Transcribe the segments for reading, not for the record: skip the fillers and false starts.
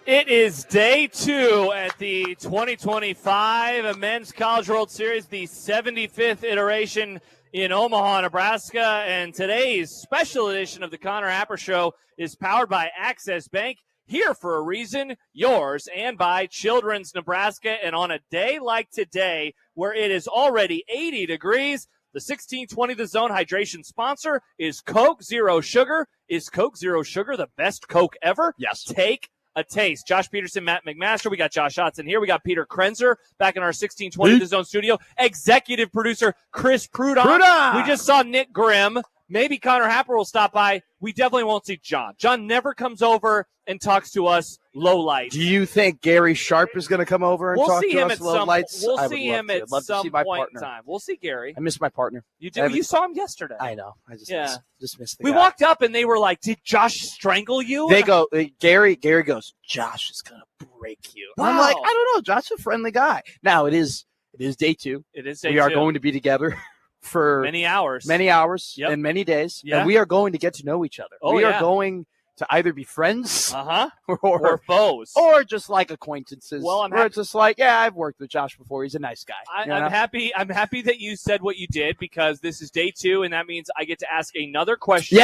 It is day 2 at the 2025 Men's College World Series, the 75th iteration in Omaha, Nebraska. And today's special edition of the Connor Happer Show is powered by Access Bank, here for a reason, yours, and by Children's Nebraska. And on a day like today, where it is already 80 degrees, the 1620 The Zone hydration sponsor is Coke Zero Sugar. Is Coke Zero Sugar the best Coke ever? Yes. Take a taste. Josh Peterson, Matt McMaster. We got Josh Otson here. We got Peter Krenzer back in our 1620 The Zone studio. Executive producer Chris Prudon. We just saw Nick Grimm. Maybe Connor Happer will stop by. We definitely won't see John. John never comes over and talks to us low lights. Do you think Gary Sharp is going to come over and talk to us low lights? We'll see him at some point in time. We'll see Gary. I miss my partner. You do? You saw him yesterday. I know. I just missed the guy. We walked up and they were like, "Did Josh strangle you?" They go, Gary goes, "Josh is going to break you." Wow. I'm like, I don't know. Josh's a friendly guy. Now it is day 2. It is day 2. We are going to be together for many hours yep. and many days. Yeah. And we are going to get to know each other. We are yeah. going to either be friends or foes or just like acquaintances. Well, it's just like, I've worked with Josh before. He's a nice guy. I'm happy that you said what you did, because this is day 2, and that means I get to ask another question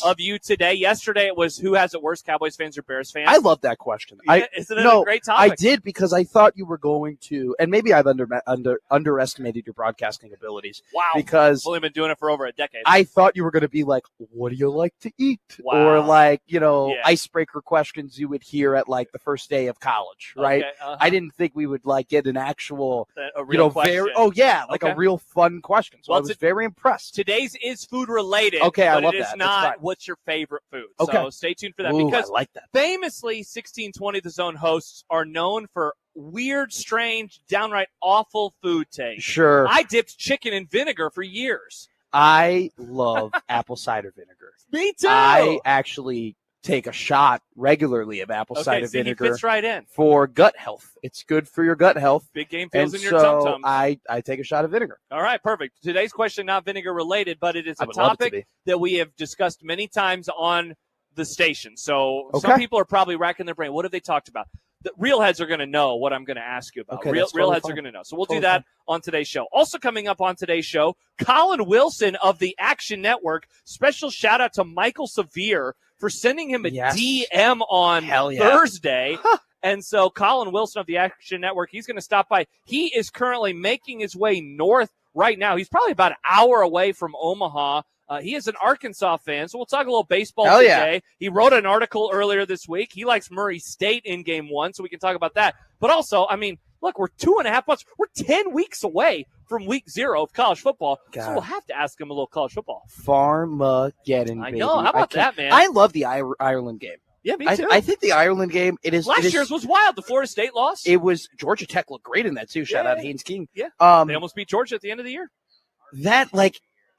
of you today. Yesterday it was who has it worse, Cowboys fans or Bears fans? I love that question. Isn't it a great topic? I did, because I thought you were going to, and maybe I've underestimated your broadcasting abilities. Wow. Because I've only been doing it for over a decade. I thought you were going to be like, what do you like to eat? Wow. Or like, icebreaker questions you would hear at like the first day of college, right? Okay, I didn't think we would like get an actual, a real question. a real fun question. So I was very impressed. Today's is food related. Okay, I but love it is that. not what's your favorite food. Okay. So stay tuned for that. Ooh, because I like that. Famously, 1620 The Zone hosts are known for weird, strange, downright awful food takes. Sure. I dipped chicken in vinegar for years. I love apple cider vinegar. Me too. I actually take a shot regularly of apple cider vinegar. He fits right in. For gut health. It's good for your gut health. Big game feels in your tum-tums. I take a shot of vinegar. All right, perfect. Today's question, not vinegar related, but it is a topic that we have discussed many times on the station. So some people are probably racking their brain. What have they talked about? The real heads are going to know what I'm going to ask you about. Okay, real heads are going to know. So we'll do that on today's show. Also coming up on today's show, Colin Wilson of the Action Network. Special shout out to Michael Severe for sending him a DM on Thursday. And so Colin Wilson of the Action Network, he's going to stop by. He is currently making his way north right now. He's probably about an hour away from Omaha. He is an Arkansas fan, so we'll talk a little baseball today. He wrote an article earlier this week. He likes Murray State in Game 1, so we can talk about that. But also, I mean, look, we're 2.5 months. We're 10 weeks away from week 0 of college football, so we'll have to ask him a little college football. Farmageddon, I baby. know. How about that, man? I love the Ireland game. Yeah, me too. I think the Ireland game, Last year's was wild. The Florida State loss. It was. Georgia Tech looked great in that, too. Shout out Haynes King. Yeah. They almost beat Georgia at the end of the year.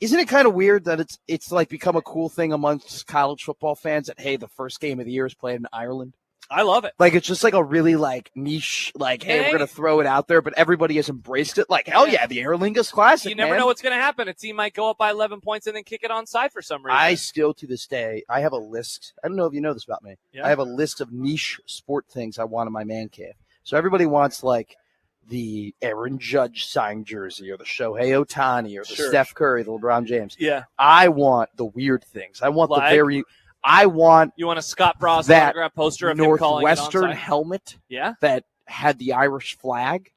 Isn't it kind of weird that it's like become a cool thing amongst college football fans that, hey, the first game of the year is played in Ireland? I love it. Like, it's just like a really like niche, like, hey, we're going to throw it out there, but everybody has embraced it. Like, hell yeah, the Aer Lingus Classic, You never know what's going to happen. A team might go up by 11 points and then kick it onside for some reason. I still, to this day, I have a list. I don't know if you know this about me. Yeah. I have a list of niche sport things I want in my man cave. So everybody wants, like, the Aaron Judge signed jersey or the Shohei Ohtani or the Steph Curry, the LeBron James. Yeah. I want the weird things. I want You want a Scott Frost autograph poster of him calling it Northwestern onside? helmet Yeah. that had the Irish flag.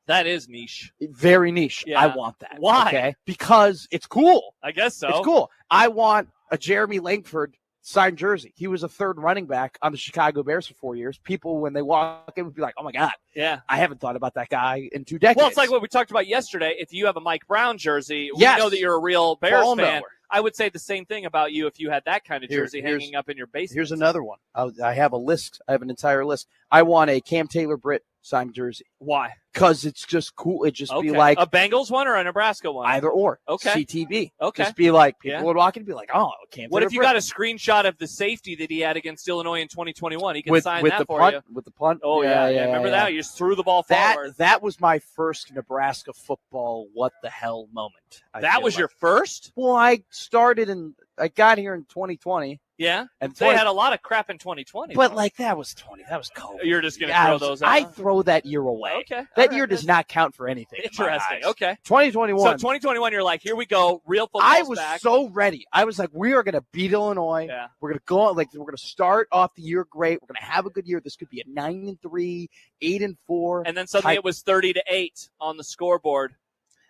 That is niche. Very niche. Yeah. I want that. Why? Okay? Because it's cool. I guess so. It's cool. I want a Jeremy Langford signed jersey. He was a third running back on the Chicago Bears for 4 years. People, when they walk in, would be like, oh, my God. Yeah. I haven't thought about that guy in 2 decades. Well, it's like what we talked about yesterday. If you have a Mike Brown jersey, we know that you're a real Bears fan. I would say the same thing about you if you had that kind of jersey hanging up in your basement. Here's another one. I have a list. I have an entire list. I want a Cam Taylor-Britt signed jersey. Why? Because it's just cool. It'd just be like a Bengals one or a Nebraska one? Either or. Okay. CTB. Okay. Just be like, people would walk in and be like, oh, Cam Taylor-Britt. What if you got a screenshot of the safety that he had against Illinois in 2021? He can sign that for you. With the punt? Oh, yeah. Remember that? You just threw the ball forward. That was my first Nebraska football what the hell moment. That was your first? Well, I got here in 2020. Yeah, and they had a lot of crap in 2020. But like that was COVID. You're just going to throw those out? I throw that year away. Okay, that year does not count for anything. Interesting. Okay, 2021. So 2021, you're like, here we go, real football. I was back. so ready. I was like, we are going to beat Illinois. Yeah. We're going to go we're going to start off the year great. We're going to have a good year. This could be a 9-3, 8-4, and then suddenly it was 30-8 on the scoreboard.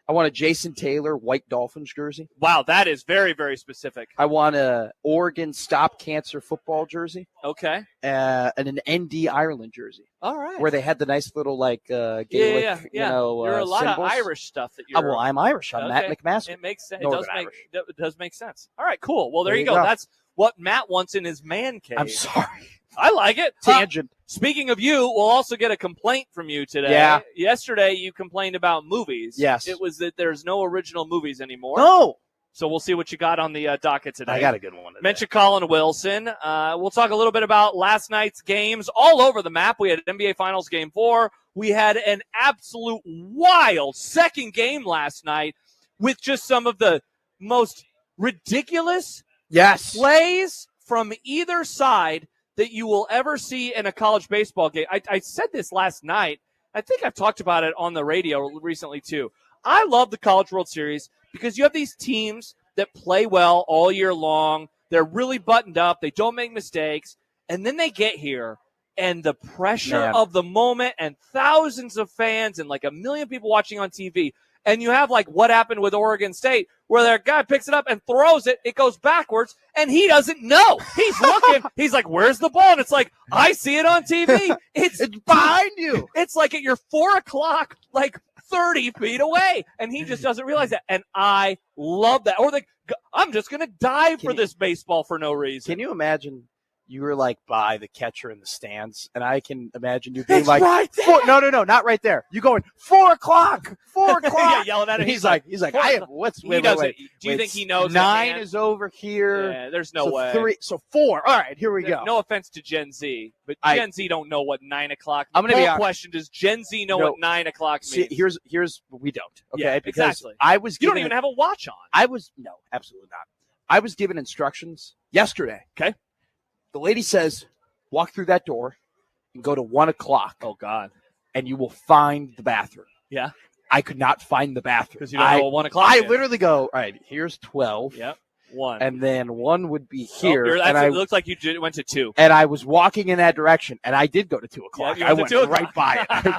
I want a Jason Taylor white Dolphins jersey. Wow, that is very, very specific. I want a Oregon Stop Cancer football jersey. Okay. And an ND Ireland jersey. All right. Where they had the nice little Gaelic, yeah. You're a lot symbols. of Irish stuff that you're. Well, I'm Irish. I'm Matt McMaster. It makes sense. It does make sense. All right, cool. Well, there you go. That's what Matt wants in his man cave. I'm sorry. I like it. Tangent. Speaking of you, we'll also get a complaint from you today. Yeah. Yesterday, you complained about movies. Yes. It was that there's no original movies anymore. No. So we'll see what you got on the docket today. I got a good one today. Mention Colin Wilson. We'll talk a little bit about last night's games all over the map. We had NBA Finals Game 4. We had an absolute wild second game last night with just some of the most ridiculous plays from either side that you will ever see in a college baseball game. I said this last night. I think I've talked about it on the radio recently too. I love the College World Series because you have these teams that play well all year long. They're really buttoned up. They don't make mistakes. And then they get here, and the pressure of the moment and thousands of fans and like 1 million people watching on TV. And you have like what happened with Oregon State where their guy picks it up and throws it. It goes backwards, and he doesn't know. He's looking. He's like, where's the ball? And it's like, I see it on TV. It's behind you. It's like at your 4 o'clock, like 30 feet away. And he just doesn't realize that. And I love that. Or I'm just going to dive for this baseball for no reason. Can you imagine you were like by the catcher in the stands, and I can imagine you being it's like, right there. No, not right there. You going 4 o'clock, 4 o'clock. Yeah, yelling at him. He's like, I have what's. Wait. Do you think he knows? 9 is over here. Yeah, there's no way. 3, so 4. All right, here we go. No offense to Gen Z, but Gen Z don't know what 9 o'clock. I'm going to be honest. Question: does Gen Z know what 9 o'clock means? See, here's what we don't. Okay, yeah, because exactly. You don't even have a watch on. No, absolutely not. I was given instructions yesterday. Okay, the lady says, walk through that door and go to 1 o'clock. Oh, God. And you will find the bathroom. Yeah. I could not find the bathroom. Because you don't know what 1 o'clock is. literally go, all right, here's 12. Yep. 1. And then 1 would be here. It looks like you went to 2. And I was walking in that direction, and I did go to 2 o'clock. Yeah, I went right by it. I flew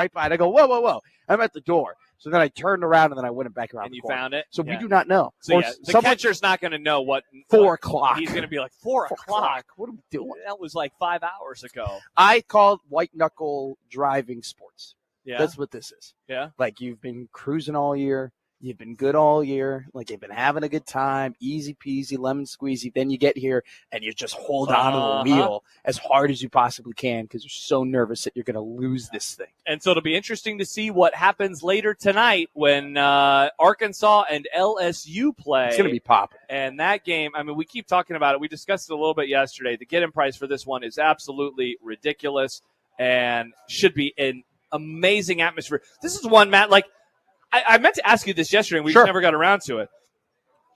right by it. I go, whoa. I'm at the door. So then I turned around, and then I went back around the corner. And you found it? So we do not know. So the catcher's not going to know what 4 o'clock. He's going to be like, 4 o'clock? What are we doing? That was like 5 hours ago. I called white knuckle driving sports. Yeah. That's what this is. Yeah. Like, you've been cruising all year. You've been good all year. Like, you've been having a good time. Easy peasy, lemon squeezy. Then you get here, and you just hold on to the wheel as hard as you possibly can because you're so nervous that you're going to lose this thing. And so it'll be interesting to see what happens later tonight when Arkansas and LSU play. It's going to be popping. And that game, I mean, we keep talking about it. We discussed it a little bit yesterday. The get-in price for this one is absolutely ridiculous and should be an amazing atmosphere. This is one, Matt, like, I meant to ask you this yesterday, and we just never got around to it.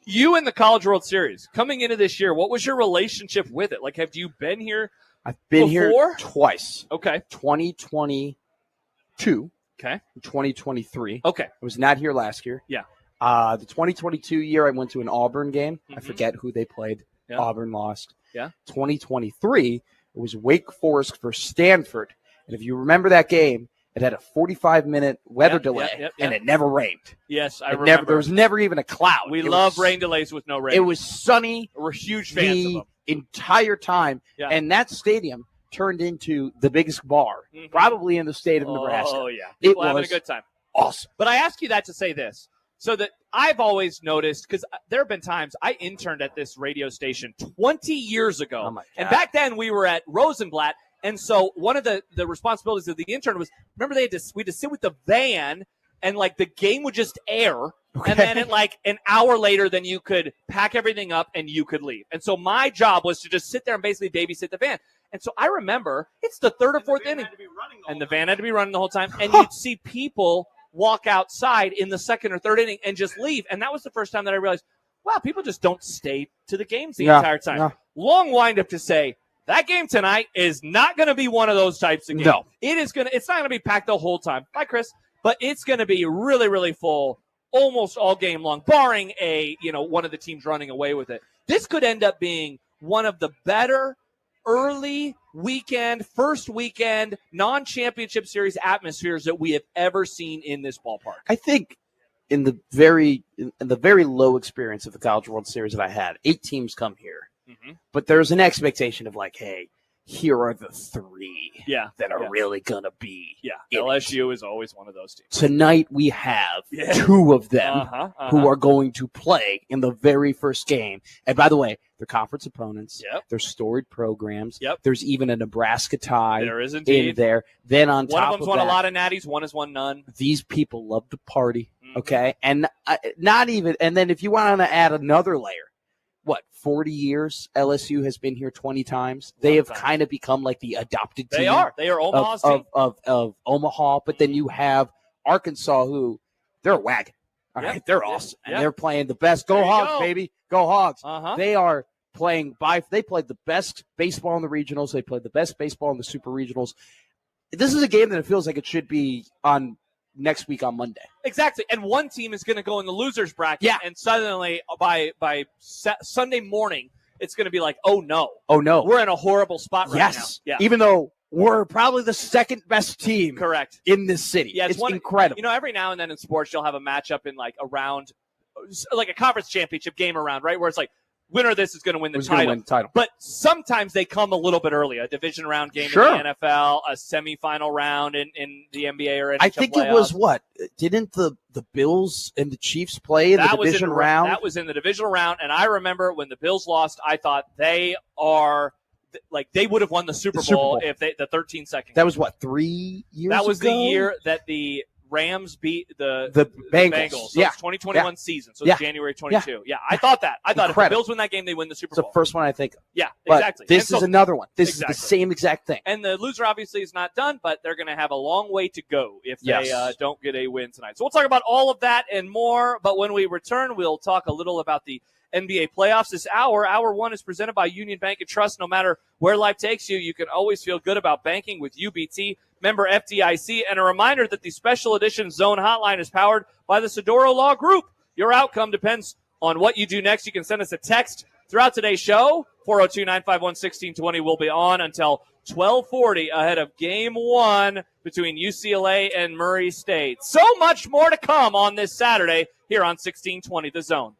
You in the College World Series, coming into this year, what was your relationship with it? Like, have you been here I've been before? Here twice. Okay. 2022. Okay. 2023. Okay. I was not here last year. Yeah. The 2022 year, I went to an Auburn game. I forget who they played. Yeah. Auburn lost. Yeah. 2023, it was Wake Forest for Stanford. And if you remember that game, it had a 45-minute weather delay, and it never rained. Yes, I remember. There was never even a cloud. We love rain delays with no rain. It was sunny. We're huge fans of them. Entire time. Yeah. And that stadium turned into the biggest bar, probably in the state of Nebraska. Oh, yeah. People having a good time. Awesome. But I ask you that to say this. So that I've always noticed, because there have been times I interned at this radio station 20 years ago. Oh my God. And back then we were at Rosenblatt. And so one of the responsibilities of the intern was, remember we had to sit with the van and like the game would just air. Okay. And then at like an hour later, then you could pack everything up and you could leave. And so my job was to just sit there and basically babysit the van. And so I remember it's the third or fourth inning. And the van had to be running the whole time. And you'd see people walk outside in the second or third inning and just leave. And that was the first time that I realized, wow, people just don't stay to the games the Yeah, entire time. no. Long wind-up to say, that game tonight is not going to be one of those types of games. No. It's not going to be packed the whole time. Bye, Chris. But it's going to be really, really full almost all game long, barring one of the teams running away with it. This could end up being one of the better early weekend, first weekend, non-championship series atmospheres that we have ever seen in this ballpark. I think in the very low experience of the College World Series that I had, 8 teams come here. Mm-hmm. But there's an expectation of like, hey, here are the 3 that are really going to be. Yeah, LSU is always one of those teams. Tonight we have 2 of them who are going to play in the very first game. And by the way, they're conference opponents. Yep. They're storied programs. Yep. There's even a Nebraska tie there is indeed. in there. Then on one top of them's of won that, a lot of natties, one has won none. These people love to party, okay? And not even – and then if you want to add another layer, 40 years LSU has been here 20 times. They have kind of become like the adopted team. They are Omaha's team. Of Omaha, but then you have Arkansas, who they're a wagon. All right, they're awesome. And they're playing the best. Go Hogs, baby. Go Hogs. They are playing they played the best baseball in the regionals. They played the best baseball in the super regionals. This is a game that it feels like it should be on next week on Monday. Exactly. And one team is going to go in the loser's bracket, and suddenly by Sunday morning, it's going to be like, oh, no. We're in a horrible spot right now. Yeah. Even though we're probably the second best team in this city. Yeah, it's incredible. Every now and then in sports, you'll have a matchup in like a conference championship game around, right, where it's like, winner of this is going to win the title. But sometimes they come a little bit early. A division round game in the NFL, a semifinal round in the NBA or NHL I think playoffs. It was what? Didn't the Bills and the Chiefs play in the division round? That was in the divisional round, and I remember when the Bills lost, I thought they are like they would have won the Super Bowl if the 13-second. That was what, 3 years ago? That was the year that the Rams beat the Bengals. So it's 2021 season. So it's January 22. Yeah, I thought that. I thought if the Bills win that game, they win the Super Bowl. It's the first one I think of. Yeah, but exactly. This is another one. This is the same exact thing. And the loser obviously is not done, but they're going to have a long way to go if they don't get a win tonight. So we'll talk about all of that and more. But when we return, we'll talk a little about the NBA playoffs this hour. Hour 1 is presented by Union Bank and Trust. No matter where life takes you, you can always feel good about banking with UBT. Member FDIC, and a reminder that the special edition Zone Hotline is powered by the Sedoro Law Group. Your outcome depends on what you do next. You can send us a text throughout today's show. 402-951-1620 will be on until 12:40 ahead of Game 1 between UCLA and Murray State. So much more to come on this Saturday here on 1620 The Zone.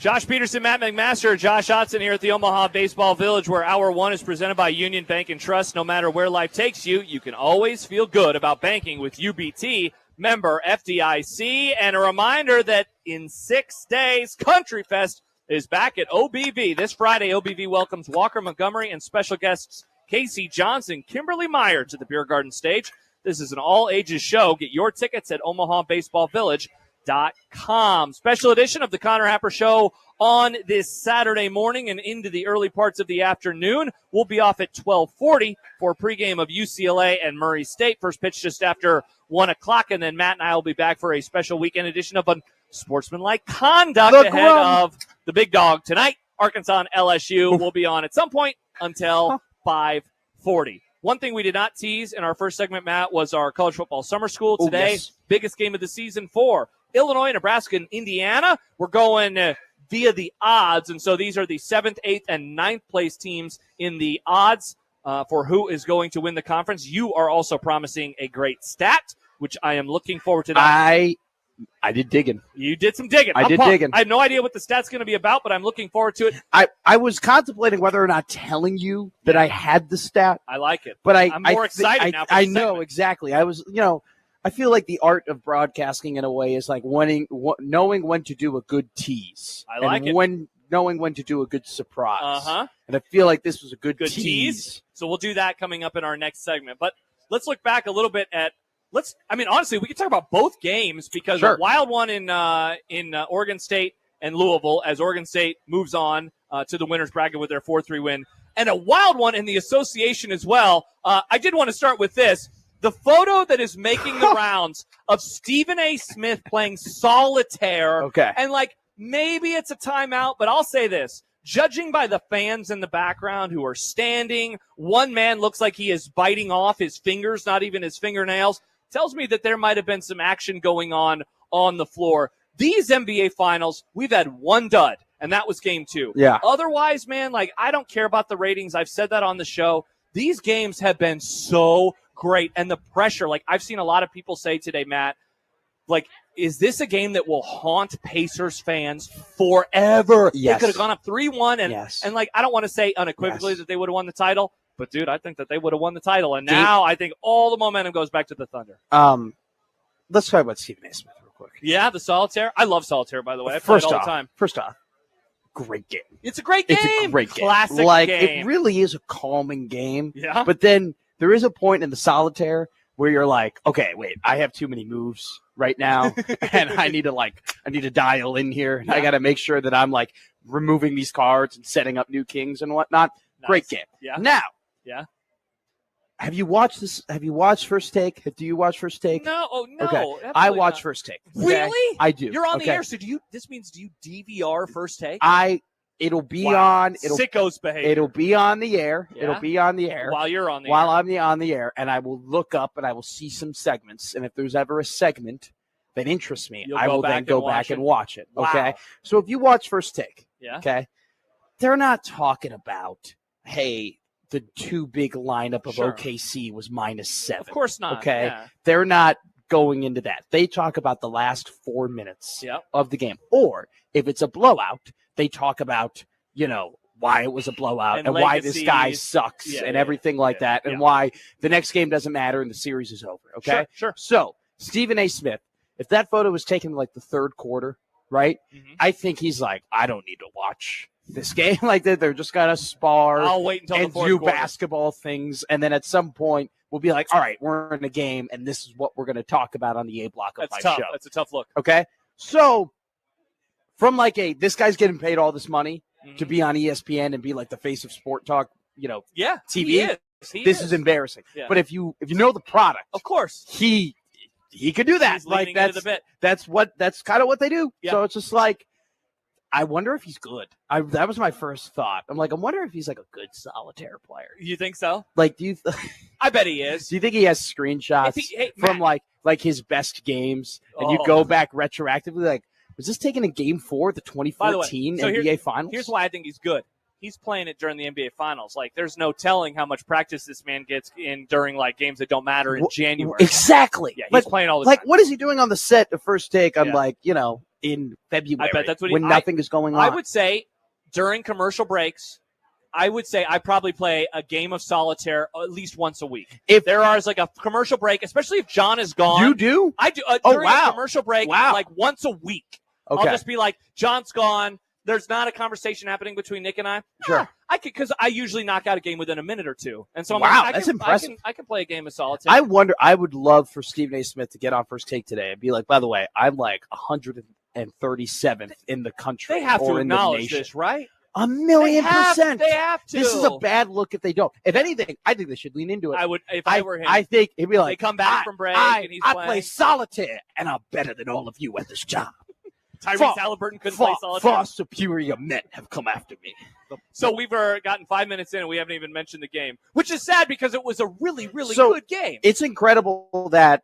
Josh Peterson, Matt McMaster, Josh Otson here at the Omaha Baseball Village, where Hour 1 is presented by Union Bank and Trust. No matter where life takes you, you can always feel good about banking with UBT, member FDIC. And a reminder that in 6 days, Country Fest is back at OBV. This Friday, OBV welcomes Walker Montgomery and special guests Casey Johnson, Kimberly Meyer to the Beer Garden stage. This is an all-ages show. Get your tickets at OmahaBaseballVillage.com. Special edition of the Connor Happer Show on this Saturday morning and into the early parts of the afternoon. We'll be off at 12:40 for a pregame of UCLA and Murray State. First pitch just after 1 o'clock, and then Matt and I will be back for a special weekend edition of Unsportsmanlike Conduct ahead of the big dog tonight. Arkansas and LSU will be on at some point until 5:40. One thing we did not tease in our first segment, Matt, was our college football summer school today. Biggest game of the season for Illinois, Nebraska, and Indiana. We're going via the odds, and so these are the 7th, 8th, and 9th place teams in the odds for who is going to win the conference. You are also promising a great stat, which I am looking forward to. That. I did digging. You did some digging. I did digging. I have no idea what the stat's going to be about, but I'm looking forward to it. I was contemplating whether or not telling you that I had the stat. I like it. But I'm more excited now for I the know, segment. exactly. I was, I feel like the art of broadcasting in a way is like knowing when to do a good tease. I like it. Knowing when to do a good surprise. Uh-huh. And I feel like this was a good tease. So we'll do that coming up in our next segment. But let's look back a little bit at honestly, we can talk about both games because a wild one in Oregon State and Louisville as Oregon State moves on to the winner's bracket with their 4-3 win, and a wild one in the association as well. I did want to start with this. The photo that is making the rounds of Stephen A. Smith playing solitaire. Okay. And, maybe it's a timeout, but I'll say this. Judging by the fans in the background who are standing, one man looks like he is biting off his fingers, not even his fingernails. Tells me that there might have been some action going on the floor. These NBA finals, we've had one dud, and that was game 2. Yeah. Otherwise, man, I don't care about the ratings. I've said that on the show. These games have been so great, and the pressure, I've seen a lot of people say today, Matt, is this a game that will haunt Pacers fans forever? Yes. They could have gone up 3-1, and I don't want to say unequivocally Yes. that they would have won the title. But, dude, I think that they would have won the title. And now I think all the momentum goes back to the Thunder. Let's talk about Stephen A. Smith real quick. Yeah, the solitaire. I love solitaire, by the way. I play it all the time. First off, great game. It's a great game. It's a great game. Classic game. It really is a calming game. Yeah. But then there is a point in the solitaire where you're like, okay, wait, I have too many moves right now, and I need to dial in here, and I got to make sure that I'm removing these cards and setting up new kings and whatnot. Nice. Great game. Yeah. Now. Yeah. Have you watched this? Have you watched First Take? Do you watch First Take? No. Oh, no. Okay. I watch not. First Take. Okay? Really? I do. You're on the air, so this means do you DVR First Take? It'll be on. Sickos behavior. It'll be on the air. Yeah? It'll be on the air. While you're on the air. While I'm on the air, and I will look up and I will see some segments. And if there's ever a segment that interests me, I will then go back and watch it. Wow. Okay. So if you watch First Take, yeah. Okay, they're not talking about, hey, the too big lineup of OKC was -7. Of course not. Okay. Yeah. They're not going into that. They talk about the last 4 minutes of the game. Or if it's a blowout, they talk about, why it was a blowout and why this guy sucks and everything like that and why the next game doesn't matter and the series is over. Okay. Sure. So Stephen A. Smith, if that photo was taken the third quarter, right? Mm-hmm. I think he's like, I don't need to watch this game like that. They're just gonna spar. I'll wait until and the fourth do quarter. Basketball things, and then at some point we'll be like, all right, we're in a game, and this is what we're going to talk about on the A block of my show. That's a tough look. Okay, so from this guy's getting paid all this money to be on ESPN and be the face of sport talk, TV. This is embarrassing. Yeah. But if you know the product, of course, he could do that. That's kind of what they do. Yeah. So it's just I wonder if he's good. That was my first thought. I wonder if he's a good solitaire player. You think so? Do you? I bet he is. Do you think he has screenshots from Matt, his best games, and you go back retroactively? Was this taken in Game 4 of the 2014 NBA Finals? Here's why I think he's good. He's playing it during the NBA Finals. There's no telling how much practice this man gets in during games that don't matter in January. Exactly. Yeah, he's playing all the time. What is he doing on the set of First Take? I'm in February. I bet that's what when nothing is going on. I would say during commercial breaks, I probably play a game of solitaire at least once a week. If there is like a commercial break, especially if John is gone. You do? I do. During a commercial break, like once a week. Okay. I'll just be like, John's gone. There's not a conversation happening between Nick and I. Sure. I could, because I usually knock out a game within a minute or two. And so I'm that's impressive. I can play a game of solitaire. I would love for Stephen A. Smith to get on First Take today and be like, by the way, I'm like 137th in the country. They have to acknowledge this, right? 1,000,000%. They have to. This is a bad look if they don't. If anything, I think they should lean into it. I would, if I were him. I think he'd be like, they come back from break and he's playing. I play solitaire, and I'm better than all of you at this job. Tyrese Halliburton couldn't play solitaire. Far superior men have come after me. So we've gotten 5 minutes in, and we haven't even mentioned the game, which is sad because it was a really, really good game. It's incredible that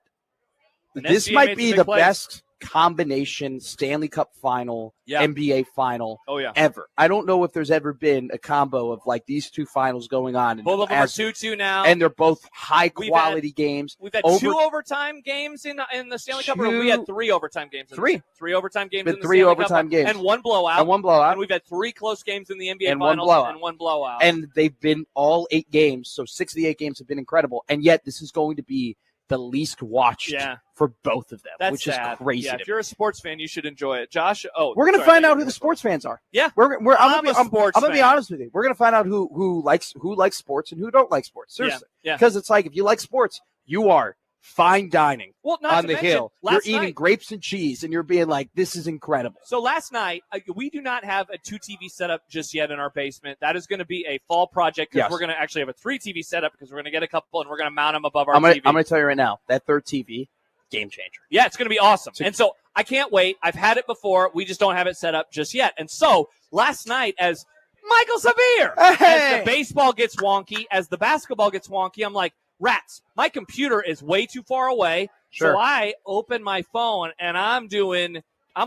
this might be the best combination Stanley Cup final, NBA final ever. I don't know if there's ever been a combo of like these two finals going on. Both of them are 2-2 now. And they're both high-quality games. We've had 2 overtime games in the Stanley Cup, or we had 3 overtime games. Three overtime games in the Stanley overtime Cup, games. And one blowout. And we've had 3 close games in the NBA Finals and one blowout. And they've been all 8 games, so 6 of the 8 games have been incredible. And yet this is going to be the least watched for both of them, which is crazy. Yeah, if you're a sports fan, you should enjoy it. Josh, we're going to find out who the sports fans are. Yeah, I'm going to be honest with you. We're going to find out who likes sports and who don't like sports. Seriously, because it's like if you like sports, you are fine dining on the hill. You're eating grapes and cheese, and you're being like, this is incredible. So last night, we do not have a 2 TV setup just yet in our basement. That is going to be a fall project because we're going to actually have a 3 TV setup because we're going to get a couple and we're going to mount them above our TV. I'm going to tell you right now, that third TV, game changer. Yeah, it's going to be awesome. And so I can't wait. I've had it before. We just don't have it set up just yet. And so last night, as Michael Severe, as the baseball gets wonky, as the basketball gets wonky, I'm like, rats, my computer is way too far away. Sure. So I open my phone and I'm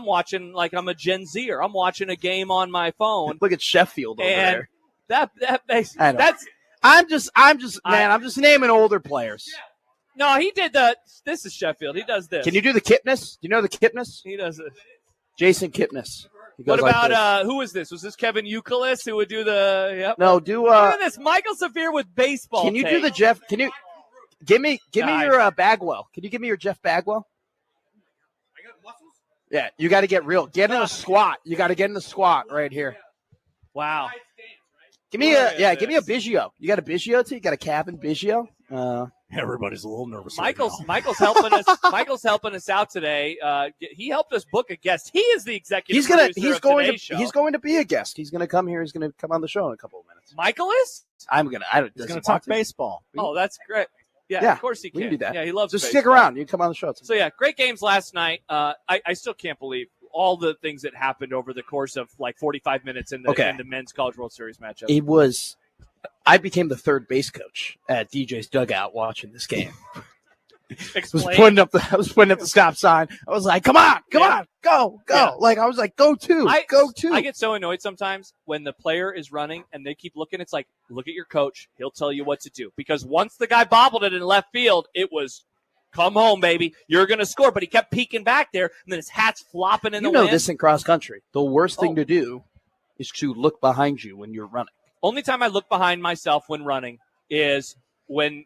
watching like I'm a Gen Zer. I'm watching a game on my phone. Look at Sheffield over there. I'm just naming older players. Yeah. No, he did this is Sheffield. He does this. Can you do the Kipnis? Do you know the Kipnis? He does it. Jason Kipnis. What about who was this? Was this Kevin Youkilis who would do the? Yep. No, look at this. Michael Severe with baseball. Can you do the Jeff? Can you give me your Bagwell? Can you give me your Jeff Bagwell? I got muscles. Yeah, you got to get real. Get in a squat. You got to get in the squat right here. Wow. Give me a Biggio. You got a Biggio too? You got a Kevin Biggio? Everybody's a little nervous. Michael's helping us. Michael's helping us out today. He helped us book a guest. He is the executive producer of today's show. He's going to be a guest. He's going to come here. He's going to come on the show in a couple of minutes. Michael is? He's going to talk baseball. Oh, that's great. Yeah, of course he can. We can do that. Yeah, he loves Just baseball. stick around. You can come on the show. So, great games last night. I still can't believe all the things that happened over the course of like 45 minutes in the men's College World Series matchup. I became the third base coach at DJ's dugout watching this game. I was putting up the stop sign. I was like, come on, go. Yeah. Like, I was like, go two. I get so annoyed sometimes when the player is running and they keep looking. It's like, look at your coach. He'll tell you what to do. Because once the guy bobbled it in left field, it was, come home, baby. You're going to score. But he kept peeking back there, and then his hat's flopping in the wind. You know this in cross country. The worst thing to do is to look behind you when you're running. Only time I look behind myself when running is when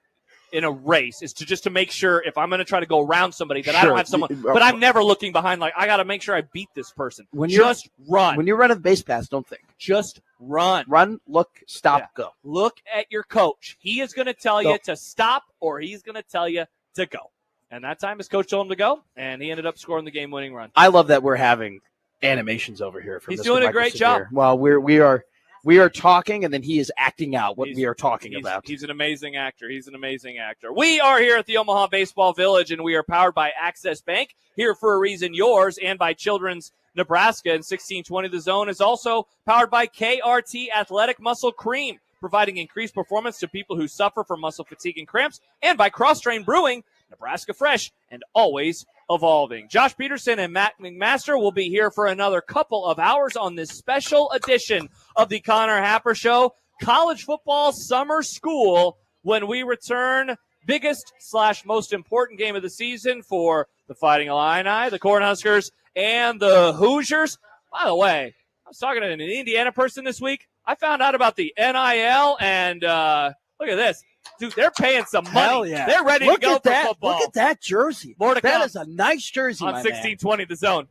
in a race, is to make sure if I'm going to try to go around somebody that I don't have someone. But I'm never looking behind like, I got to make sure I beat this person. Just run. When you're running the base pass, don't think. Just run. Run, look, stop, go. Look at your coach. He is going to tell you to stop or he's going to tell you to go. And that time his coach told him to go, and he ended up scoring the game-winning run. I love that we're having animations over here. He's doing a great job. Well, we are talking, and then he is acting out what we are talking about. He's an amazing actor. We are here at the Omaha Baseball Village, and we are powered by Access Bank, here for a reason yours, and by Children's Nebraska. And 1620 The Zone is also powered by KRT Athletic Muscle Cream, providing increased performance to people who suffer from muscle fatigue and cramps, and by Cross Train Brewing, Nebraska fresh and always evolving. Josh Peterson and Matt McMaster will be here for another couple of hours on this special edition of the Connor Happer Show, College Football Summer School, when we return. Biggest / most important game of the season for the Fighting Illini, the Cornhuskers, and the Hoosiers. By the way, I was talking to an Indiana person this week. I found out about the NIL, and look at this. Dude, they're paying some money. Hell yeah. They're ready to go for football. Look at that jersey. More to come. That is a nice jersey, on 1620 The Zone.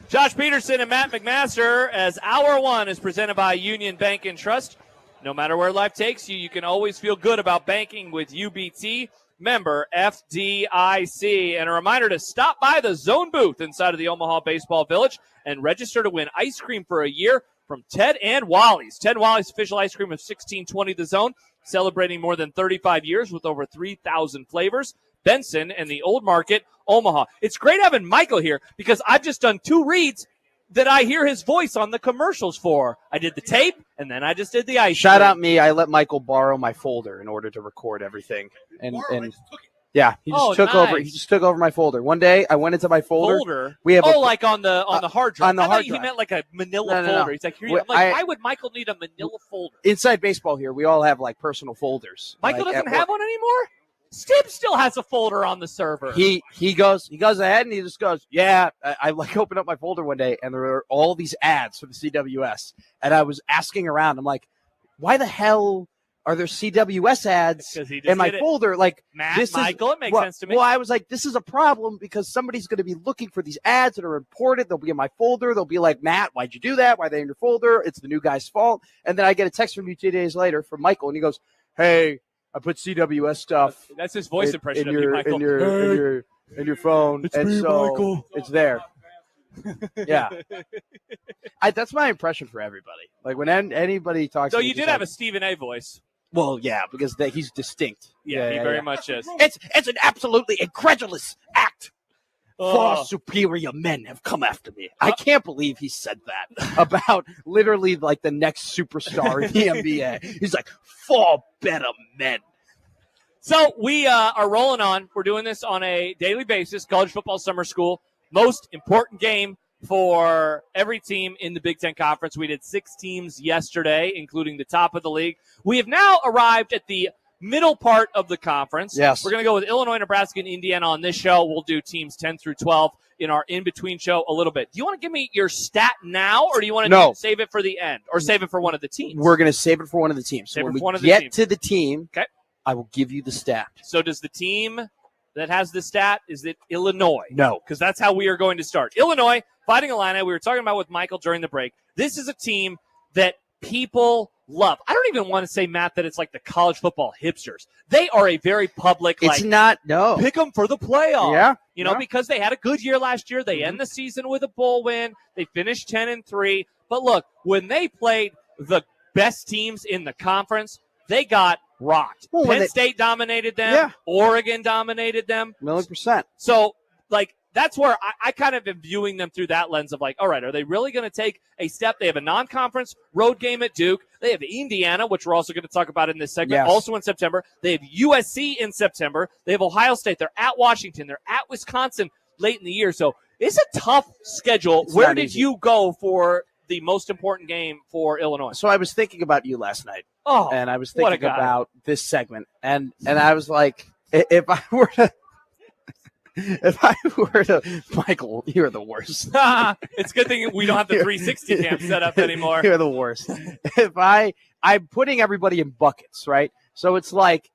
Josh Peterson and Matt McMaster, as Hour 1 is presented by Union Bank and Trust. No matter where life takes you, you can always feel good about banking with UBT. Member FDIC. And a reminder to stop by the Zone booth inside of the Omaha Baseball Village and register to win ice cream for a year from Ted and Wally's. Ted Wally's official ice cream of 1620 The Zone, celebrating more than 35 years with over 3,000 flavors. Benson, and the Old Market, Omaha. It's great having Michael here because I've just done 2 reads that I hear his voice on the commercials for. I did the tape, and then I just did the ice. Shout out me. I let Michael borrow my folder in order to record everything. And yeah, he just took over. He just took over my folder. One day, I went into my folder. We have like on the hard drive. On the hard drive. He meant like a Manila folder. He's like, I'm like, why would Michael need a Manila folder? Inside baseball here, we all have like personal folders. Michael doesn't have one anymore? Steve still has a folder on the server. He goes ahead and he just goes, yeah. I like opened up my folder one day and there were all these ads for the CWS. And I was asking around. I'm like, why the hell are there CWS ads in my folder? Like, Michael, it makes sense to me. Well, I was like, this is a problem because somebody's going to be looking for these ads that are important. They'll be in my folder. They'll be like, Matt, why'd you do that? Why are they in your folder? It's the new guy's fault. And then I get a text from you 2 days later from Michael, and he goes, hey, I put CWS stuff. That's his voice impression of you, Michael. In your phone. It's me, Michael. It's there. Yeah. That's my impression for everybody. Like when anybody talks So to me, you did have a Stephen A voice. Well, yeah, because he's distinct. Yeah, he very much is. It's an absolutely incredulous act. 4 superior men have come after me. I can't believe he said that about literally like the next superstar in the NBA. He's like, 4 better men. So we are rolling on. We're doing this on a daily basis. College football summer school. Most important game for every team in the Big Ten Conference. We did 6 teams yesterday, including the top of the league. We have now arrived at the middle part of the conference. Yes. We're going to go with Illinois, Nebraska, and Indiana on this show. We'll do teams 10 through 12 in our in-between show a little bit. Do you want to give me your stat now, or do you want to save it for the end, or save it for one of the teams? We're going to save it for one of the teams. So when we get to the team, okay, I will give you the stat. So does the team that has the stat, is it Illinois? No. Because that's how we are going to start. Illinois, Fighting Illini, we were talking about with Michael during the break. This is a team that people love. I don't even want to say, Matt, that it's like the college football hipsters. They are a very public, pick them for the playoff. Yeah. You know, because they had a good year last year. They end the season with a bowl win. They finished 10-3. But look, when they played the best teams in the conference, they got rocked. Well, Penn State dominated them. Yeah. Oregon dominated them. 1,000,000%. So, like, that's where I kind of am viewing them through that lens of like, all right, are they really going to take a step? They have a non-conference road game at Duke. They have Indiana, which we're also going to talk about in this segment, also in September. They have USC in September. They have Ohio State. They're at Washington. They're at Wisconsin late in the year. So it's a tough schedule. Where did you go for the most important game for Illinois? So I was thinking about you last night. Oh, and I was thinking about this segment. And I was like, if I were to, Michael, you're the worst. It's a good thing we don't have the 360 cam set up anymore. You're the worst. I'm putting everybody in buckets, right? So it's like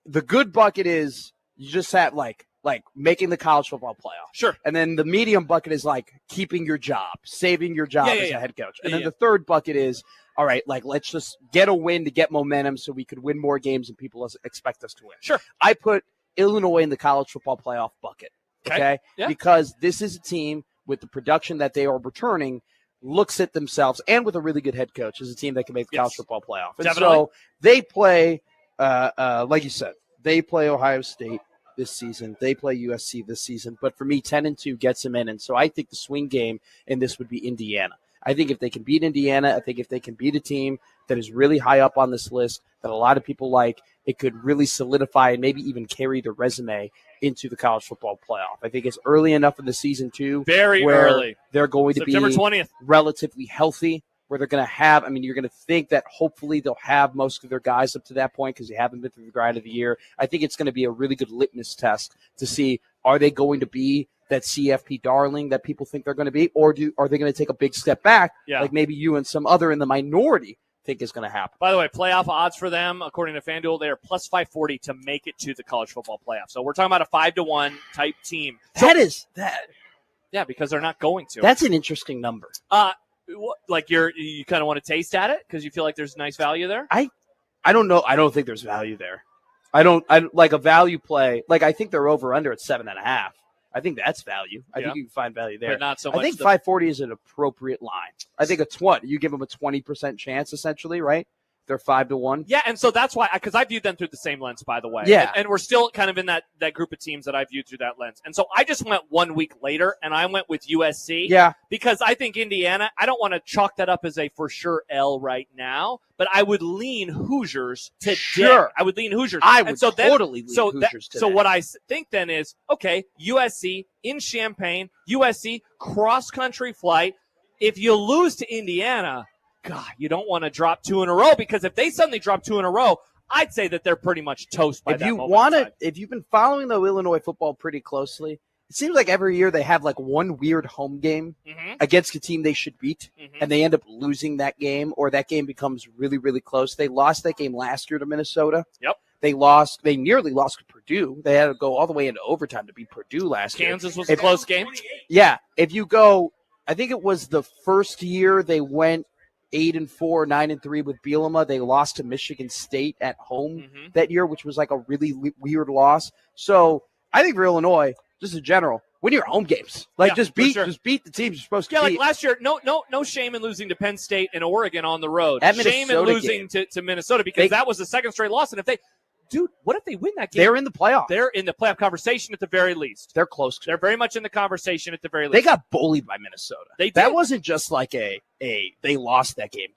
the good bucket is you just have like making the college football playoff. Sure. And then the medium bucket is like keeping your job, saving your job as a head coach. And then the third bucket is, all right, like let's just get a win to get momentum so we could win more games and people expect us to win. Sure. I put Illinois in the college football playoff bucket, okay? Yeah. Because this is a team with the production that they are returning, looks at themselves, and with a really good head coach, is a team that can make the college football playoff. And so they play, like you said, they play Ohio State this season. They play USC this season. But for me, 10-2 gets them in. And so I think the swing game in this would be Indiana. I think if they can beat Indiana, I think if they can beat a team that is really high up on this list, that a lot of people like, it could really solidify and maybe even carry their resume into the college football playoff. I think it's early enough in the season, too. Very early. They're going to be September 20th. Relatively healthy, where they're going to have, you're going to think that hopefully they'll have most of their guys up to that point because they haven't been through the grind of the year. I think it's going to be a really good litmus test to see, are they going to be that CFP darling that people think they're going to be, or are they going to take a big step back, like maybe you and some other in the minority think is going to happen? By the way, playoff odds for them, according to FanDuel, they are plus 540 to make it to the college football playoff. So we're talking about a 5-1 type team. Yeah, because they're not going to. That's an interesting number. Like you kind of want to taste at it because you feel like there's nice value there? I don't know. I don't think there's value there. I like a value play. Like I think they're over under at 7.5. I think that's value. I think you can find value there. But not so much. I think 540 is an appropriate line. I think you give them a 20% chance essentially, right? They're 5-1. Yeah, and so that's why, because I viewed them through the same lens, by the way. Yeah. And we're still kind of in that group of teams that I viewed through that lens. And so I just went 1 week later, and I went with USC. Yeah. Because I think Indiana, I don't want to chalk that up as a for sure L right now, but I would lean Hoosiers today. Sure. I would lean Hoosiers. I would totally lean Hoosiers today. So what I think then is, okay, USC in Champaign, USC cross-country flight. If you lose to Indiana, God, you don't want to drop 2 in a row, because if they suddenly drop 2 in a row, I'd say that they're pretty much toast by that moment. If you've been following the Illinois football pretty closely, it seems like every year they have like one weird home game against a team they should beat, and they end up losing that game, or that game becomes really, really close. They lost that game last year to Minnesota. Yep. They nearly lost to Purdue. They had to go all the way into overtime to beat Purdue last year. Kansas was a close game. Yeah. If you go, I think it was the first year they went 8-4, 9-3 with Bielema. They lost to Michigan State at home that year, which was like a really weird loss. So I think for Illinois, just in general, win your home games. Just beat the teams you're supposed to beat. Like last year, no shame in losing to Penn State and Oregon on the road. That Shame in losing to Minnesota, because that was the second straight loss. And what if they win that game? They're in the playoff. They're in the playoff conversation at the very least. They're close. They're very much in the conversation at the very least. They got bullied by Minnesota. They did. That wasn't just like they lost that game.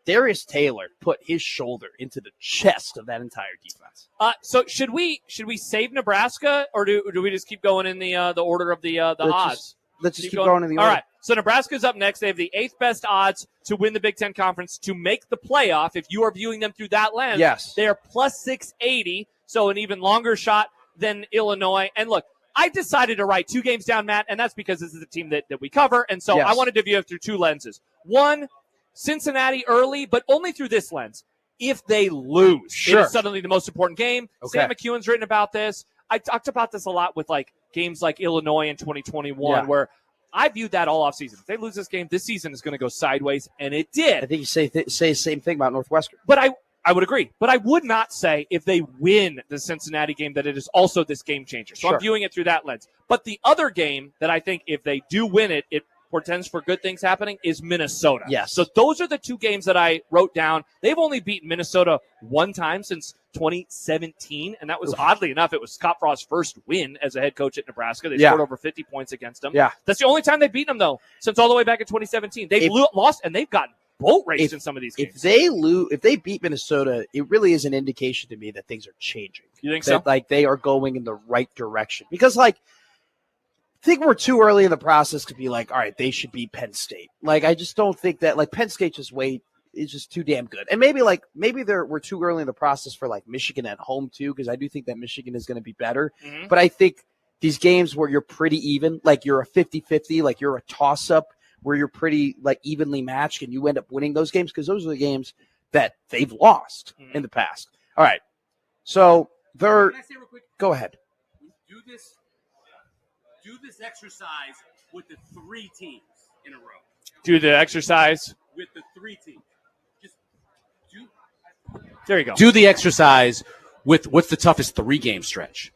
Darius Taylor put his shoulder into the chest of that entire defense. So should we save Nebraska, or do we just keep going in the order of the odds? Let's just keep going in the order. All right. So Nebraska's up next. They have the 8th best odds to win the Big Ten Conference, to make the playoff. If you are viewing them through that lens, yes, they are plus 680, so an even longer shot than Illinois. And look, I decided to write 2 games down, Matt, and that's because this is a team that we cover. And so I wanted to view it through 2 lenses. One, Cincinnati early, but only through this lens. If they lose, it is suddenly the most important game. Okay. Sam McEwen's written about this. I talked about this a lot with games like Illinois in 2021, where I viewed that all offseason. If they lose this game, this season is going to go sideways, and it did. I think you say the same thing about Northwestern. But I would agree. But I would not say if they win the Cincinnati game that it is also this game changer. So I'm viewing it through that lens. But the other game that I think if they do win it, it portends for good things happening is Minnesota. Yes. So those are the 2 games that I wrote down. They've only beaten Minnesota 1 time since 2017, and that was, oddly enough, it was Scott Frost's first win as a head coach at Nebraska. They scored over 50 points against them. Yeah. That's the only time they've beaten them, though, since all the way back in 2017. They've lost, and they've gotten boat raced in some of these games. If they beat Minnesota, it really is an indication to me that things are changing. You think so? They are going in the right direction. Because, I think we're too early in the process to be all right, they should beat Penn State. I just don't think that, Penn State is just too damn good. And maybe we're too early in the process for Michigan at home too, because I do think that Michigan is going to be better. But I think these games where you're pretty even, you're a 50-50, you're a toss-up, where you're pretty evenly matched, and you end up winning those games, because those are the games that they've lost in the past. All right. So they're – Can I say real quick? Go ahead. Do this exercise with the 3 teams in a row. Do the exercise with the 3 teams. There you go. Do the exercise with what's the toughest 3-game stretch.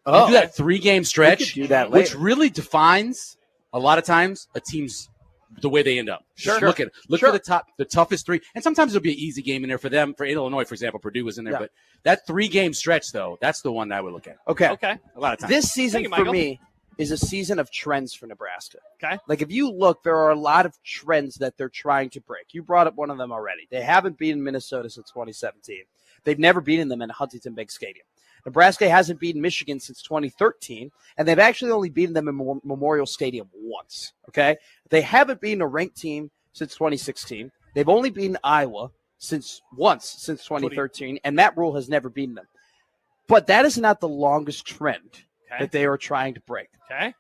You do that 3-game stretch, do that which really defines a lot of times a team's the way they end up. Sure. Look at the toughest 3, and sometimes it'll be an easy game in there for them. For Illinois, for example, Purdue was in there, but that 3-game stretch though, that's the one that I would look at. Okay. A lot of times. This season for me is a season of trends for Nebraska. Okay. If you look, there are a lot of trends that they're trying to break. You brought up one of them already. They haven't beaten Minnesota since 2017. They've never beaten them in Huntington Bank Stadium. Nebraska hasn't beaten Michigan since 2013, and they've actually only beaten them in Memorial Stadium once. Okay. They haven't beaten a ranked team since 2016. They've only beaten Iowa since 2013, and Matt Rule has never beaten them. But that is not the longest trend that they are trying to break. Okay.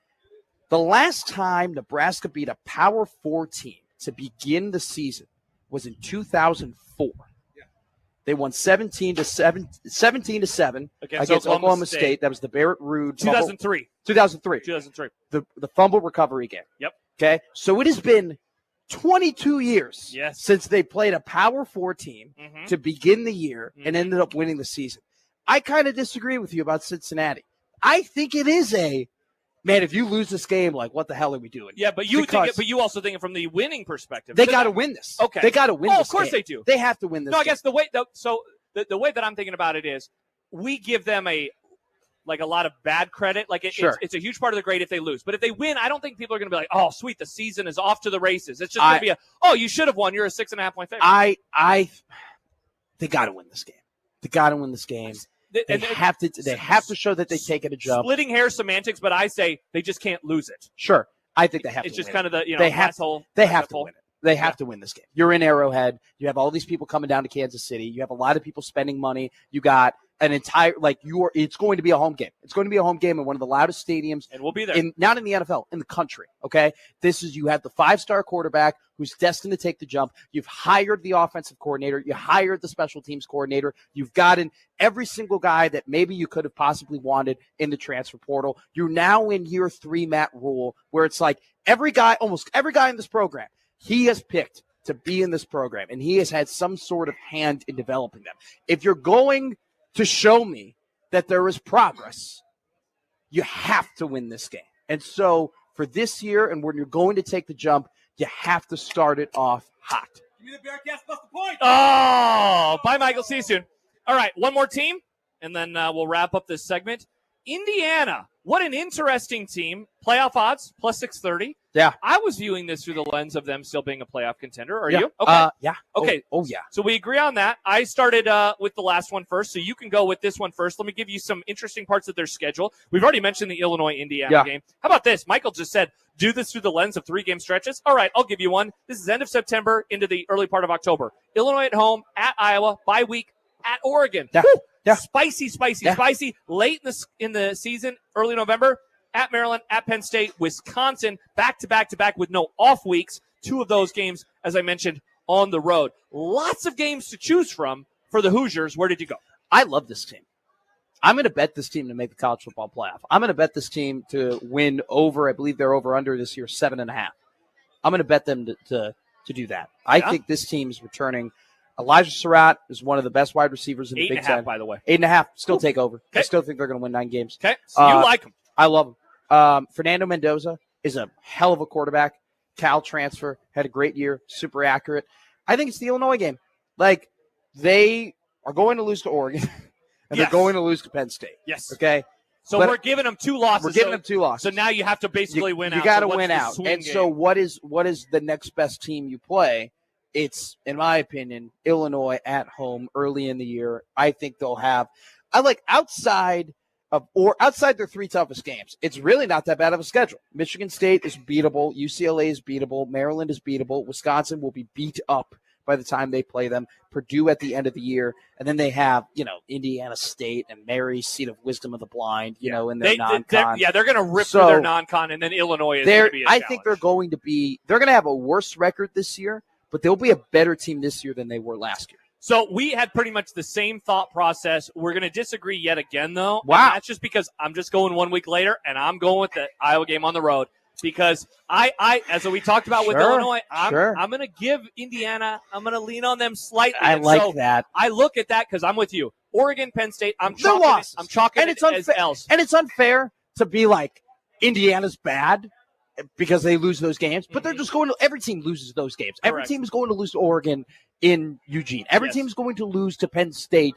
The last time Nebraska beat a Power 4 team to begin the season was in 2004. Yeah. They won 17-7 against Oklahoma State. That was the Barrett Ruud 2003. 2003. The fumble recovery game. Yep. Okay. So it has been 22 years since they played a Power 4 team to begin the year and ended up winning the season. I kind of disagree with you about Cincinnati. I think it is a man, if you lose this game, like, what the hell are we doing? Yeah, but you also think it from the winning perspective. They got to win this. Okay. They got to win this. Of course they do. They have to win this. No, I guess the way that I'm thinking about it is we give them a lot of bad credit. Like it's a huge part of the grade if they lose. But if they win, I don't think people are going to be like, oh, sweet, the season is off to the races. It's just going to be you should have won. You're a 6.5 point favorite. They got to win this game. They got to win this game. They have to show that they take it a jump. Splitting hair semantics, but I say they just can't lose it. Sure. I think they have to It's just win kind of the, they have to win it. They have Yeah. to win this game. You're in Arrowhead. You have all these people coming down to Kansas City. You have a lot of people spending money. You got an entire it's going to be a home game. It's going to be a home game in one of the loudest stadiums. And we'll be there. Not in the NFL, in the country. Okay. You have the 5-star quarterback who's destined to take the jump. You've hired the offensive coordinator. You hired the special teams coordinator. You've gotten every single guy that maybe you could have possibly wanted in the transfer portal. You're now in year 3, Matt Rule, where it's like almost every guy in this program, he has picked to be in this program, and he has had some sort of hand in developing them. If you're going to show me that there is progress, you have to win this game. And so for this year, and when you're going to take the jump, you have to start it off hot. Give me the Bearcats plus the point. Oh, bye, Michael. See you soon. All right, one more team, and then we'll wrap up this segment. Indiana, what an interesting team. Playoff odds, plus 630. Yeah. I was viewing this through the lens of them still being a playoff contender. Are you? Okay. Yeah. Okay. Oh, yeah. So we agree on that. I started with the last one first, so you can go with this one first. Let me give you some interesting parts of their schedule. We've already mentioned the Illinois-Indiana game. How about this? Michael just said, do this through the lens of 3-game stretches. All right, I'll give you one. This is end of September into the early part of October. Illinois at home, at Iowa, bye week, at Oregon. Yeah. Woo! Yeah. Spicy. Late in the season, early November, at Maryland, at Penn State, Wisconsin, back-to-back with no off weeks. 2 of those games, as I mentioned, on the road. Lots of games to choose from for the Hoosiers. Where did you go? I love this team. I'm going to bet this team to make the college football playoff. I'm going to bet this team to win over, I believe they're over-under this year, 7.5. I'm going to bet them to do that. I think this team is returning. Elijah Surratt is one of the best wide receivers in the Big Ten. 8.5, by the way. 8.5. Still take over. Okay. I still think they're going to win 9 games. Okay, so you like them. I love him. Fernando Mendoza is a hell of a quarterback. Cal transfer, had a great year, super accurate. I think it's the Illinois game. Like, they are going to lose to Oregon, and they're going to lose to Penn State. Yes. Okay? So we're giving them 2 losses. We're giving them 2 losses. So now you have to basically win out. You got to So win out. And game? so what is the next best team you play? It's, in my opinion, Illinois at home early in the year. I think they'll have outside their 3 toughest games, it's really not that bad of a schedule. Michigan State is beatable. UCLA is beatable. Maryland is beatable. Wisconsin will be beat up by the time they play them. Purdue at the end of the year. And then they have, Indiana State and Mary's Seat of Wisdom of the Blind, in their non-con. They're going to rip through their non-con, and then Illinois is going to be a challenge. I think they're going to have a worse record this year, but they'll be a better team this year than they were last year. So we had pretty much the same thought process. We're going to disagree yet again, though. Wow. And that's just because I'm just going 1 week later, and I'm going with the Iowa game on the road. Because I as we talked about with Illinois, I'm going to give Indiana, I'm going to lean on them slightly. I like that. I look at that because I'm with you. Oregon, Penn State, I'm chalking it as else. And it's unfair to be like, Indiana's bad because they lose those games, but they're just every team loses those games. Correct. Every team is going to lose to Oregon in Eugene. Every team is going to lose to Penn State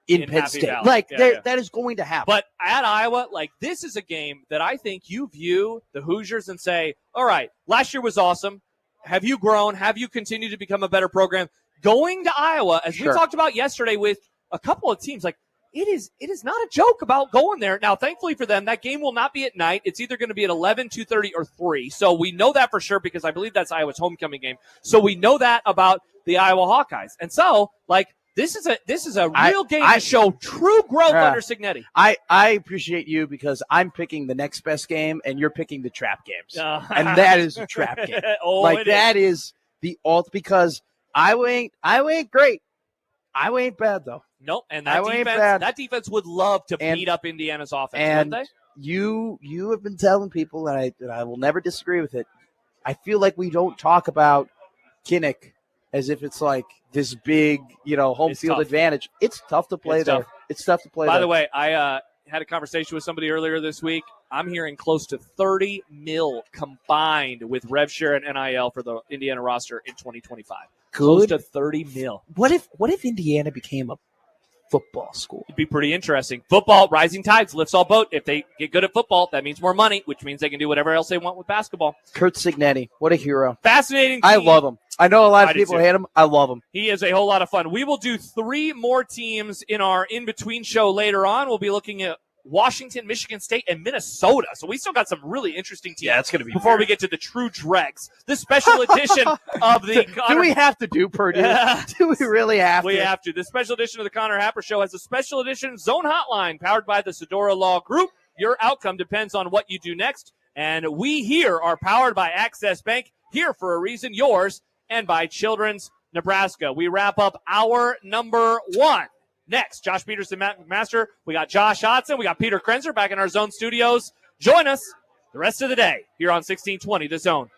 in Penn Happy State. Valley. That is going to happen. But at Iowa, this is a game that I think you view the Hoosiers and say, all right, last year was awesome. Have you grown? Have you continued to become a better program? Going to Iowa, as we talked about yesterday with a couple of teams, it is not a joke about going there. Now, thankfully for them, that game will not be at night. It's either going to be at 11, 2:30, or 3. So we know that for sure because I believe that's Iowa's homecoming game. So we know that about the Iowa Hawkeyes. And so, this is a real game to show true growth under Cignetti. I appreciate you because I'm picking the next best game and you're picking the trap games. And that is a trap game. That is the alt because Iowa ain't great. Iowa ain't bad though. Nope, and that defense would love to beat up Indiana's offense, wouldn't they? You have been telling people, and I will never disagree with it. I feel like we don't talk about Kinnick as if it's like this big, home field advantage. It's tough to play there. It's tough to play there. By the way, had a conversation with somebody earlier this week. I'm hearing close to $30 million combined with rev share and NIL for the Indiana roster in 2025. Close to $30 million. What if Indiana became a football school? It'd be pretty interesting. Football, rising tides, lifts all boat. If they get good at football, that means more money, which means they can do whatever else they want with basketball. Kurt Signetti, what a hero. Fascinating team. I love him. I know a lot of people hate him. I love him. He is a whole lot of fun. We will do 3 more teams in our in-between show later on. We'll be looking at Washington, Michigan State, and Minnesota. So we still got some really interesting teams. Yeah, it's going to be before weird. we get to the true dregs. This special edition of the Do we have to do Purdue? Do we really have to? We have to. The special edition of the Connor Happer Show has a special edition Zone Hotline powered by the Sedora Law Group. Your outcome depends on what you do next. And we here are powered by Access Bank, here for a reason, yours, and by Children's Nebraska. We wrap up hour number 1. Next, Josh Peterson, Matt McMaster. We got Josh Hodson. We got Peter Krenzer back in our Zone studios. Join us the rest of the day here on 1620 The Zone.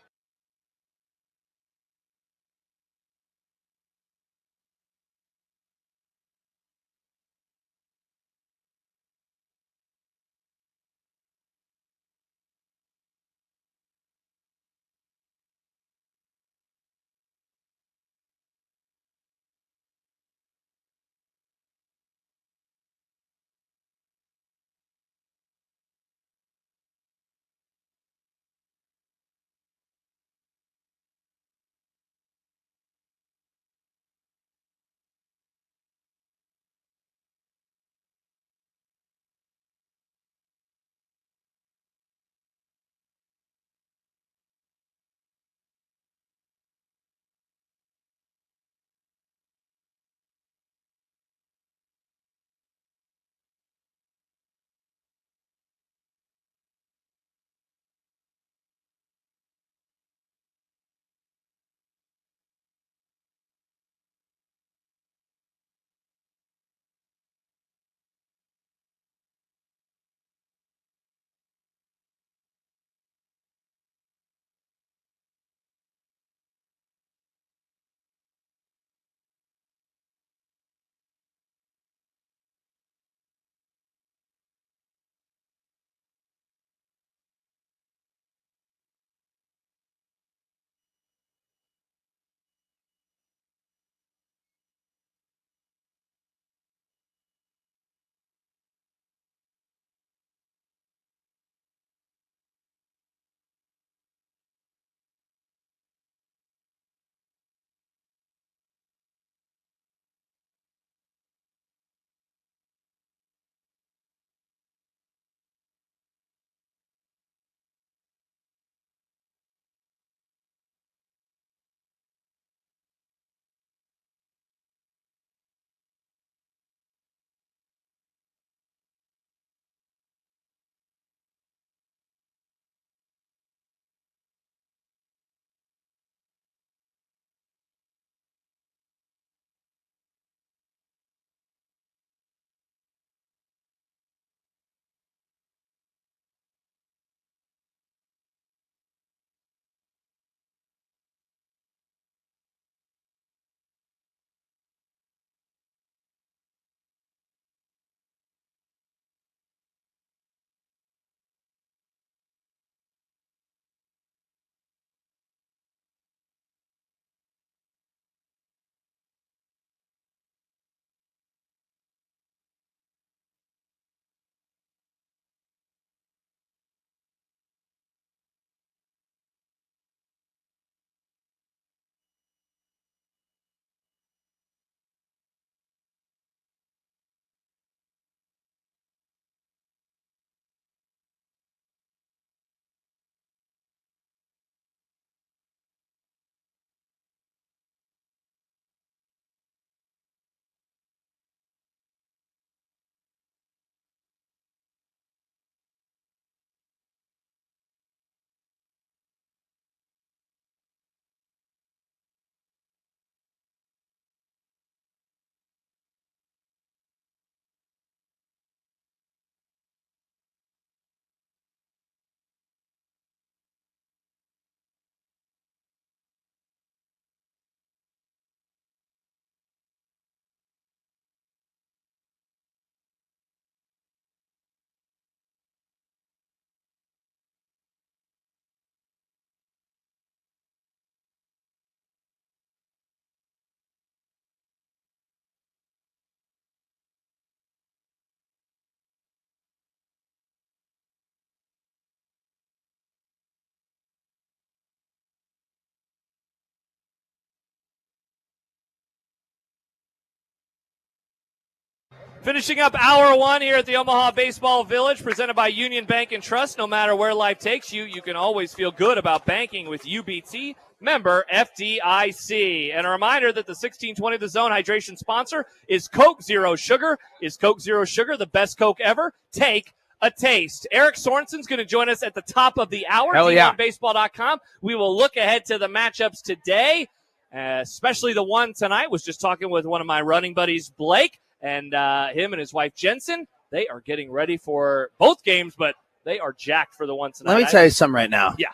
Finishing up hour one here at the Omaha Baseball Village, presented by Union Bank and Trust. No matter where life takes you, you can always feel good about banking with UBT, member FDIC. And a reminder that the 1620 The Zone hydration sponsor is Coke Zero Sugar. Is Coke Zero Sugar the best Coke ever? Take a taste. Eric Sorensen's going to join us at the top of the hour. Hell yeah. D1Baseball.com. We will look ahead to the matchups today, especially the one tonight. Was just talking with one of my running buddies, Blake. And him and his wife, Jensen, they are getting ready for both games, but they are jacked for the one tonight. Let me tell you something right now. Yeah.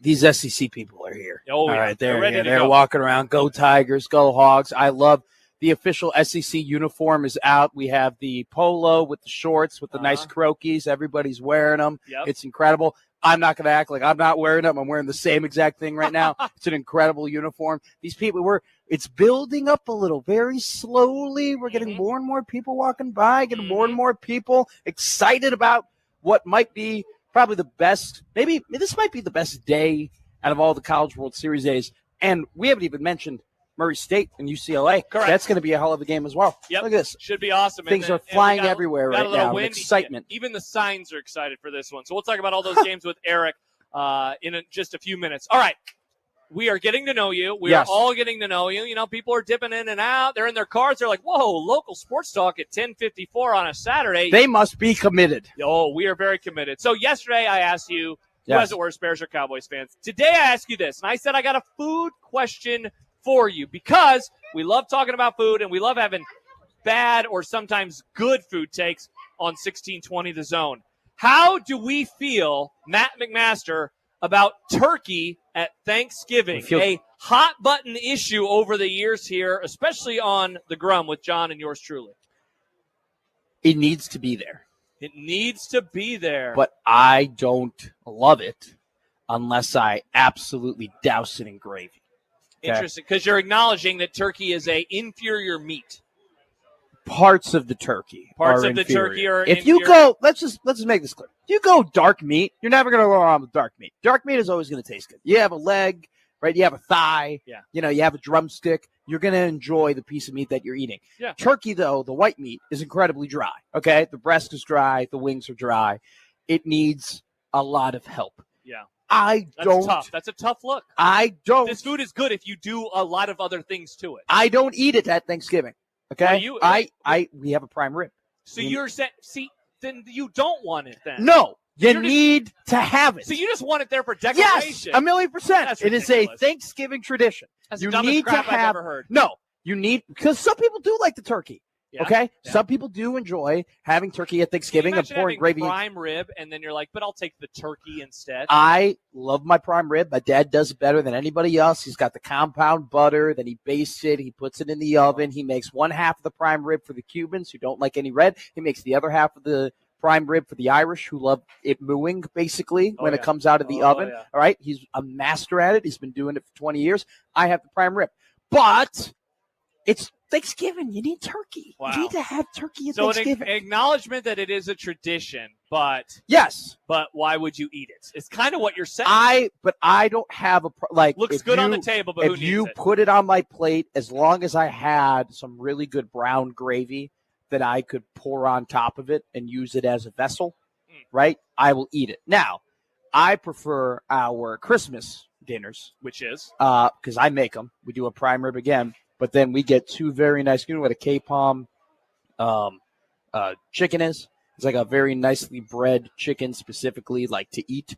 These SEC people are here. Oh, yeah. All right, They're ready to They're go. walking around. Go Tigers, go Hogs. I love the official SEC uniform is out. We have the polo with the shorts with the nice croquis. Everybody's wearing them. Yep. It's incredible. I'm not going to act like I'm not wearing them. I'm wearing the same exact thing right now. It's an incredible uniform. These people it's building up a little, very slowly. We're getting more and more people walking by, getting more and more people excited about what might be probably the best. Maybe this might be the best day out of all the College World Series days. And we haven't even mentioned Murray State and UCLA. Correct. That's going to be a hell of a game as well. Yep. Look at this. Should be awesome. Things are flying everywhere right now. Wind. Excitement. Even the signs are excited for this one. So we'll talk about all those games with Eric in just a few minutes. All right. We are getting to know you. We are all getting to know you. You know, people are dipping in and out. They're in their cars. They're like, whoa, local sports talk at 10:54 on a Saturday. They must be committed. Oh, we are very committed. So yesterday I asked you, who has it worse, Bears or Cowboys fans? Today I ask you this, and I said I got a food question for you because we love talking about food and we love having bad or sometimes good food takes on 1620 The Zone. How do we feel, Matt McMaster, about turkey at Thanksgiving? A hot button issue over the years here, especially on the Grum with John and yours truly. It needs to be there. It needs to be there. But I don't love it unless I absolutely douse it in gravy. Okay? Interesting, because you're acknowledging that turkey is a inferior meat. Parts of the turkey Parts are of the inferior. turkey are If inferior. you go, let's just make this clear. If you go dark meat, you're never going to go wrong with dark meat. Dark meat is always going to taste good. You have a leg, right? You have a thigh. Yeah. You know, you have a drumstick. You're going to enjoy the piece of meat that you're eating. Yeah. Turkey, though, the white meat is incredibly dry. Okay, the breast is dry. The wings are dry. It needs a lot of help. Yeah. That's tough. That's a tough look. I don't. This food is good if you do a lot of other things to it. I don't eat it at Thanksgiving. Okay, Well, we have a prime rib. So you're saying, then you don't want it then. No, you You're need to have it. So you just want it there for decoration. Yes, 1,000,000%. That's It is ridiculous. a Thanksgiving tradition. That's you the dumbest need to crap I've have. ever heard. No, you need because some people do like the turkey. Yeah. Okay, Yeah. some people do enjoy having turkey at Thanksgiving and pouring gravy. Prime rib, and then you're like, but I'll take the turkey instead. I love my prime rib. My dad does it better than anybody else. He's got the compound butter, then he bastes it, he puts it in the oven. He makes one half of the prime rib for the Cubans who don't like any red. He makes the other half of the prime rib for the Irish who love it mooing, basically, when it comes out of the oven. Yeah. All right, he's a master at it. He's been doing it for 20 years. I have the prime rib. But it's Thanksgiving. You need turkey. Wow. You need to have turkey at So Thanksgiving. an acknowledgement that it is a tradition, but Yes. But why would you eat it? It's kind of what you're saying. But I don't have Looks good on the table, but who if needs you it? put it on my plate, as long as I had some really good brown gravy that I could pour on top of it and use it as a vessel, right? I will eat it. Now, I prefer our Christmas dinners, Which is? because I make them. We do a prime rib again, but then we get two very nice. You know what a K-palm chicken is? It's like a very nicely bred chicken, specifically like to eat.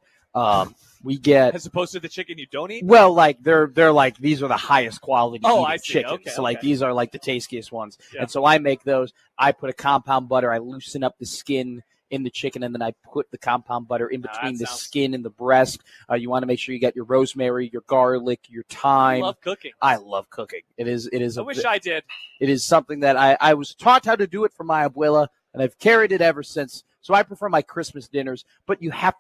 We get As opposed to the chicken you don't eat? well, like they're like these are the highest quality I see. chickens. Okay, so like okay. these are like the tastiest ones. Yeah. And so I make those. I put a compound butter. I loosen up the skin in the chicken, and then I put the compound butter in between the skin and the breast. You want to make sure you get your rosemary, your garlic, your thyme. I love cooking. I love cooking. It is. I wish I did. It is something that I was taught how to do it from my abuela, and I've carried it ever since. So I prefer my Christmas dinners, but you have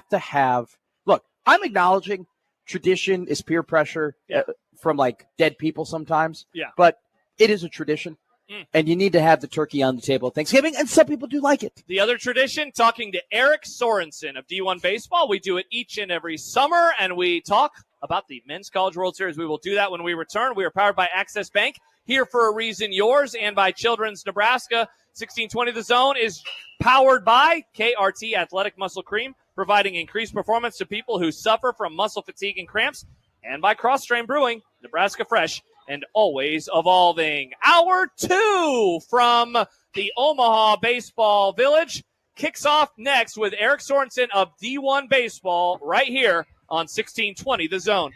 to have. Look, I'm acknowledging tradition is peer pressure from like dead people sometimes. Yeah. But it is a tradition, and you need to have the turkey on the table at Thanksgiving, and some people do like it. The other tradition, talking to Eric Sorensen of D1 Baseball. We do it each and every summer, and we talk about the Men's College World Series. We will do that when we return. We are powered by Access Bank, here for a reason yours, and by Children's Nebraska. 1620 The Zone is powered by KRT Athletic Muscle Cream, providing increased performance to people who suffer from muscle fatigue and cramps, and by Cross Strain Brewing, Nebraska Fresh and always evolving. Hour 2 from the Omaha Baseball Village kicks off next with Eric Sorensen of D1 Baseball right here on 1620 The Zone.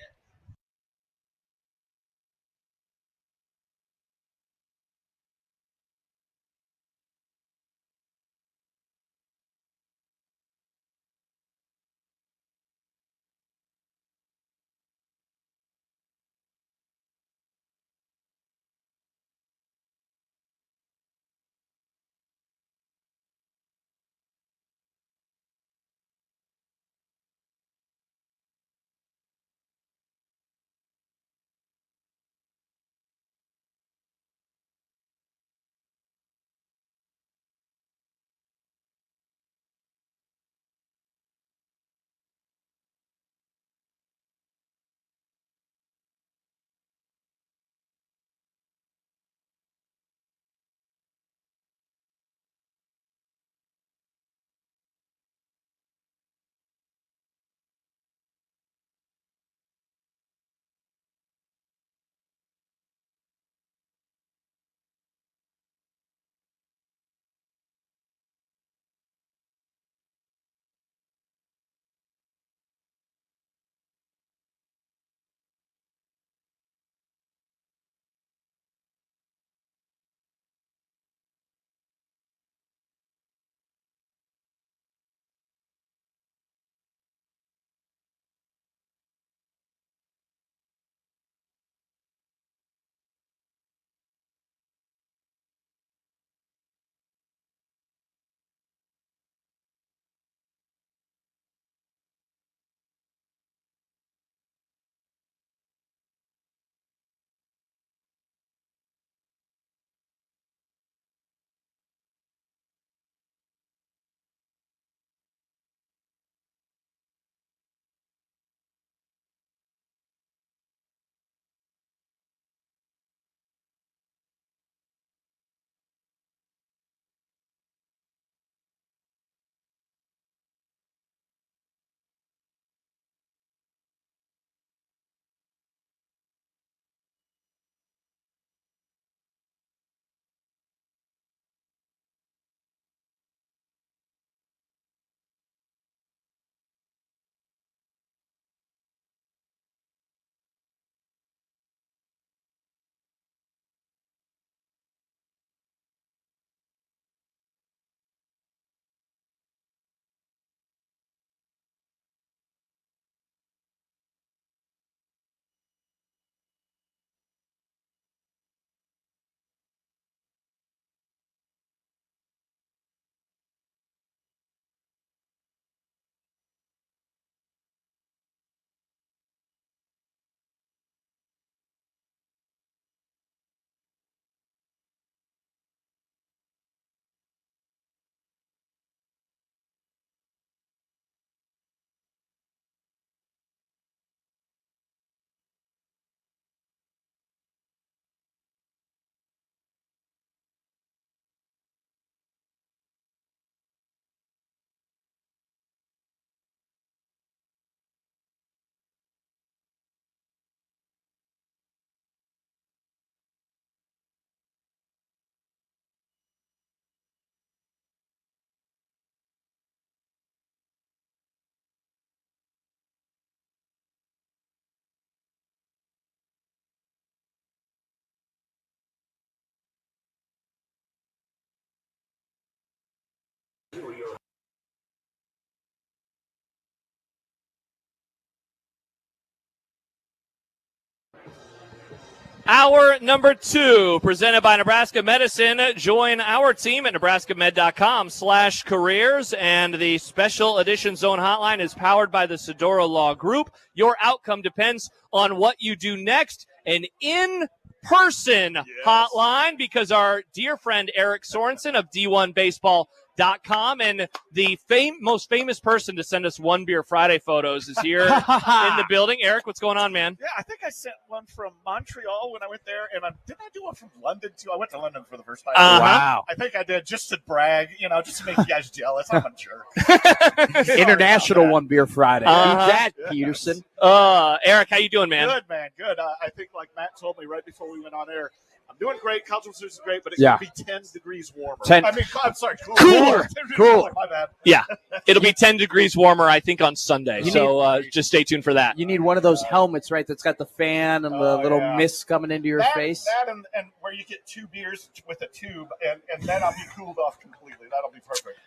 Hour number 2, presented by Nebraska Medicine. Join our team at nebraskamed.com/careers. And the special edition Zone Hotline is powered by the Sedora Law Group. Your outcome depends on what you do next. An in-person hotline, because our dear friend Eric Sorensen of D1Baseball.com and the most famous person to send us One Beer Friday photos is here in the building. Eric, what's going on, man? Yeah, I think I sent one from Montreal when I went there, and didn't I do one from London too? I went to London for the first time. Wow. I think I did just to brag, just to make you guys jealous. I'm a jerk. International One Beer Friday. Uh-huh. That, Peterson. Eric, how you doing, man? Good, man. Good. I think, like Matt told me right before we went on air, I'm doing great. College World Series is great, but it could be 10 degrees warmer. I'm sorry, cooler. Cooler. My bad. Yeah, it'll be 10 degrees warmer, I think, on Sunday. So just stay tuned for that. You need one of those helmets, right, that's got the fan and the little mist coming into your face. That and where you get 2 beers with a tube, and then I'll be cooled off completely. That'll be perfect.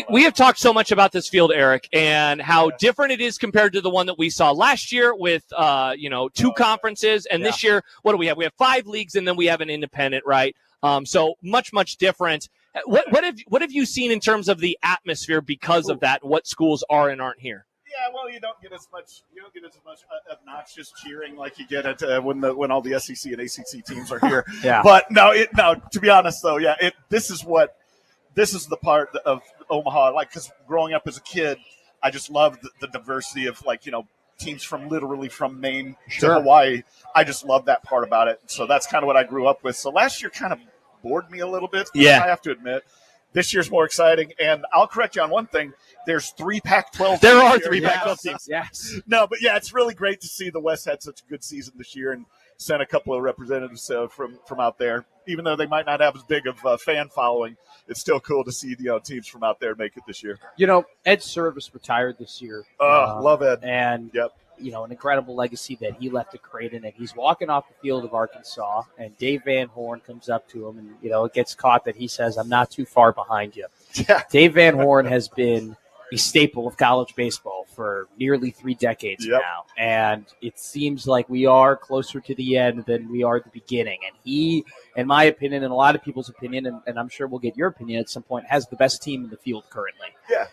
We have talked so much about this field, Eric, and how different it is compared to the one that we saw last year with 2 conferences, and this year, what do we have? We have 5 leagues, and then we have an independent, right? So much different. What have you seen in terms of the atmosphere because of that? What schools are and aren't here? Yeah, well, you don't get as much obnoxious cheering like you get at when all the SEC and ACC teams are here. Yeah. But no, to be honest though, this is the part of Omaha, like, because growing up as a kid, I just loved the diversity of, like, teams from Maine to Hawaii. I just love that part about it. So that's kind of what I grew up with. So last year kind of bored me a little bit. Yeah. I have to admit. This year's more exciting. And I'll correct you on one thing. There's 3 Pac-12 There teams are here. 3 Pac-12 teams. Yes. No, but yeah, it's really great to see the West had such a good season this year and sent a couple of representatives from out there. Even though they might not have as big of a fan following, it's still cool to see teams from out there make it this year. Ed Service retired this year. Love Ed. And an incredible legacy that he left to Creighton, and he's walking off the field of Arkansas, and Dave Van Horn comes up to him, and it gets caught that he says, "I'm not too far behind you." Yeah. Dave Van Horn has been a staple of college baseball for nearly 3 decades now, and it seems like we are closer to the end than we are at the beginning. And he, in my opinion, and a lot of people's opinion, and I'm sure we'll get your opinion at some point, has the best team in the field currently. Yeah.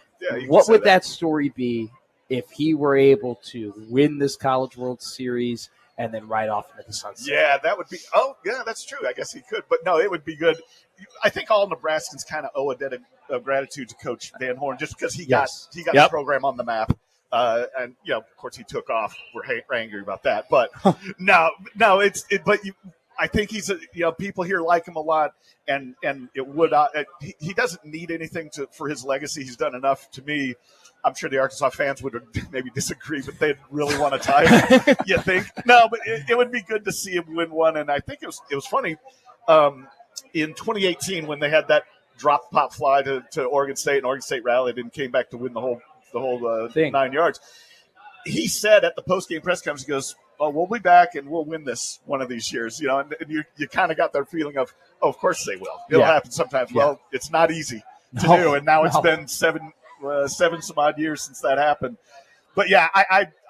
What would that story be if he were able to win this College World Series and then ride off into the sunset? Yeah, that would be – oh, yeah, that's true. I guess he could. But, no, it would be good. I think all Nebraskans kind of owe a debt of gratitude to Coach Van Horn just because he got the program on the map. And, of course, he took off. We're angry about that. But, I think he's people here like him a lot, and it would he doesn't need anything for his legacy. He's done enough to me. I'm sure the Arkansas fans would maybe disagree, but they'd really want to tie him. You think? No, but it would be good to see him win one. And I think it was funny in 2018 when they had that drop pop fly to Oregon State, and Oregon State rallied and came back to win the whole 9 yards. He said at the post-game press conference, he goes, "Oh, we'll be back and we'll win this one of these years." And you kind of got that feeling of, "Oh, of course they will. It'll happen sometimes." Yeah. Well, it's not easy to do, and now it's been 7 some odd years since that happened. But yeah,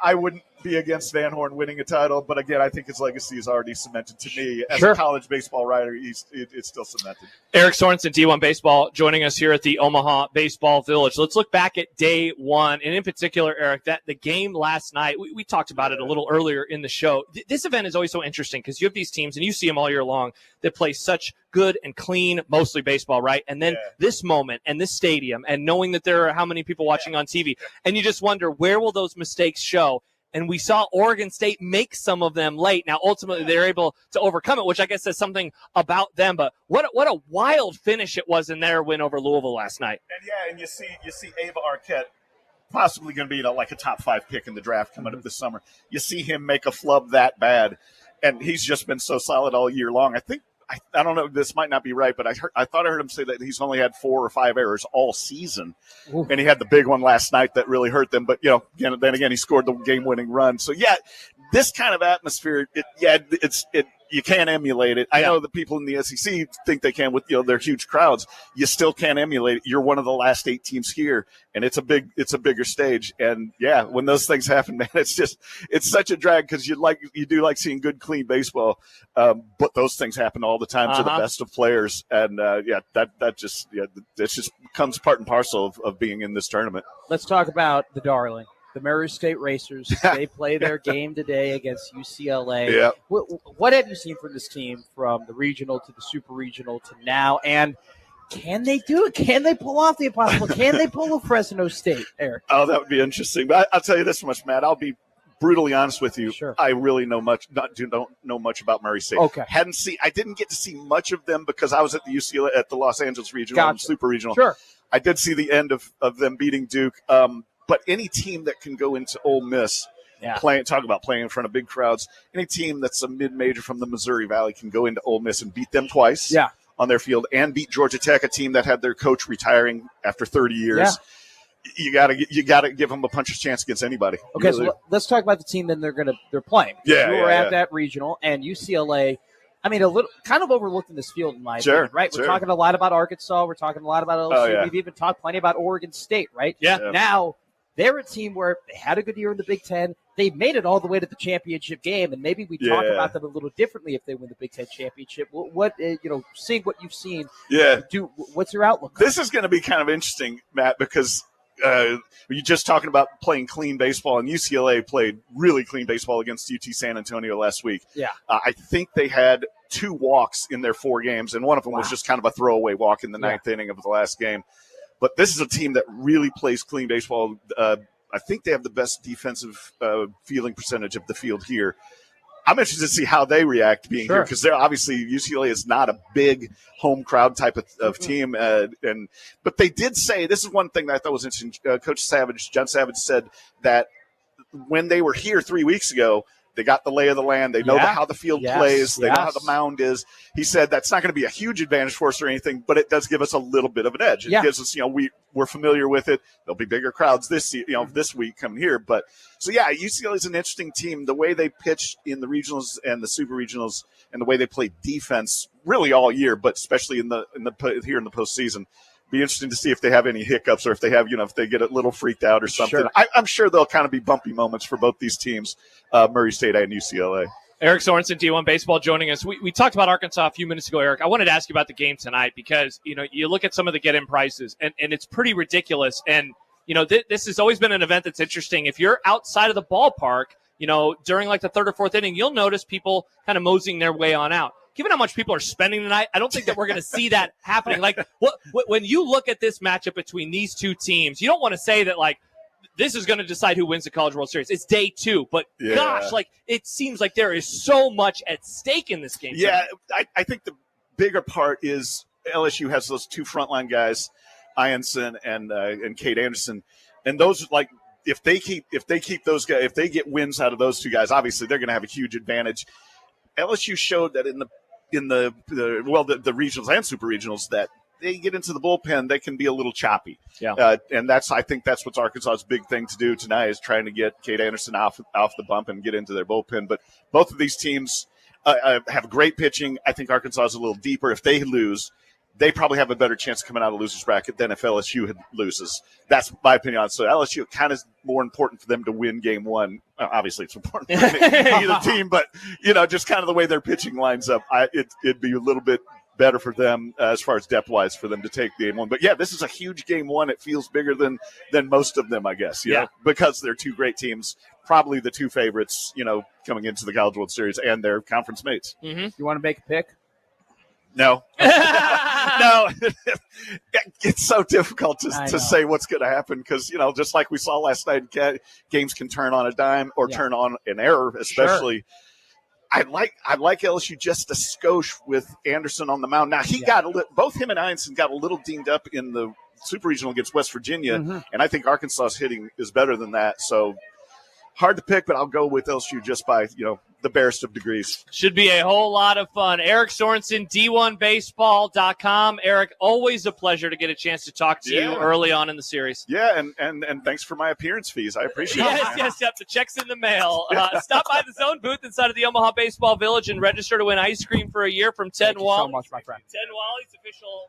I wouldn't be against Van Horn winning a title, but again, I think his legacy is already cemented to me as a college baseball writer. It's still cemented. Eric Sorensen, D1 Baseball, joining us here at the Omaha Baseball Village. Let's look back at day one, and in particular, Eric, that the game last night. We talked about it a little earlier in the show. This event is always so interesting because you have these teams, and you see them all year long, that play such good and clean, mostly baseball, right? And then this moment and this stadium, and knowing that there are how many people watching on TV, and you just wonder, where will those mistakes show? And we saw Oregon State make some of them late. Now, ultimately, they're able to overcome it, which I guess says something about them. But what a wild finish it was in their win over Louisville last night. And you see Ava Arquette possibly going to be like a top 5 pick in the draft coming up this summer. You see him make a flub that bad, and he's just been so solid all year long. I don't know, this might not be right, but I thought I heard him say that he's only had 4 or 5 errors all season. Ooh. And he had the big one last night that really hurt them. But, then again, he scored the game-winning run. So, this kind of atmosphere, you can't emulate it. I know the people in the SEC think they can with their huge crowds. You still can't emulate it. You're one of the last 8 teams here, and it's a bigger stage. And when those things happen, man, it's such a drag because you do like seeing good, clean baseball. But those things happen all the time to the best of players, and that just becomes part and parcel of being in this tournament. Let's talk about the darling. The Murray State Racers, they play their game today against UCLA. Yeah. What have you seen from this team from the regional to the super regional to now? And can they do it? Can they pull off the impossible? Can they pull a Fresno State, Eric? Oh, that would be interesting. But I'll tell you this much, Matt. I'll be brutally honest with you, Sure. I really don't know much about Murray State. Okay. I didn't get to see much of them because I was at the UCLA at the Los Angeles Regional and Super Regional. Sure. I did see the end of them beating Duke. But any team that can go into Ole Miss, talk about playing in front of big crowds. Any team that's a mid-major from the Missouri Valley can go into Ole Miss and beat them twice on their field, and beat Georgia Tech, a team that had their coach retiring after 30 years. Yeah. You gotta give them a puncher's chance against anybody. Okay, really. So let's talk about the team then they're playing. You were at that regional, and UCLA. I mean, a little kind of overlooked in this field, in my opinion, right? We're talking a lot about Arkansas. We're talking a lot about LSU. We've even talked plenty about Oregon State, right? Yeah. Now they're a team where they had a good year in the Big Ten. They made it all the way to the championship game, and maybe we talk about them a little differently if they win the Big Ten championship. What seeing what you've seen, what's your outlook? This is going to be kind of interesting, Matt, because you're just talking about playing clean baseball, and UCLA played really clean baseball against UT San Antonio last week. Yeah, I think they had 2 walks in their 4 games, and one of them was just kind of a throwaway walk in the 9th inning of the last game. But this is a team that really plays clean baseball. I think they have the best defensive fielding percentage of the field here. I'm interested to see how they react being here, because they're obviously UCLA is not a big home crowd type of team, but they did say, this is one thing that I thought was interesting. Coach John Savage said that when they were here 3 weeks ago, they got the lay of the land. They know how the field plays. They know how the mound is. He said that's not going to be a huge advantage for us or anything, but it does give us a little bit of an edge. It gives us, we're familiar with it. There'll be bigger crowds this week coming here. But so UCLA is an interesting team. The way they pitch in the regionals and the super regionals, and the way they play defense really all year, but especially here in the postseason. Be interesting to see if they have any hiccups, or if they have, if they get a little freaked out or something. Sure. I'm sure there'll kind of be bumpy moments for both these teams, Murray State and UCLA. Eric Sorensen, D1 Baseball, joining us. We talked about Arkansas a few minutes ago, Eric. I wanted to ask you about the game tonight because, you look at some of the get-in prices, and it's pretty ridiculous. And, this has always been an event that's interesting. If you're outside of the ballpark, during like the 3rd or 4th inning, you'll notice people kind of moseying their way on out. Given how much people are spending tonight, I don't think that we're going to see that happening. Like, when you look at this matchup between these two teams, you don't want to say that, like, this is going to decide who wins the College World Series. It's day 2, but gosh, like, it seems like there is so much at stake in this game. Yeah, I think the bigger part is LSU has those 2 frontline guys, Ianson and Cade Anderson, and those, like, if they keep those guys, if they get wins out of those 2 guys, obviously they're going to have a huge advantage. LSU showed that in the regionals and super regionals that they get into the bullpen, they can be a little choppy. Yeah. And I think that's what's Arkansas's big thing to do tonight, is trying to get Cade Anderson off the bump and get into their bullpen. But both of these teams have great pitching. I think Arkansas is a little deeper. If they lose, they probably have a better chance of coming out of losers bracket than if LSU loses. That's my opinion on it. So LSU kind of more important for them to win game 1. Obviously, it's important for either team, but just kind of the way their pitching lines up, it'd be a little bit better for them as far as depth-wise for them to take game 1. But this is a huge game 1. It feels bigger than most of them, I guess. Because they're 2 great teams, probably the 2 favorites, coming into the College World Series and their conference mates. Mm-hmm. You want to make a pick? No. No. It's so difficult to say what's going to happen because, just like we saw last night, games can turn on a dime or turn on an error, especially. Sure. I like LSU just a skosh with Anderson on the mound. Now, both him and Ianson got a little dinged up in the Super Regional against West Virginia, and I think Arkansas's hitting is better than that. So, hard to pick, but I'll go with LSU just by, the barest of degrees. Should be a whole lot of fun. Eric Sorensen, D1Baseball.com. Eric, always a pleasure to get a chance to talk to you early on in the series. Yeah, and thanks for my appearance fees. I appreciate it. Yes, the check's in the mail. Stop by the Zone booth inside of the Omaha Baseball Village and register to win ice cream for a year from Ted Wally. Thank you so much, my friend. Ted Wally's official...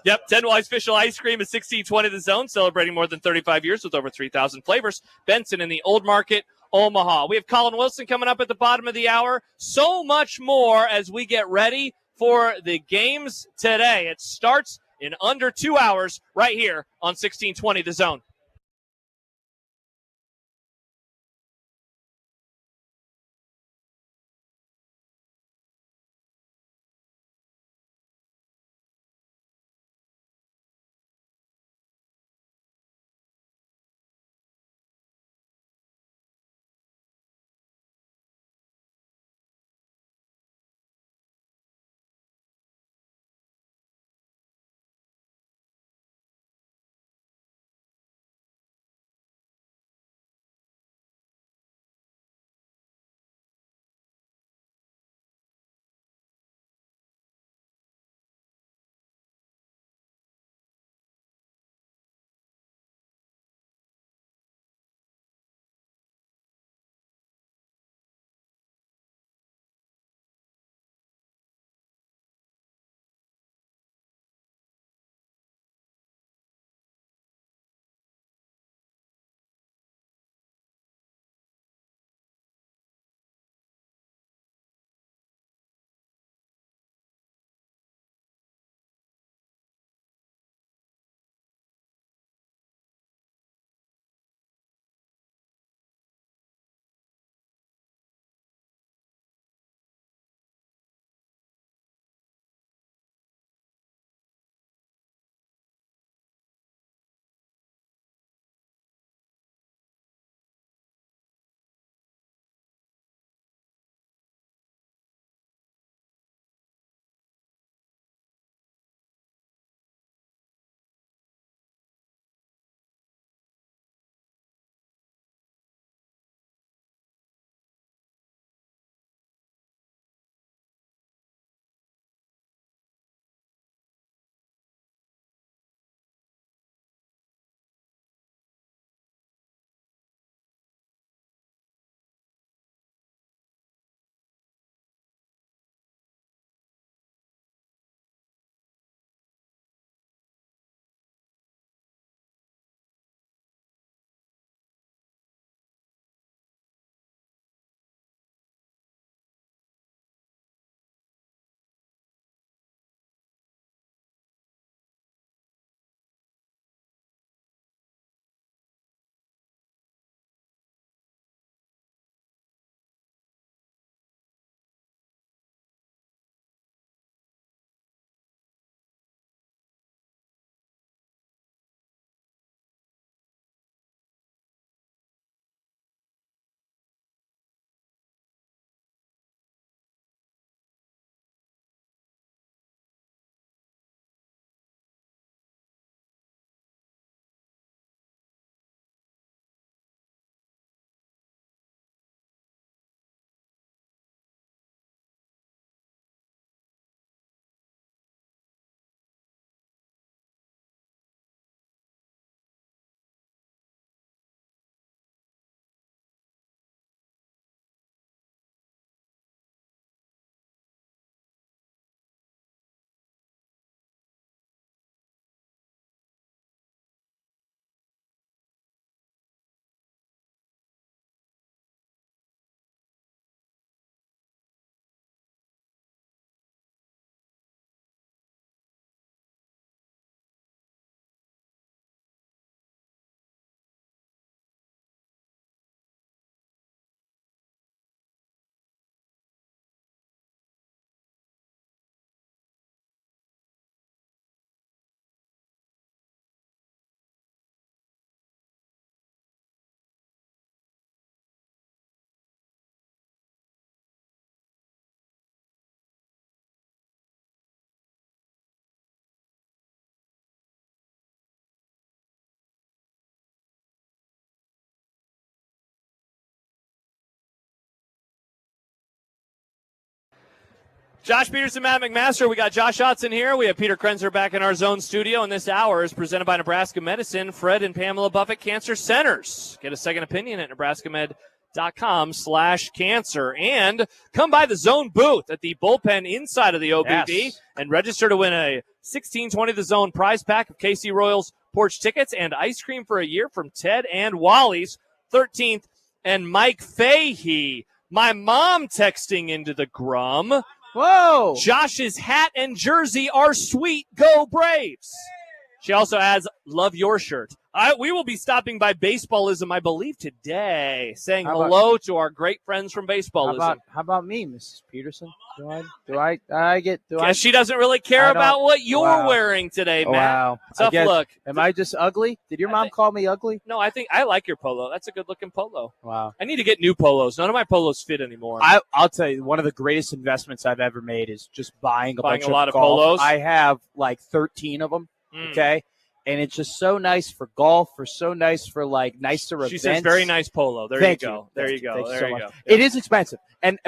Yep, 10 Wise official ice cream is 1620 The Zone, celebrating more than 35 years with over 3,000 flavors. Benson in the Old Market, Omaha. We have Colin Wilson coming up at the bottom of the hour. So much more as we get ready for the games today. It starts in under 2 hours right here on 1620 The Zone. Josh Peterson, Matt McMaster. We got Josh Otson here. We have Peter Krenzer back in our zone studio, and this hour is presented by Nebraska Medicine, Fred and Pamela Buffett Cancer Centers. Get a second opinion at nebraskamed.com/cancer. And come by the zone booth at the bullpen inside of the OBV and register to win a 1620 The Zone prize pack of KC Royals porch tickets and ice cream for a year from Ted and Wally's 13th and Mike Fahey. My mom texting into the Grum. Whoa! Josh's hat and jersey are sweet. Go Braves. She also adds, love your shirt. We will be stopping by Baseballism, I believe, today, saying hello to our great friends from Baseballism. How about me, Mrs. Peterson? She doesn't really care about what you're wearing today, Matt. Wow. Tough look. Am I just ugly? Did your mom call me ugly? No, I think I like your polo. That's a good-looking polo. Wow. I need to get new polos. None of my polos fit anymore. I'll tell you, one of the greatest investments I've ever made is just buying a lot of polos. I have like 13 of them, okay? And it's just so nice for golf, or so nice for like nicer events. She says very nice polo. There you go. It is expensive,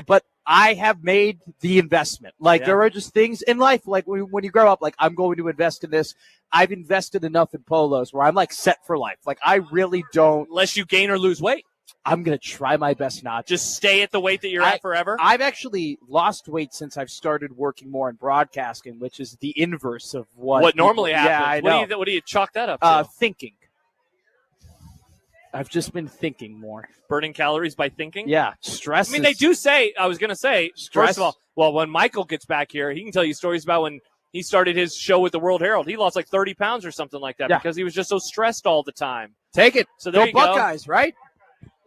but I have made the investment. Like there are just things in life, like when you grow up, like I'm going to invest in this. I've invested enough in polos where I'm like set for life. Like I really don't, unless you gain or lose weight. I'm going to try my best not to. Just stay at the weight that you're at forever? I've actually lost weight since I've started working more in broadcasting, which is the inverse of what normally happens. Yeah, I know. What do you chalk that up to? Thinking. I've just been thinking more. Burning calories by thinking? Yeah. Stress. I mean, they do say, I was going to say, stress. First of all, when Michael gets back here, he can tell you stories about when he started his show with the World Herald. He lost like 30 pounds or something like that because he was just so stressed all the time. Take it. So there you go. Buckeyes, right?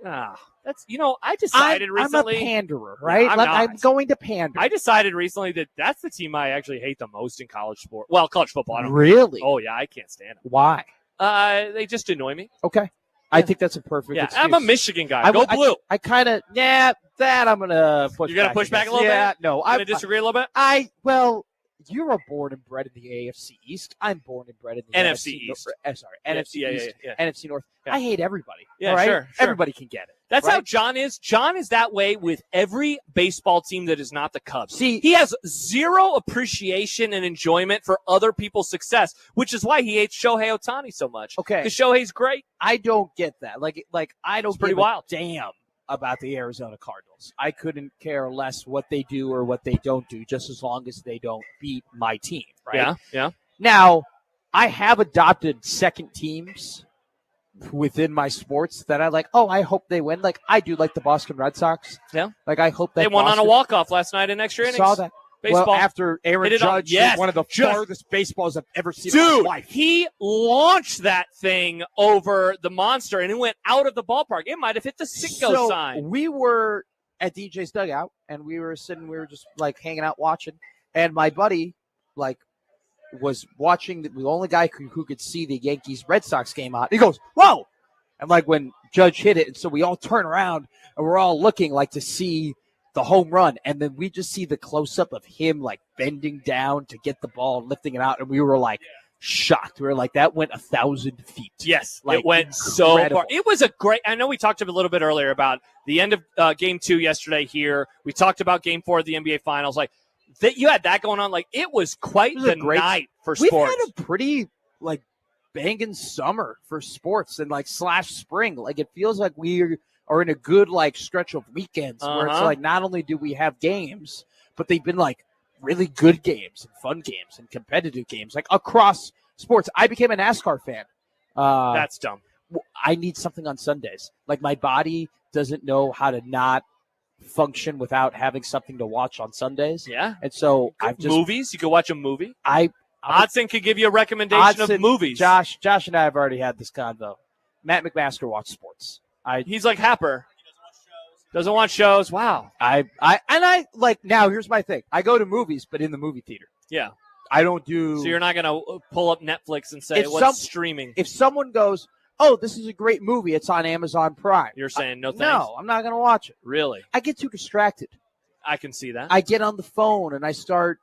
That's I decided recently. I'm a panderer, right? I'm going to pander. I decided recently that that's the team I actually hate the most in college sport. Well, college football. I don't really? Oh yeah, I can't stand them. Why? They just annoy me. Okay. I think that's a perfect excuse. I'm a Michigan guy. Go blue. I kind of that I'm gonna push. You're gonna push back a little bit. Yeah, no, I'm gonna disagree a little bit. You were born and bred in the AFC East. I'm born and bred in the NFC East. NFC East. Yeah. NFC North. Yeah. I hate everybody. Yeah, all right? sure. Everybody can get it. That's how John is. John is that way with every baseball team that is not the Cubs. See, he has zero appreciation and enjoyment for other people's success, which is why he hates Shohei Ohtani so much. Okay. Because Shohei's great. I don't get that. Like I don't give a damn about the Arizona Cardinals. I couldn't care less what they do or what they don't do, just as long as they don't beat my team, right? Yeah. Now, I have adopted second teams within my sports that I like. Oh, I hope they win. Like I do, like the Boston Red Sox. Yeah. Like I hope they won on a walk-off last night in extra innings. Saw that. Baseball. Well, after Aaron Judge hit one of the farthest baseballs I've ever seen in my life. He launched that thing over the monster, and it went out of the ballpark. It might have hit the sicko sign. We were at DJ's dugout, and we were just, like, hanging out watching. And my buddy, like, was watching the only guy who could see the Yankees-Red Sox game out. He goes, whoa! And, like, when Judge hit it, and so we all turn around, and we're all looking, like, to see the home run, and then we just see the close-up of him, like, bending down to get the ball and lifting it out, and we were, like, shocked. We were like, that went 1,000 feet. Yes, like, it went so far. It was a great – I know we talked a little bit earlier about the end of Game 2 yesterday here. We talked about Game 4 of the NBA Finals. Like, you had that going on. Like, it was quite the night for sports. We've had a pretty, like, banging summer for sports and, like, / spring. Like, it feels like we are in a good, like, stretch of weekends where it's like not only do we have games, but they've been, like, really good games and fun games and competitive games, like, across sports. I became a NASCAR fan. That's dumb. I need something on Sundays. Like, my body doesn't know how to not function without having something to watch on Sundays. Yeah. And so I've just... Movies? You could watch a movie? Odson could give you a recommendation of movies. Josh and I have already had this convo. Matt McMaster watched sports. He's like Happer. Doesn't watch shows. Wow. Now here's my thing. I go to movies, but in the movie theater. Yeah. I don't do. So you're not going to pull up Netflix and say what's streaming. If someone goes, oh, this is a great movie, it's on Amazon Prime. You're saying no thanks? No, I'm not going to watch it. Really? I get too distracted. I can see that. I get on the phone and I start,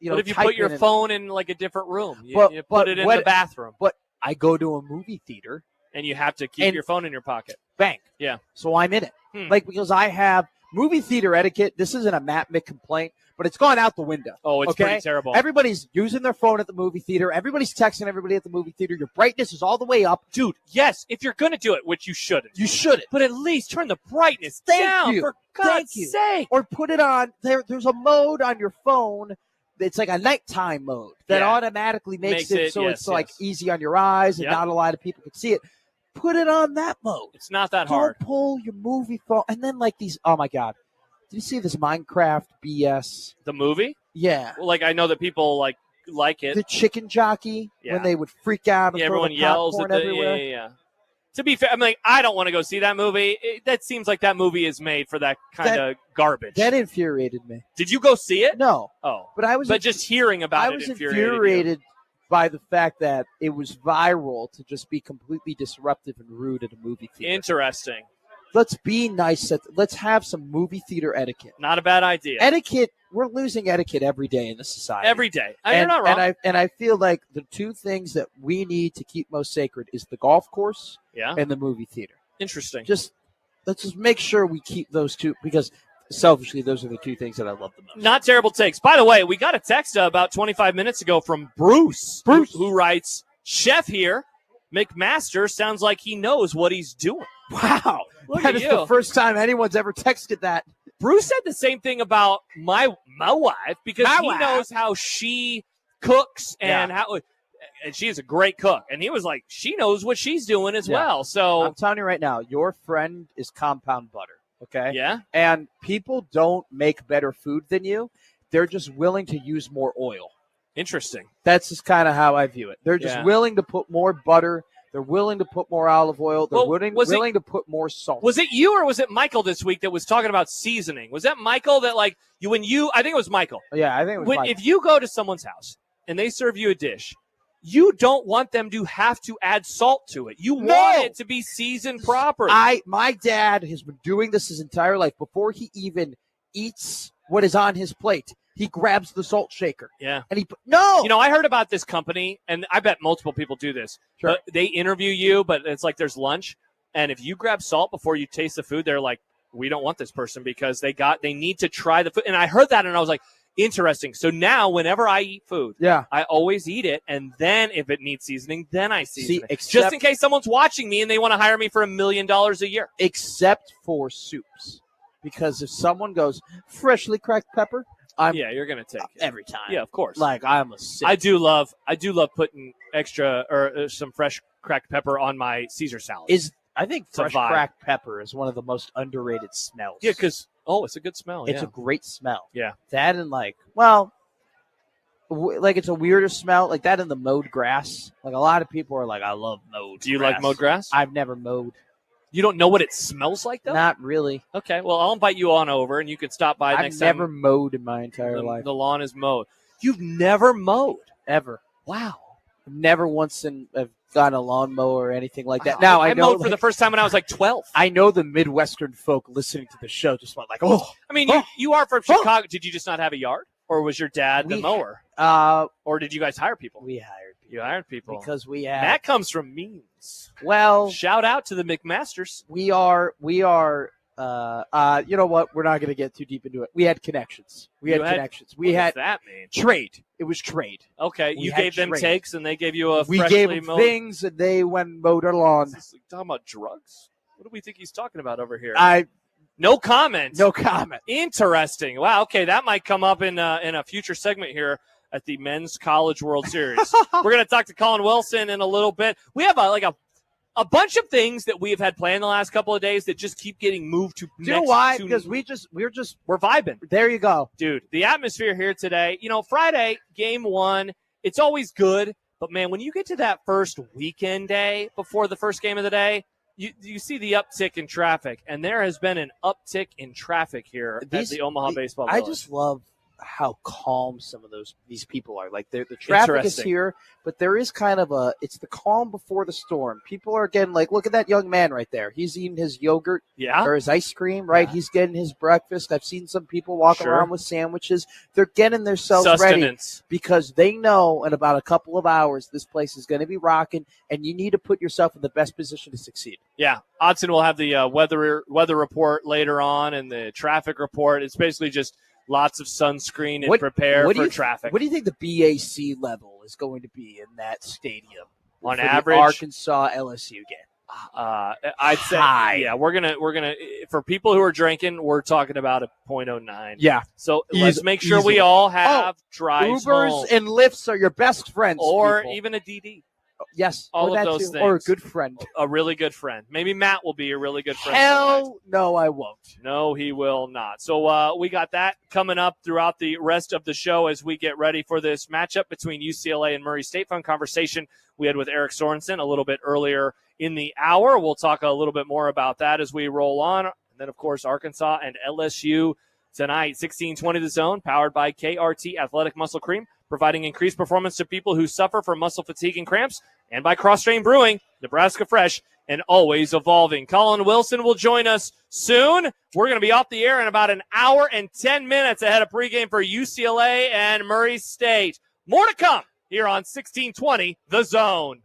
What if you put your phone in like a different room? You put it in the bathroom. But I go to a movie theater. And you have to keep your phone in your pocket. Bang. Yeah. So I'm in it. Like, because I have movie theater etiquette. This isn't a Matt Mick complaint, but it's gone out the window. Oh, it's pretty terrible. Everybody's using their phone at the movie theater. Everybody's texting everybody at the movie theater. Your brightness is all the way up. Dude, yes, if you're going to do it, which you shouldn't. You shouldn't. But at least turn the brightness down, for God's sake. Or put it on. There's a mode on your phone. It's like a nighttime mode that automatically makes it so it's like easy on your eyes and not a lot of people can see it. Put it on that mode. It's not that hard. Don't pull your movie phone. And then like these, oh my God. Did you see this Minecraft BS? The movie? Yeah. Well, like I know that people like it. The chicken jockey when they would freak out and throw everyone the yells at everywhere. Yeah. To be fair, I'm like, I don't want to go see that movie. That seems like that movie is made for that kind of garbage. That infuriated me. Did you go see it? No. Oh. But just hearing about it infuriated by the fact that it was viral to just be completely disruptive and rude at a movie theater. Interesting. Let's be nice. Let's have some movie theater etiquette. Not a bad idea. Etiquette. We're losing etiquette every day in this society. Every day. You're not wrong. And I feel like the two things that we need to keep most sacred is the golf course and the movie theater. Interesting. Let's just make sure we keep those two, because selfishly, those are the two things that I love the most. Not terrible takes. By the way, we got a text about 25 minutes ago from Bruce. Who writes, Chef here, McMaster sounds like he knows what he's doing. Wow. That is the first time anyone's ever texted that. Bruce said the same thing about my wife, because he knows how she cooks and and she is a great cook. And he was like, she knows what she's doing as well. So I'm telling you right now, your friend is compound butter. Okay. Yeah. And people don't make better food than you. They're just willing to use more oil. Interesting. That's just kind of how I view it. They're just willing to put more butter. They're willing to put more olive oil. They're willing to put more salt. Was it you or was it Michael this week that was talking about seasoning? Was that Michael that I think it was Michael. Yeah, I think it was Michael. If you go to someone's house and they serve you a dish, you don't want them to have to add salt to it. You want it to be seasoned properly. My dad has been doing this his entire life. Before he even eats what is on his plate, he grabs the salt shaker. Yeah. And I heard about this company, and I bet multiple people do this. Sure. But they interview you, but it's like there's lunch, and if you grab salt before you taste the food, they're like, we don't want this person because they need to try the food. And I heard that, and I was like, interesting. So now whenever I eat food, I always eat it, and then if it needs seasoning, then I season it. Just in case someone's watching me and they want to hire me for $1 million a year. Except for soups. Because if someone goes, freshly cracked pepper, you're gonna take it every time. Yeah, of course. Like I'm a sick. I do love putting extra or some fresh cracked pepper on my Caesar salad. I think fresh cracked pepper is one of the most underrated smells. Yeah, because it's a good smell. It's a great smell. Yeah, that and it's a weirder smell, like that and the mowed grass. Like a lot of people are like, I love mowed. Do you like mowed grass? I've never mowed. You don't know what it smells like, though? Not really. Okay, well, I'll invite you on over, and you can stop by next time. I've never mowed in my entire life. The lawn is mowed. You've never mowed? Ever. Wow. Never once have gotten a lawnmower or anything like that. Now I know mowed for the first time when I was like 12. I know the Midwestern folk listening to the show just went like, oh. I mean, you are from Chicago. Did you just not have a yard? Or was your dad the mower? Or did you guys hire people? We hired people. You hired people. Because we had. That comes from means. Well. Shout out to the McMasters. We are, you know what? We're not going to get too deep into it. We had connections. We had connections. What does that mean? Trade. It was trade. Okay. You gave them takes and they gave you a freshly mowed. We gave them mowed. things and they went and mowed our lawn. Is this talking about drugs? What do we think he's talking about over here? No comment. No comment. Interesting. Wow. Okay, that might come up in a future segment here at the Men's College World Series. We're going to talk to Colin Wilson in a little bit. We have a bunch of things that we have had planned the last couple of days that just keep getting moved to. Do you know why? Because we're vibing. There you go, dude. The atmosphere here today. Friday game 1. It's always good, but man, when you get to that first weekend day before the first game of the day. You see the uptick in traffic, and there has been an uptick in traffic here at the Omaha Baseball Village. I just love how calm some of these people are. Like the traffic is here, but there is kind of it's the calm before the storm. People are getting like, look at that young man right there. He's eating his yogurt or his ice cream, right? Yeah. He's getting his breakfast. I've seen some people walk around with sandwiches. They're getting themselves ready because they know in about a couple of hours this place is going to be rocking, and you need to put yourself in the best position to succeed. Yeah, Odson will have the weather report later on and the traffic report. It's basically just lots of sunscreen and prepare for traffic. What do you think the BAC level is going to be in that stadium on average? The Arkansas LSU game. I'd say high. We're gonna for people who are drinking, we're talking about a 0.09. Yeah. So let's make sure we all have drives Ubers home. and Lyfts are your best friends, or people. even a DD. Yes, all of those things. Or a good friend. A really good friend. Maybe Matt will be a really good friend. Hell no, I won't. No, he will not. So we got that coming up throughout the rest of the show as we get ready for this matchup between UCLA and Murray State. Fun conversation we had with Eric Sorensen a little bit earlier in the hour. We'll talk a little bit more about that as we roll on. And then, of course, Arkansas and LSU tonight. 1620 The Zone, powered by KRT Athletic Muscle Cream, providing increased performance to people who suffer from muscle fatigue and cramps, and by Cross-Train Brewing, Nebraska Fresh and always evolving. Colin Wilson will join us soon. We're going to be off the air in about an hour and 10 minutes ahead of pregame for UCLA and Murray State. More to come here on 1620 The Zone.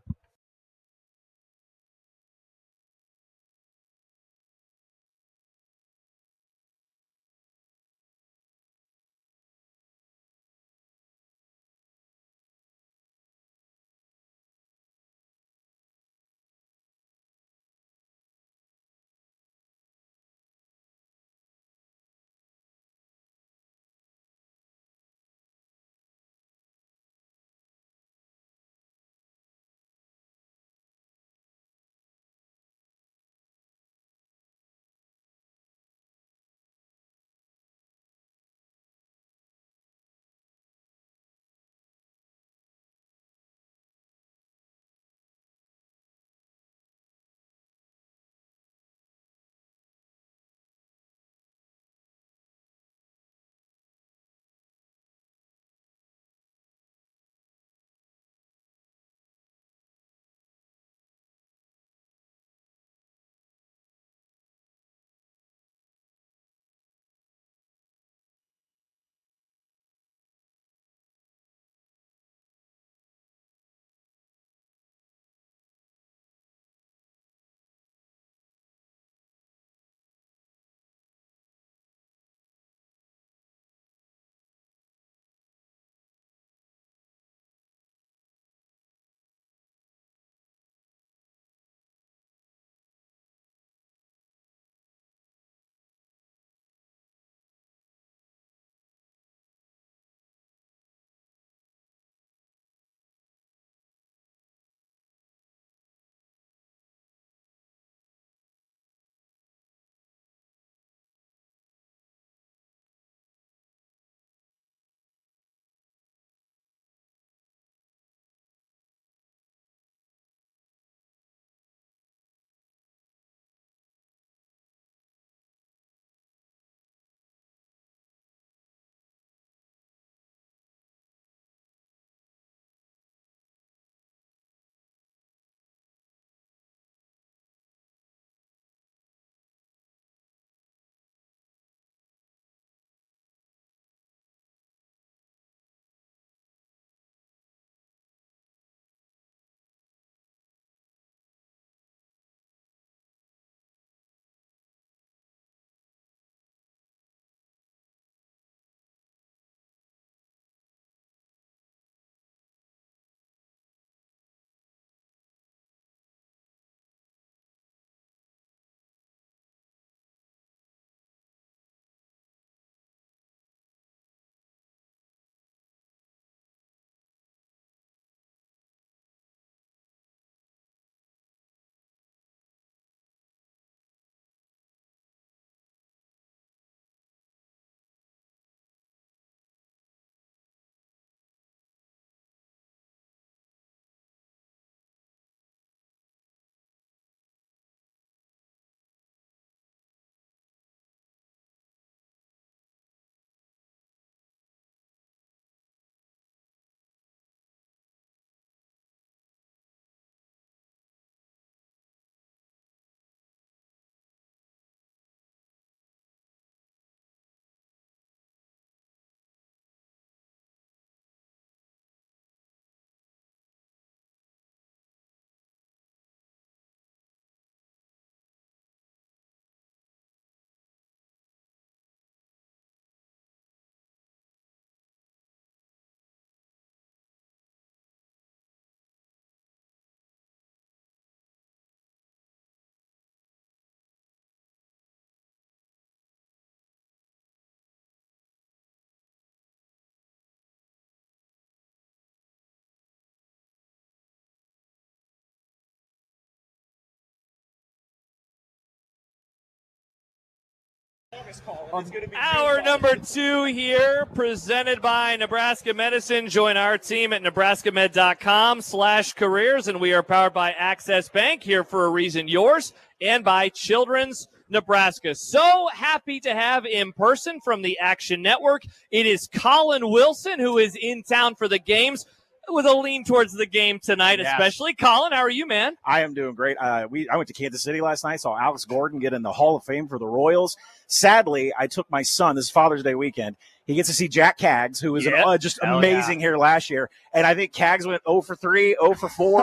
Hour number 2 here, presented by Nebraska Medicine. Join our team at nebraskamed.com/careers, and we are powered by Access Bank, here for a reason yours, and by Children's Nebraska. So happy to have in person from the Action Network. It is Colin Wilson, who is in town for the games, with a lean towards the game tonight, especially. Colin, how are you, man? I am doing great. I went to Kansas City last night, saw Alex Gordon get in the Hall of Fame for the Royals. Sadly, I took my son, this is Father's Day weekend. He gets to see Jack Kaggs, who was just amazing here last year. And I think Kaggs went 0 for 3, 0 for 4.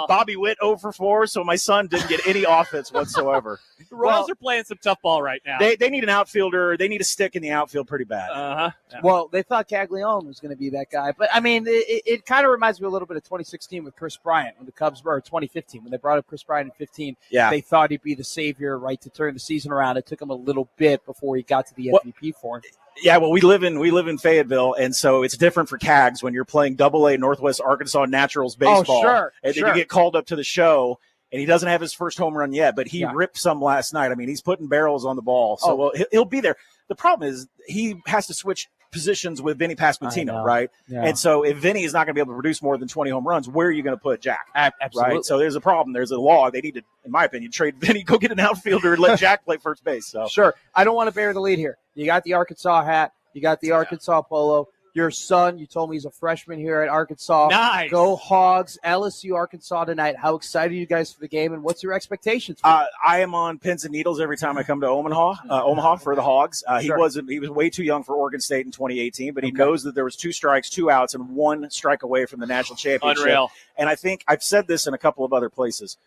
Bobby Witt 0 for 4, so my son didn't get any offense whatsoever. The Royals are playing some tough ball right now. They need an outfielder. They need a stick in the outfield pretty bad. Yeah. Well, they thought Caglione was going to be that guy. But, I mean, it kind of reminds me a little bit of 2016 with Chris Bryant when the Cubs were, or 2015, when they brought up Chris Bryant in 15. Yeah. They thought he'd be the savior, right, to turn the season around. It took him a little bit before he got to the MVP form. Yeah, well, we live in Fayetteville, and so it's different for Kaggs when you're playing Double-A Northwest Arkansas Naturals baseball. Oh, sure. And then you get called up to the show, and he doesn't have his first home run yet, but he ripped some last night. I mean, he's putting barrels on the ball, so he'll be there. The problem is he has to switch positions with Vinny Pasquantino, right? Yeah. And so if Vinny is not going to be able to produce more than 20 home runs, where are you going to put Jack? Absolutely. Right? So there's a problem. There's a law. They need to, in my opinion, trade Vinny, go get an outfielder and let Jack play first base. So Sure. I don't want to bear the lead here. You got the Arkansas hat. You got the Arkansas polo. Your son, you told me he's a freshman here at Arkansas. Nice. Go Hogs. LSU Arkansas tonight. How excited are you guys for the game, and what's your expectations? I am on pins and needles every time I come to Omaha for the Hogs. He was way too young for Oregon State in 2018, but he knows that there was 2 strikes, 2 outs, and 1 strike away from the national championship. Unreal. And I think I've said this in a couple of other places.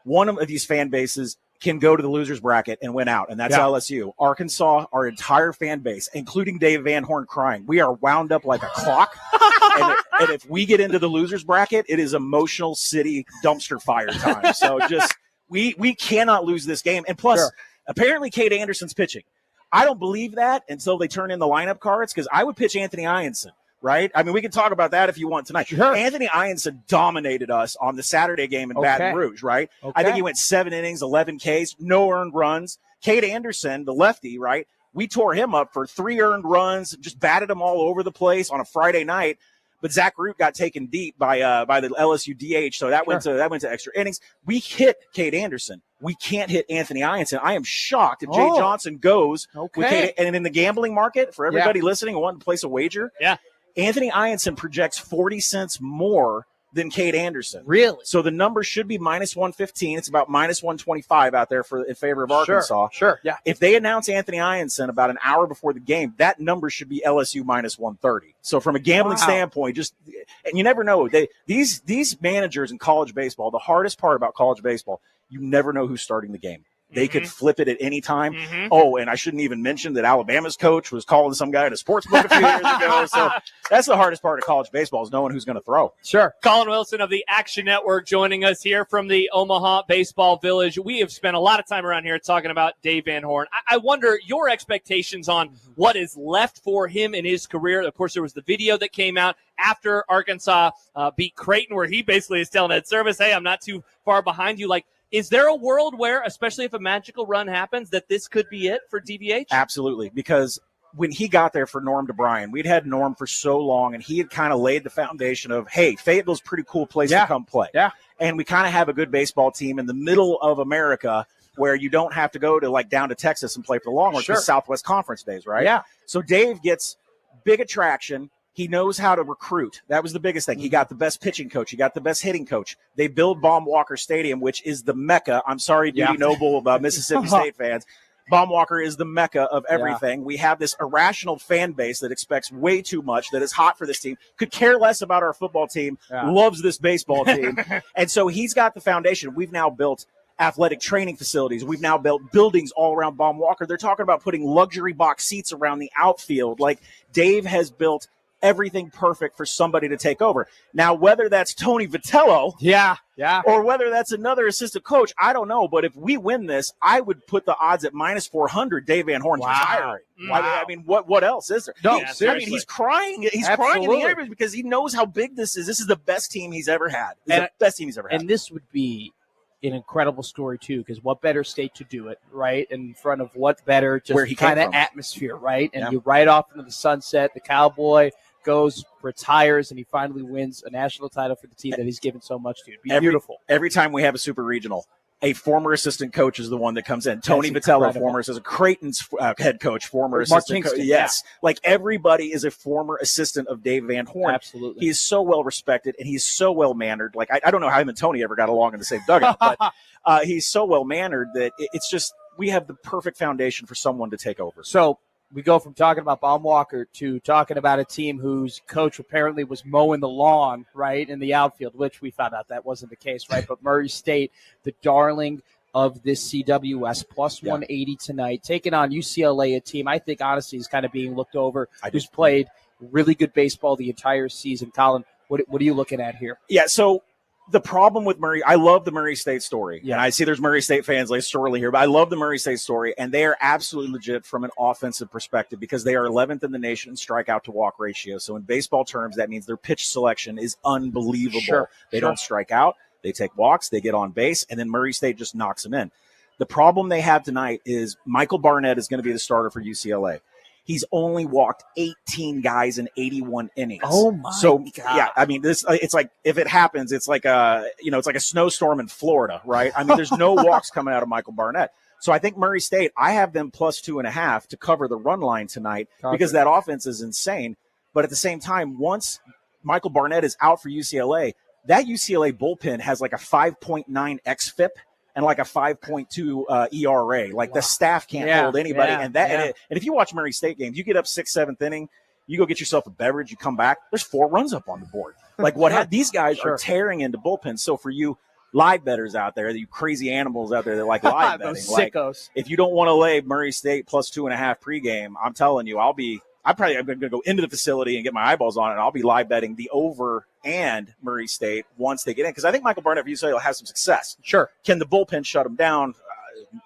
One of these fan bases can go to the losers bracket and win out, and that's LSU. Arkansas, our entire fan base, including Dave Van Horn crying, we are wound up like a clock. and if we get into the losers bracket, it is emotional city dumpster fire time. So just we cannot lose this game. And plus, apparently Cade Anderson's pitching. I don't believe that until they turn in the lineup cards, because I would pitch Anthony Ianson. Right? I mean, we can talk about that if you want tonight. Sure. Anthony Ianson dominated us on the Saturday game in Baton Rouge, right? I think he went 7 innings, 11 Ks, no earned runs. Cade Anderson, the lefty, right? We tore him up for 3 earned runs, just batted him all over the place on a Friday night. But Zach Root got taken deep by the LSU DH, so that went to extra innings. We hit Cade Anderson. We can't hit Anthony Ianson. I am shocked if Jay Johnson goes with Cade. And in the gambling market, for everybody listening and wanting to place a wager, Anthony Ianson projects 40 cents more than Cade Anderson. Really? So the number should be minus 115. It's about minus 125 out there in favor of Arkansas. Sure. Yeah. If they announce Anthony Ianson about an hour before the game, that number should be LSU minus 130. So from a gambling standpoint, and you never know. These managers in college baseball, the hardest part about college baseball, you never know who's starting the game. They could flip it at any time. Oh, and I shouldn't even mention that Alabama's coach was calling some guy in a sports book a few years ago. So that's the hardest part of college baseball, is knowing who's going to throw. Sure. Colin Wilson of the Action Network joining us here from the Omaha Baseball Village. We have spent a lot of time around here talking about Dave Van Horn. I wonder your expectations on what is left for him in his career. Of course, there was the video that came out after Arkansas beat Creighton, where he basically is telling Ed Service, hey, I'm not too far behind you. Like, is there a world where, especially if a magical run happens, that this could be it for DVH? Absolutely, because when he got there for Norm DeBryan, we'd had Norm for so long, and he had kind of laid the foundation of, hey, Fayetteville's a pretty cool place to come play. Yeah. And we kind of have a good baseball team in the middle of America where you don't have to go to, like, down to Texas and play for the Longhorns, the Southwest Conference days, right? Yeah. So Dave gets big attraction. He knows how to recruit. That was the biggest thing. He got the best pitching coach. He got the best hitting coach. They build Baum-Walker Stadium, which is the mecca. I'm sorry, Duty Noble, Mississippi State fans. Baum-Walker is the mecca of everything. We have this irrational fan base that expects way too much, that is hot for this team, could care less about our football team, loves this baseball team. And so he's got the foundation. We've now built athletic training facilities. We've now built buildings all around Baum-Walker. They're talking about putting luxury box seats around the outfield. Like, Dave has built everything perfect for somebody to take over. Now, whether that's Tony Vitello or whether that's another assistant coach, I don't know. But if we win this, I would put the odds at minus 400 Dave Van Horn's retiring. I mean, what else is there? No, seriously. I mean, he's crying. He's crying in the interviews because he knows how big this is. This is the best team he's ever had. This is the best team he's ever had. And this would be an incredible story too, because what better state to do it, right? In front of what better just kind of atmosphere, right? And you ride off into the sunset. The Cowboy goes, retires, and he finally wins a national title for the team that he's given so much to. It'd be beautiful. Every time we have a super regional, a former assistant coach is the one that comes in. Tony Vitello, former assistant. Creighton's head coach, former assistant coach. Yes. Like everybody is a former assistant of Dave Van Horn. Absolutely. He is so well respected and he's so well mannered. Like I don't know how him and Tony ever got along in the same dugout, but he's so well mannered that it's just we have the perfect foundation for someone to take over. So we go from talking about Baum-Walker to talking about a team whose coach apparently was mowing the lawn, right, in the outfield, which we found out that wasn't the case, right? But Murray State, the darling of this CWS, plus 180 tonight, taking on UCLA, a team I think honestly is kind of being looked over, who's played really good baseball the entire season. Colin, what are you looking at here? Yeah, so the problem with Murray, I love the Murray State story. Yeah. And I see there's Murray State fans like sorely here, but I love the Murray State story, and they are absolutely legit from an offensive perspective because they are 11th in the nation in strikeout to walk ratio. So in baseball terms, that means their pitch selection is unbelievable. They don't strike out, they take walks, they get on base, and then Murray State just knocks them in. The problem they have tonight is Michael Barnett is going to be the starter for UCLA. He's only walked 18 guys in 81 innings. Oh my God. Yeah, I mean, it's like if it happens, it's like it's like a snowstorm in Florida, right? I mean, there's no walks coming out of Michael Barnett. So I think Murray State, I have them plus 2.5 to cover the run line tonight because that offense is insane. But at the same time, once Michael Barnett is out for UCLA, that UCLA bullpen has like a 5.9 xFIP. And like a 5.2 ERA. Like the staff can't hold anybody. And if you watch Murray State games, you get up 6th, 7th inning, you go get yourself a beverage, you come back, there's 4 runs up on the board. Like these guys are tearing into bullpens. So for you live bettors out there, you crazy animals out there that like live betting, sickos. If you don't want to lay Murray State plus 2.5 pregame, I'm telling you, I'm going to go into the facility and get my eyeballs on it. And I'll be live betting the over and Murray State once they get in. Because I think Michael Barnett for UCLA will have some success. Sure. Can the bullpen shut him down?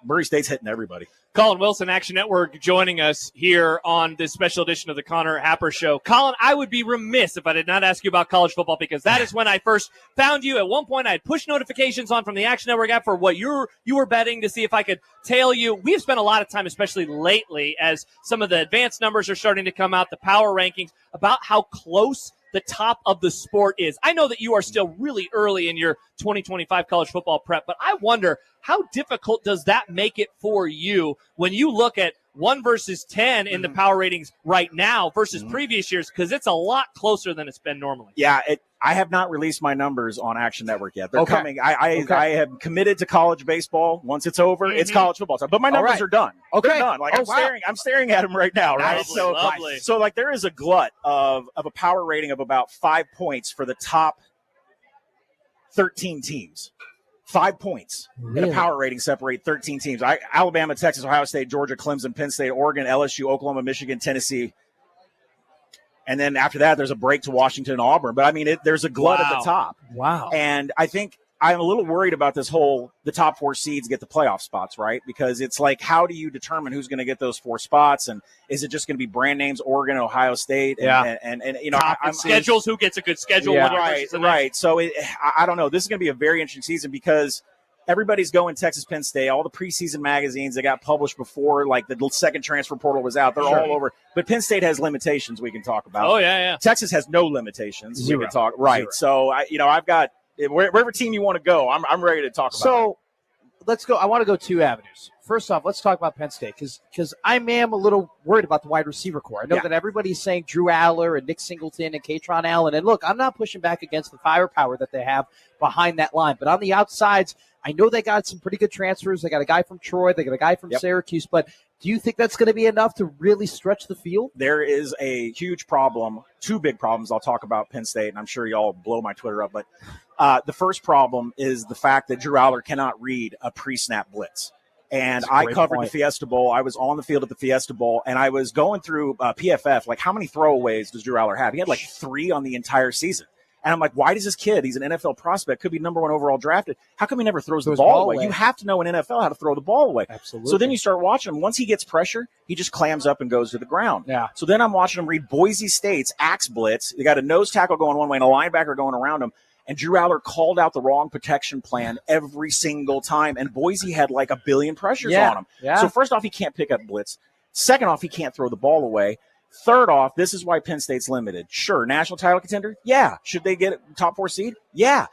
Murray State's hitting everybody. Colin Wilson, Action Network, joining us here on this special edition of the Connor Happer Show. Colin, I would be remiss if I did not ask you about college football because that is when I first found you. At one point, I had push notifications on from the Action Network app for what you were betting to see if I could tail you. We've spent a lot of time, especially lately, as some of the advanced numbers are starting to come out, the power rankings, about how close the top of the sport is. I know that you are still really early in your 2025 college football prep, but I wonder how difficult does that make it for you when you look at 1 versus 10 in the power ratings right now versus previous years, because it's a lot closer than it's been normally. Yeah, I have not released my numbers on Action Network yet. They're coming. I have committed to college baseball. Once it's over, it's college football time. But my numbers are done. Okay. They're done. Like I'm staring at them right now, right? Lovely. So like there is a glut of a power rating of about 5 points for the top 13 teams. 5 points in a power rating separate 13 teams. Alabama, Texas, Ohio State, Georgia, Clemson, Penn State, Oregon, LSU, Oklahoma, Michigan, Tennessee. And then after that, there's a break to Washington and Auburn. But, I mean, there's a glut at the top. Wow. And I think I'm a little worried about this the top 4 seeds get the playoff spots, right? Because it's like, how do you determine who's going to get those 4 spots? And is it just going to be brand names, Oregon, Ohio State? And you know, schedules, who gets a good schedule? Right. So I don't know. This is going to be a very interesting season because everybody's going Texas, Penn State. All the preseason magazines that got published before, like the second transfer portal was out, they're all over. But Penn State has limitations we can talk about. Oh, yeah. Texas has no limitations. Zero. We can talk. Right. Zero. So, I've got – wherever team you want to go, I'm ready to talk about it. So let's go. I want to go 2 avenues. First off, let's talk about Penn State because I am a little worried about the wide receiver core. I know that everybody's saying Drew Aller and Nick Singleton and Katron Allen. And look, I'm not pushing back against the firepower that they have behind that line. But on the outsides, I know they got some pretty good transfers. They got a guy from Troy. They got a guy from Syracuse. But do you think that's going to be enough to really stretch the field? There is a huge problem, 2 big problems I'll talk about Penn State, and I'm sure y'all blow my Twitter up. But the first problem is the fact that Drew Aller cannot read a pre-snap blitz. And I covered the Fiesta Bowl. I was on the field at the Fiesta Bowl, and I was going through PFF, like how many throwaways does Drew Aller have? He had like 3 on the entire season. And I'm like, why does this kid, he's an NFL prospect, could be number 1 overall drafted, how come he never throws the ball away? You have to know in NFL how to throw the ball away. Absolutely. So then you start watching him. Once he gets pressure, he just clams up and goes to the ground. Yeah. So then I'm watching him read Boise State's axe blitz. They got a nose tackle going one way and a linebacker going around him. And Drew Aller called out the wrong protection plan every single time. And Boise had like a billion pressures on him. Yeah. So first off, he can't pick up blitz. Second off, he can't throw the ball away. Third off, this is why Penn State's limited. Sure, national title contender? Yeah. Should they get a top 4 seed? Yeah.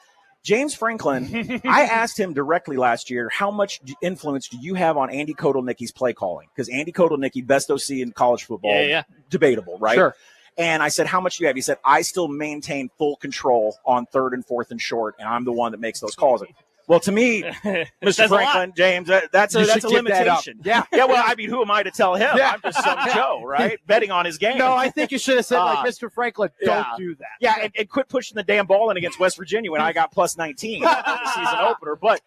James Franklin, I asked him directly last year, how much influence do you have on Andy Kotelnicki's play calling? Because Andy Kotelnicki, best OC in college football, debatable, right? Sure. And I said, how much do you have? He said, I still maintain full control on 3rd and 4th and short, and I'm the one that makes those calls. Well, to me, Mr. Franklin, James, that's a limitation. Yeah. Well, I mean, who am I to tell him? I'm just some Joe, right? Betting on his game. No, I think you should have said, Mr. Franklin, don't do that. Yeah, and quit pushing the damn ball in against West Virginia when I got plus 19 in the season opener. But,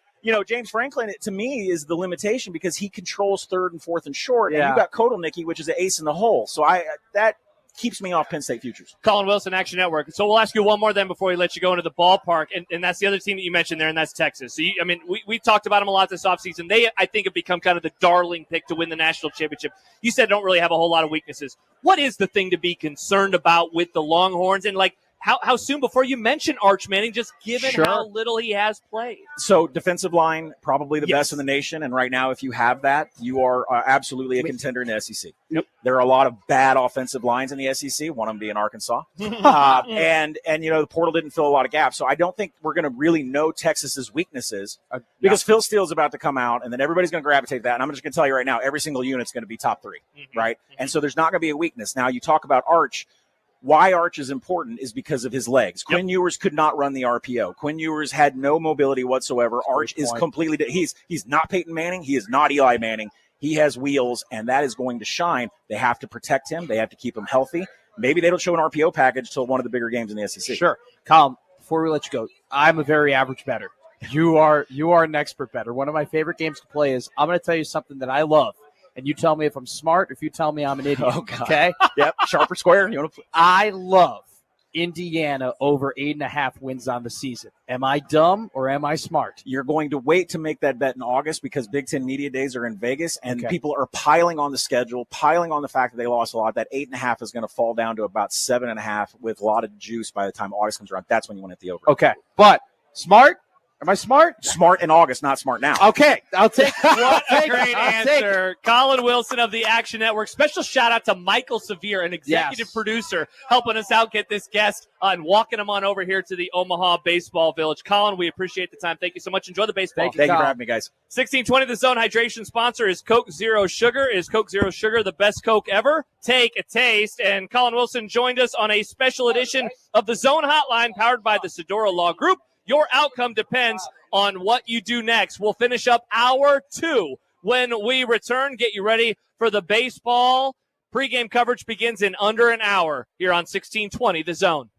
James Franklin, to me, is the limitation because he controls 3rd and 4th and short, and you got Kotelnicki, which is an ace in the hole. So that keeps me off Penn State futures. Colin Wilson, Action Network. So we'll ask you one more then before we let you go into the ballpark, and that's the other team that you mentioned there, and that's Texas. So, we talked about them a lot this offseason. They, I think, have become kind of the darling pick to win the national championship. You said don't really have a whole lot of weaknesses. What is the thing to be concerned about with the Longhorns? And, how soon before you mention Arch Manning, just given how little he has played? So defensive line, probably the best in the nation. And right now, if you have that, you are absolutely a contender in the SEC. Yep. There are a lot of bad offensive lines in the SEC, one of them being Arkansas. And the portal didn't fill a lot of gaps. So I don't think we're going to really know Texas's weaknesses because Phil Steele's about to come out, and then everybody's going to gravitate to that. And I'm just going to tell you right now, every single unit's going to be top 3, right? And so there's not going to be a weakness. Now, you talk about Arch. Why Arch is important is because of his legs. Quinn Ewers could not run the RPO. Quinn Ewers had no mobility whatsoever. Arch is completely he's not Peyton Manning. He is not Eli Manning. He has wheels, and that is going to shine. They have to protect him. They have to keep him healthy. Maybe they don't show an RPO package till one of the bigger games in the SEC. Sure. Colin, before we let you go, I'm a very average bettor. You are an expert bettor. One of my favorite games to play is I'm going to tell you something that I love. And you tell me if I'm smart or if you tell me I'm an idiot. Oh, God. Okay? Yep. Sharp or square? I love Indiana over 8.5 wins on the season. Am I dumb or am I smart? You're going to wait to make that bet in August because Big Ten Media Days are in Vegas, and people are piling on the schedule, piling on the fact that they lost a lot. That 8.5 is going to fall down to about 7.5 with a lot of juice by the time August comes around. That's when you want to hit the over. Okay. But smart? Am I smart? Smart in August, not smart now. Okay. I'll take What a great answer. Colin Wilson of the Action Network. Special shout out to Michael Severe, an executive producer, helping us out get this guest and walking him on over here to the Omaha Baseball Village. Colin, we appreciate the time. Thank you so much. Enjoy the baseball. Thank you for having me, guys. 1620 The Zone hydration sponsor is Coke Zero Sugar. Is Coke Zero Sugar the best Coke ever? Take a taste. And Colin Wilson joined us on a special edition of the Zone Hotline powered by the Sedora Law Group. Your outcome depends on what you do next. We'll finish up hour 2 when we return. Get you ready for the baseball. Pre-game coverage begins in under an hour here on 1620 The Zone.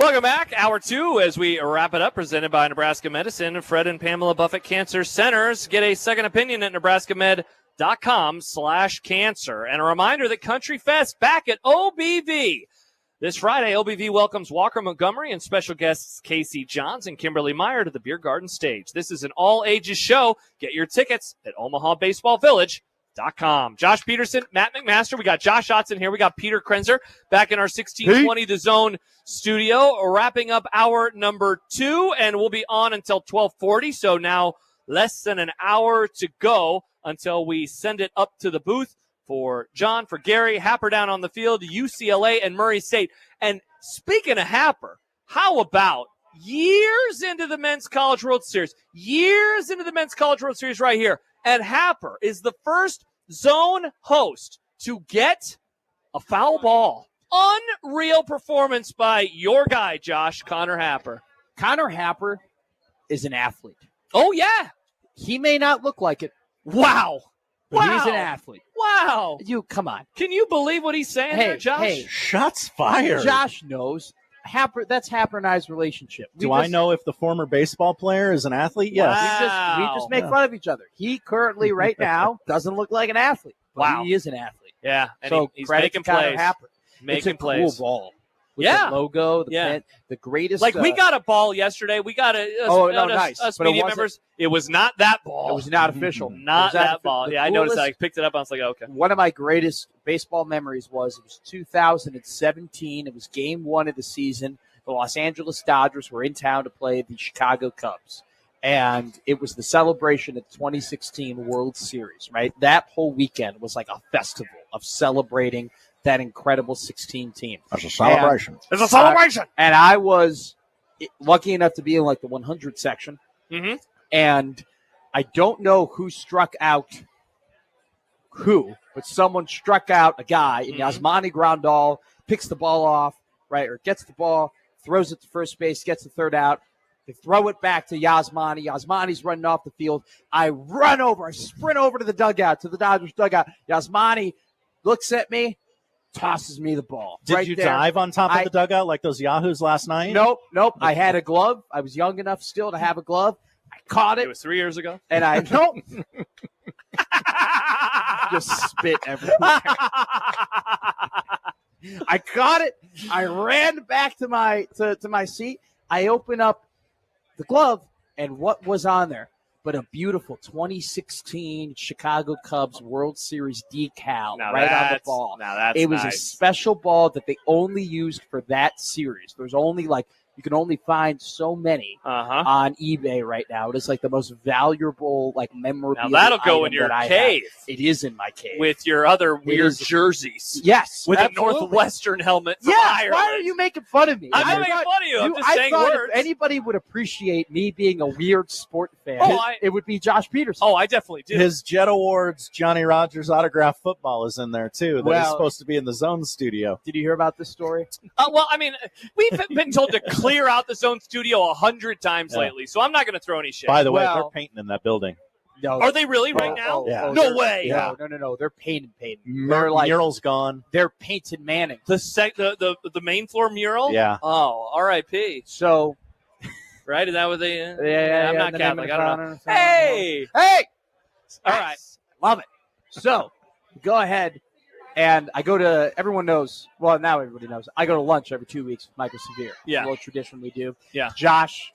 Welcome back. Hour 2 as we wrap it up, presented by Nebraska Medicine. Fred and Pamela Buffett Cancer Centers. Get a second opinion at nebraskamed.com/cancer. And a reminder that Country Fest back at OBV. This Friday, OBV welcomes Walker Montgomery and special guests Casey Johns and Kimberly Meyer to the Beer Garden stage. This is an all-ages show. Get your tickets at OmahaBaseballVillage.com. Josh Peterson, Matt McMaster. We got Josh Otson here. We got Peter Krenzer back in our 1620 The Zone studio, wrapping up hour number 2, and we'll be on until 12:40. So now less than an hour to go until we send it up to the booth for John, for Gary, Happer down on the field, UCLA and Murray State. And speaking of Happer, how about years into the Men's College World Series, right here, and Happer is the first zone host to get a foul ball. Unreal performance by your guy, Josh, Connor Happer. Connor Happer is an athlete. Oh, yeah. He may not look like it. Wow. But he's an athlete. Wow. Come on. Can you believe what he's saying there, Josh? Hey, shots fired. Josh knows. That's Happer and I's relationship. I know if the former baseball player is an athlete? Yes. Wow. We just make fun of each other. He currently, right now, doesn't look like an athlete. But wow. He is an athlete. Yeah. And so he's credit making to Connor plays. Happer. Making it's a plays. Cool ball. With Yeah. the logo, the Yeah. pen, the greatest. Like, we got a ball yesterday. We got nice. us But it media wasn't- members. It was not that ball. It was not official. Not It was that ball. the Yeah, I noticed that. coolest- I picked it up. I was like, okay. One of my greatest baseball memories was 2017. It was game 1 of the season. The Los Angeles Dodgers were in town to play the Chicago Cubs. And it was the celebration of the 2016 World Series, right? That whole weekend was like a festival of celebrating that incredible 16 team. That's a celebration. It's a celebration. And I was lucky enough to be in like the 100 section. Mm-hmm. And I don't know who struck out but someone struck out a guy, and Yasmani Grandal picks the ball off, right, or gets the ball, throws it to first base, gets the third out. They throw it back to Yasmani. Yasmani's running off the field. I sprint over to the Dodgers dugout. Yasmani looks at me, tosses me the ball. Did you dive on top of the dugout like those Yahoos last night? Nope. I had a glove. I was young enough still to have a glove. I caught it. It was 3 years ago. And I just spit everywhere. I caught it. I ran back to my seat. I open up the glove, and what was on there but a beautiful 2016 Chicago Cubs World Series decal right on the ball. Now that's it was nice. a special ball that they only used for that series. There's only you can only find so many on eBay right now. It is like the most valuable, memorabilia. Now that'll go in your cave. It is in my cave with your other weird jerseys. Yes, with absolutely. a Northwestern helmet. From Why are you making fun of me? I'm not making fun of you. I'm just saying words. If anybody would appreciate me being a weird sport fan, it would be Josh Peterson. Oh, I definitely do. His Jet Awards Johnny Rogers autograph football is in there too. That is supposed to be in the Zone studio. Did you hear about this story? Well, I mean, we've been told to clear out the Zone studio 100 times lately, so I'm not going to throw any shit. By the way, they're painting in that building. No, are they really right now? Yeah. No way. Yeah. No. They're painting. Mural's gone. They're painted Manning. The main floor mural. Yeah. Oh, R.I.P. So, right? Is that what they? I'm not Catholic. I don't know. Hey. All right. Love it. So, go ahead. And I go to, everyone knows, well, now everybody knows, I go to lunch every 2 weeks with Michael Severe. Yeah. A little tradition we do. Yeah. Josh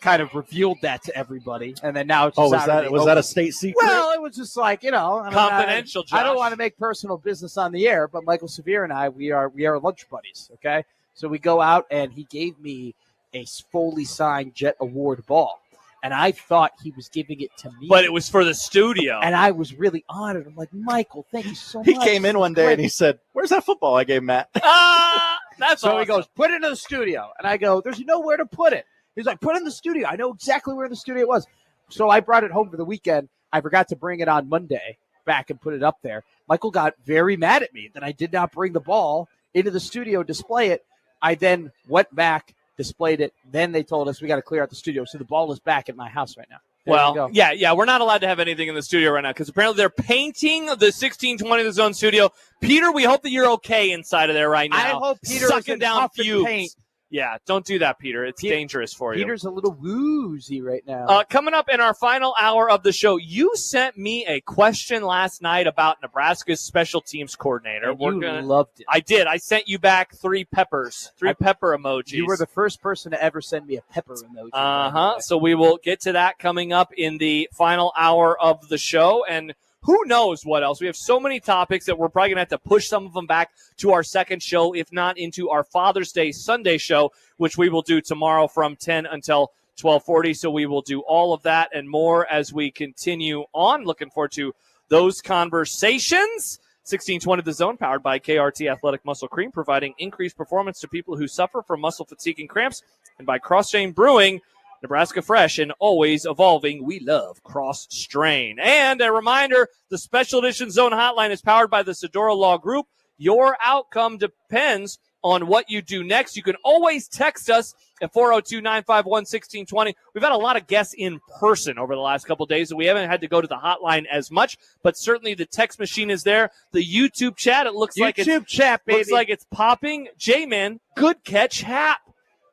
kind of revealed that to everybody. And then now it's was that a state secret? Well, it was just confidential, Josh. I don't want to make personal business on the air, but Michael Severe and I, we are lunch buddies, okay? So we go out, and he gave me a fully signed Jet Award ball. And I thought he was giving it to me. But it was for the studio. And I was really honored. I'm like, Michael, thank you so much. He came in one day and he said, "Where's that football I gave Matt?" That's so awesome. He goes, "Put it in the studio." And I go, "There's nowhere to put it." He's like, "Put it in the studio." I know exactly where the studio was. So I brought it home for the weekend. I forgot to bring it on Monday back and put it up there. Michael got very mad at me that I did not bring the ball into the studio, display it. I then went back, displayed it. Then they told us we got to clear out the studio. So the ball is back at my house right now. Well, yeah, we're not allowed to have anything in the studio right now because apparently they're painting the 1620 The Zone studio. Peter, we hope that you're okay inside of there right now. I hope Peter sucking is down huff and fumes. paint Yeah, don't do that, Peter. It's dangerous for you. Peter's a little woozy right now. Coming up in our final hour of the show, you sent me a question last night about Nebraska's special teams coordinator. And loved it. I did. I sent you back 3 peppers, pepper emojis. You were the first person to ever send me a pepper emoji. So we will get to that coming up in the final hour of the show. And who knows what else? We have so many topics that we're probably going to have to push some of them back to our second show, if not into our Father's Day Sunday show, which we will do tomorrow from 10 until 12:40. So we will do all of that and more as we continue on. Looking forward to those conversations. 1620 The Zone, powered by KRT Athletic Muscle Cream, providing increased performance to people who suffer from muscle fatigue and cramps. And by Cross Strain Brewing, Nebraska fresh and always evolving. We love Cross Strain. And a reminder, the Special Edition Zone Hotline is powered by the Sedora Law Group. Your outcome depends on what you do next. You can always text us at 402-951-1620. We've had a lot of guests in person over the last couple of days, so we haven't had to go to the hotline as much, but certainly the text machine is there. The YouTube chat, it looks like it's popping. J-Man, good catch, Hap.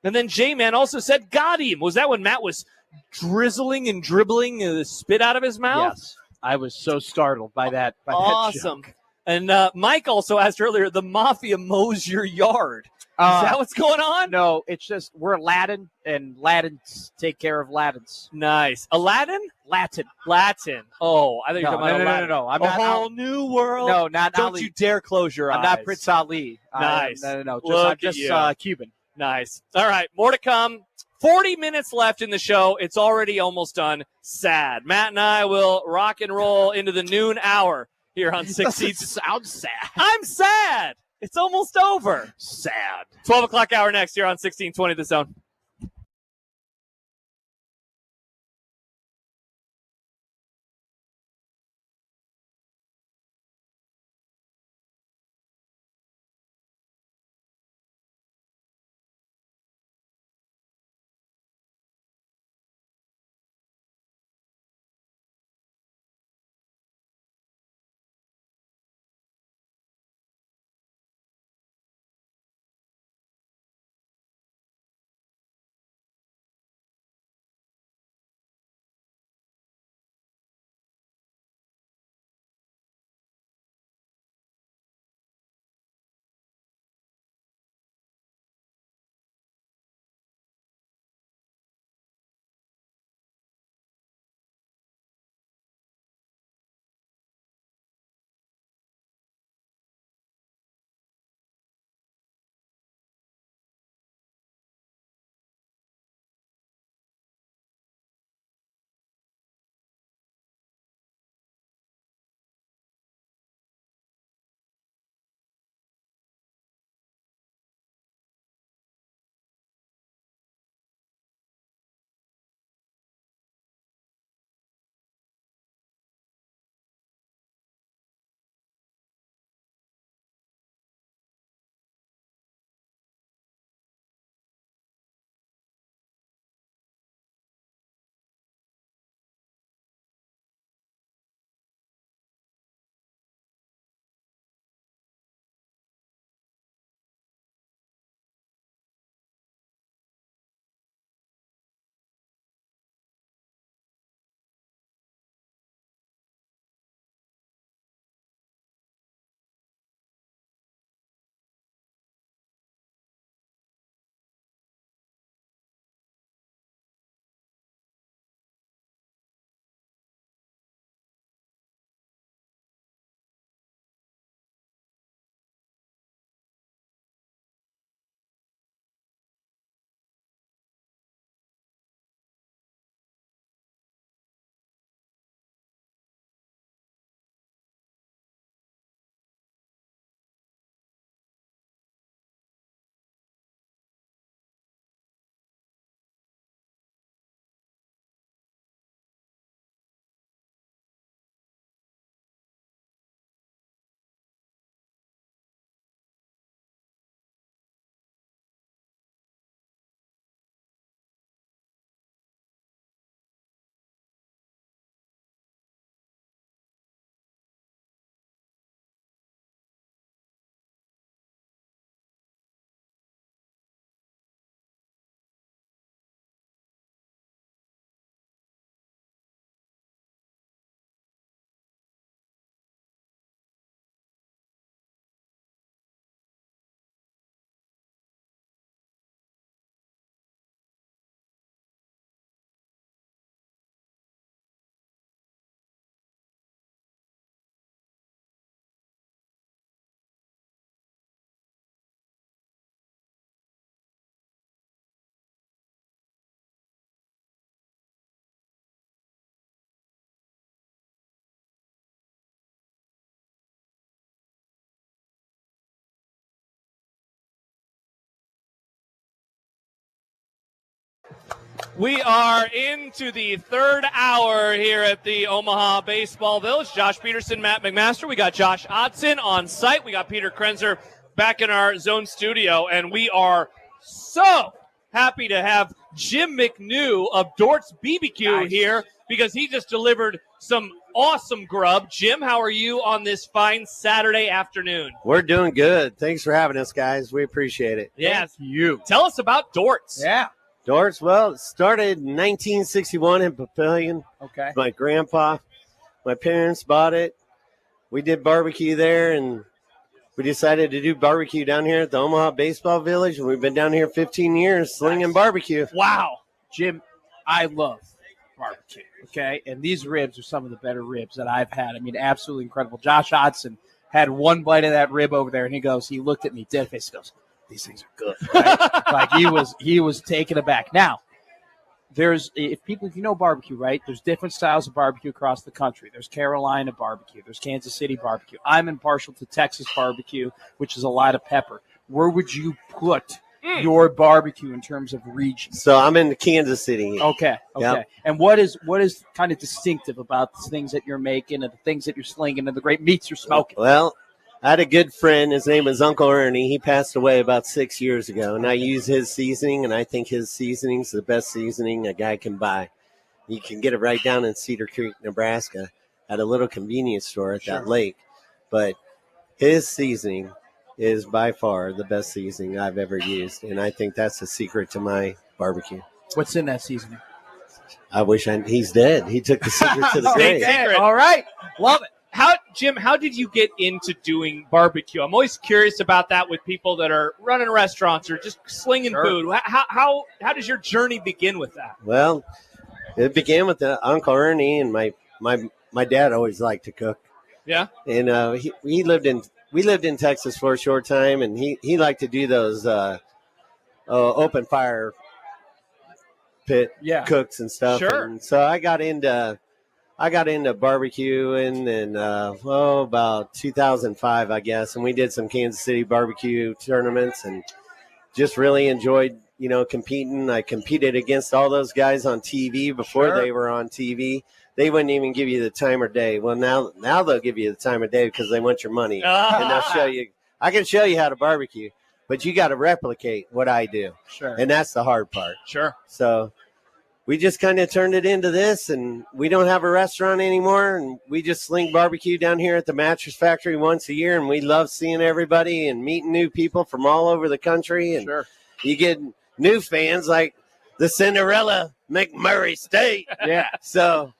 And then J-Man also said, got him. Was that when Matt was drizzling and dribbling the spit out of his mouth? Yes. I was so startled by that. Awesome. And Mike also asked earlier, the Mafia mows your yard. Is that what's going on? No, it's just we're Latin, and Latins take care of Latins. Nice. Aladdin? Latin. Oh, I think you're talking about Aladdin. No. I'm a not whole new world. No, not Don't Ali. you dare close your eyes. I'm not Prince Ali. Nice. No. I'm just Cuban. Nice. All right, more to come. 40 minutes left in the show. It's already almost done. Sad. Matt and I will rock and roll into the noon hour here on 16. Sounds sad. I'm sad. It's almost over. Sad. 12 o'clock hour next here on 1620 The Zone. We are into the third hour here at the Omaha Baseball Village. Josh Peterson, Matt McMaster. We got Josh Odson on site. We got Peter Krenzer back in our zone studio, and we are so happy to have Jim McNew of Dort's BBQ here because he just delivered some awesome grub. Jim, how are you on this fine Saturday afternoon? We're doing good. Thanks for having us, guys. We appreciate it. Yes. Thank you. Tell us about Dort's. Yeah. Dort's, well, it started in 1961 in Papillion. Okay. My grandpa, my parents bought it. We did barbecue there, and we decided to do barbecue down here at the Omaha Baseball Village, and we've been down here 15 years slinging barbecue. Wow. Jim, I love barbecue, okay? And these ribs are some of the better ribs that I've had. I mean, absolutely incredible. Josh Odson had one bite of that rib over there, and he looked at me dead face, he goes, these things are good. Right? Like he was taken aback. Now, if you know barbecue, right? There's different styles of barbecue across the country. There's Carolina barbecue. There's Kansas City barbecue. I'm impartial to Texas barbecue, which is a lot of pepper. Where would you put your barbecue in terms of region? So I'm in Kansas City. Okay. Yep. And what is kind of distinctive about the things that you're making and the things that you're slinging and the great meats you're smoking? Well, I had a good friend. His name was Uncle Ernie. He passed away about 6 years ago, and I use his seasoning, and I think his seasoning is the best seasoning a guy can buy. You can get it right down in Cedar Creek, Nebraska, at a little convenience store at that lake. But his seasoning is by far the best seasoning I've ever used, and I think that's the secret to my barbecue. What's in that seasoning? I wish he's dead. He took the secret to the grave. All right. Love it. Jim, how did you get into doing barbecue? I'm always curious about that with people that are running restaurants or just slinging food. How does your journey begin with that? Well, it began with Uncle Ernie, and my dad always liked to cook. Yeah. And we lived in Texas for a short time, and he liked to do those open fire pit cooks and stuff. Sure. And so I got into barbecuing in about 2005, I guess, and we did some Kansas City barbecue tournaments and just really enjoyed, competing. I competed against all those guys on TV before they were on TV. They wouldn't even give you the time of day. Well, now they'll give you the time of day because they want your money, and they'll show you. I can show you how to barbecue, but you got to replicate what I do. Sure. And that's the hard part. Sure. So we just kind of turned it into this, and we don't have a restaurant anymore, and we just sling barbecue down here at the Mattress Factory once a year, and we love seeing everybody and meeting new people from all over the country. And you get new fans like the Cinderella McMurray State. Yeah. So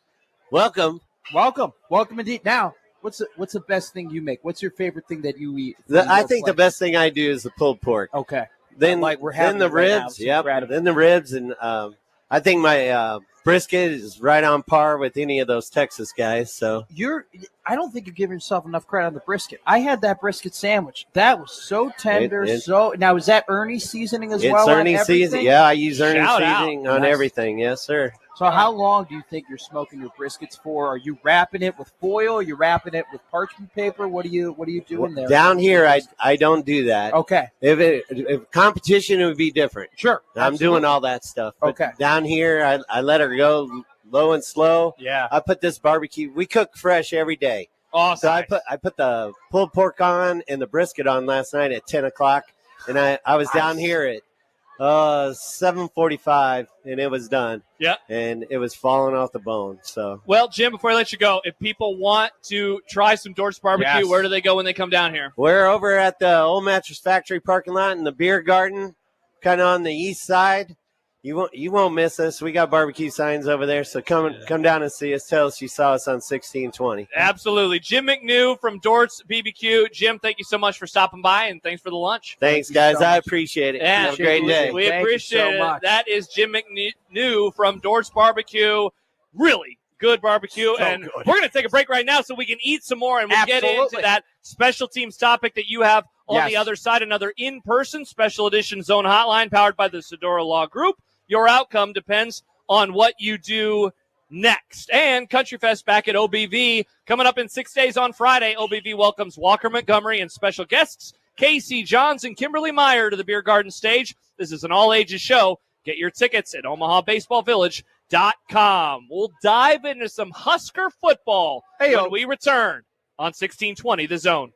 welcome indeed. Now, what's the best thing you make? What's your favorite thing that you eat? I think the best thing I do is the pulled pork. Okay. Then we're having the ribs. Then the ribs, and I think my brisket is right on par with any of those Texas guys. So I don't think you're giving yourself enough credit on the brisket. I had that brisket sandwich. That was so tender. Now is that Ernie's seasoning as well? It's Ernie's seasoning. Yeah, I use Ernie's seasoning on Nice. Everything. Yes, sir. So how long do you think you're smoking your briskets for? Are you wrapping it with foil? Are you wrapping it with parchment paper? What are you doing there? Down here, I don't do that. Okay. If competition, it would be different. Sure. I'm doing all that stuff. But Okay. down here, I let her go low and slow. Yeah. I put this barbecue. We cook fresh every day. Awesome. So I put the pulled pork on and the brisket on last night at 10 o'clock, and I was down here at 7:45, and it was done. Yeah. And it was falling off the bone. So. Well, Jim, before I let you go, if people want to try some Dort's barbecue, Yes. where do they go when they come down here? We're over at the Old Mattress Factory parking lot in the beer garden, kind of on the east side. You won't miss us. We got barbecue signs over there, so come down and see us. Tell us you saw us on 1620. Absolutely. Jim McNew from Dort's BBQ. Jim, thank you so much for stopping by, and thanks for the lunch. Thanks, guys. I appreciate it. Yeah, have a great day. We Thank you appreciate so it. much. That is Jim McNew from Dort's Barbecue. Really good barbecue. And we're going to take a break right now so we can eat some more, and we'll get into that special teams topic that you have on the other side. Another in-person special edition Zone Hotline powered by the Sedora Law Group. Your outcome depends on what you do next. And Country Fest back at OBV coming up in 6 days on Friday. OBV welcomes Walker Montgomery and special guests Casey Johns and Kimberly Meyer to the beer garden stage. This is an all-ages show. Get your tickets at OmahaBaseballVillage.com. We'll dive into some Husker football when we return on 1620 The Zone.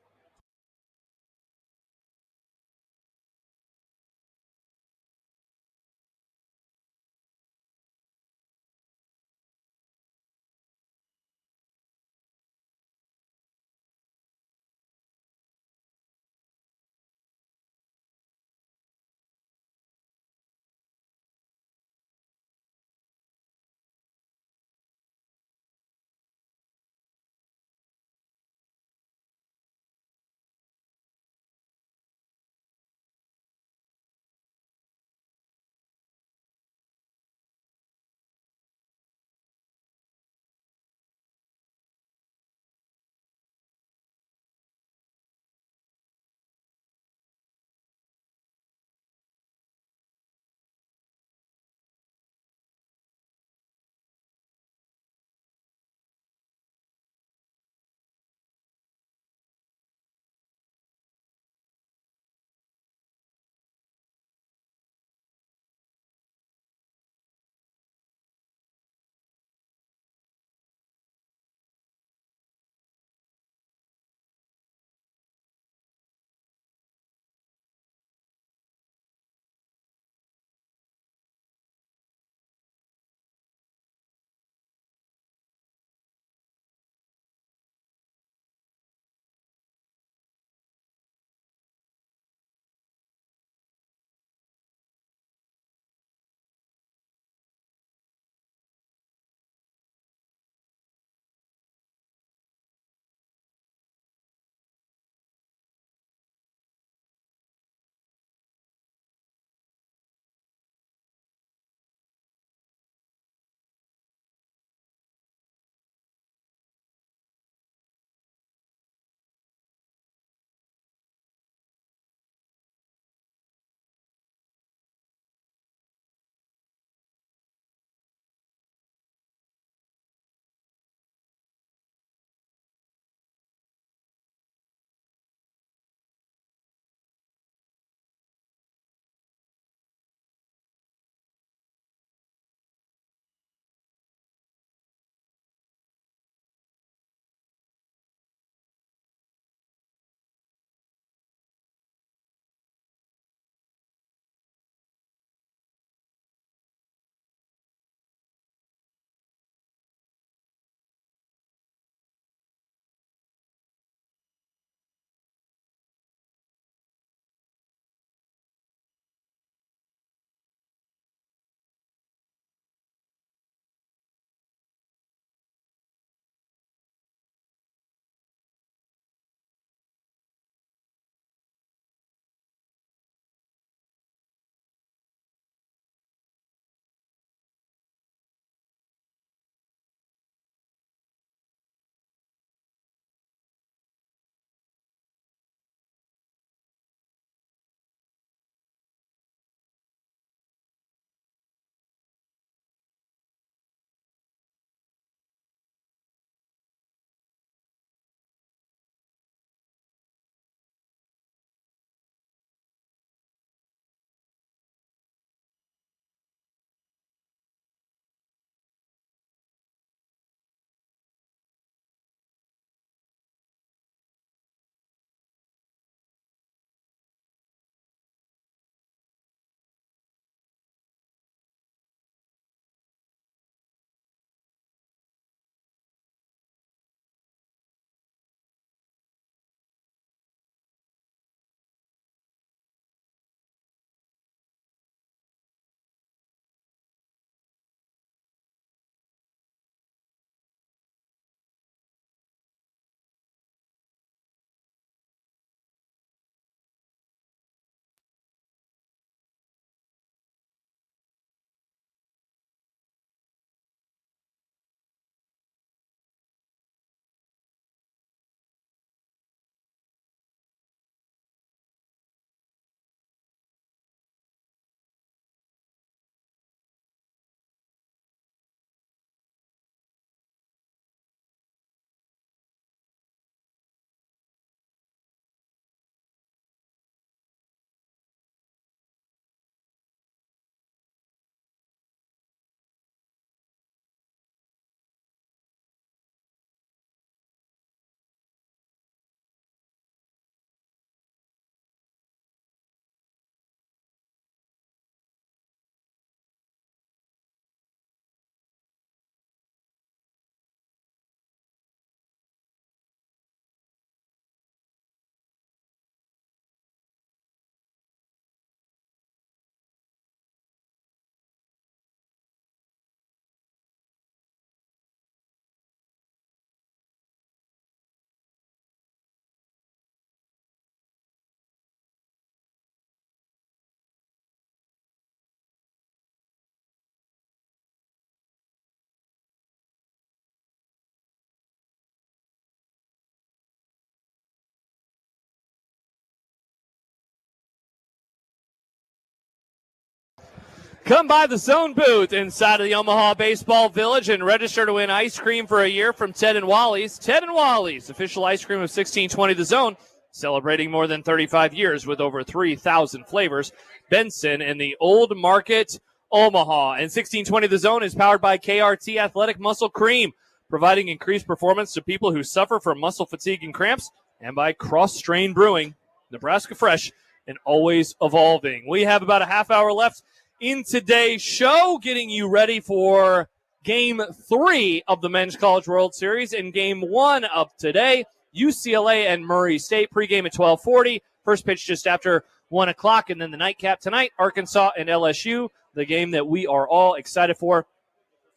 Come by the Zone booth inside of the Omaha Baseball Village and register to win ice cream for a year from Ted and Wally's. Ted and Wally's, official ice cream of 1620 The Zone, celebrating more than 35 years with over 3,000 flavors. Benson in the Old Market, Omaha. And 1620 The Zone is powered by KRT Athletic Muscle Cream, providing increased performance to people who suffer from muscle fatigue and cramps, and by Cross Strain Brewing, Nebraska Fresh and always evolving. We have about a half hour left in today's show, getting you ready for Game 3 of the Men's College World Series and Game 1 of today, UCLA and Murray State. Pregame at 12:40, first pitch just after 1 o'clock, and then the nightcap tonight, Arkansas and LSU, the game that we are all excited for.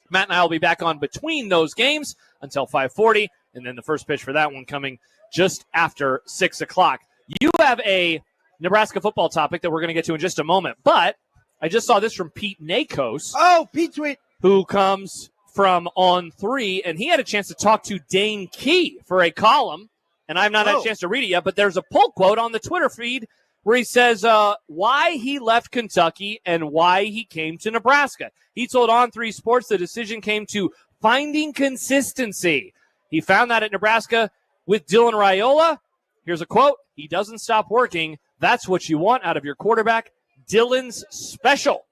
Matt and I will be back on between those games until 5:40, and then the first pitch for that one coming just after 6 o'clock. You have a Nebraska football topic that we're going to get to in just a moment, but I just saw this from Pete Nakos. Oh, Pete Tweet. Who comes from On 3, and he had a chance to talk to Dane Key for a column, and I've not had a chance to read it yet, but there's a pull quote on the Twitter feed where he says why he left Kentucky and why he came to Nebraska. He told On 3 Sports the decision came to finding consistency. He found that at Nebraska with Dylan Raiola. Here's a quote. He doesn't stop working. That's what you want out of your quarterback. Dylan's special.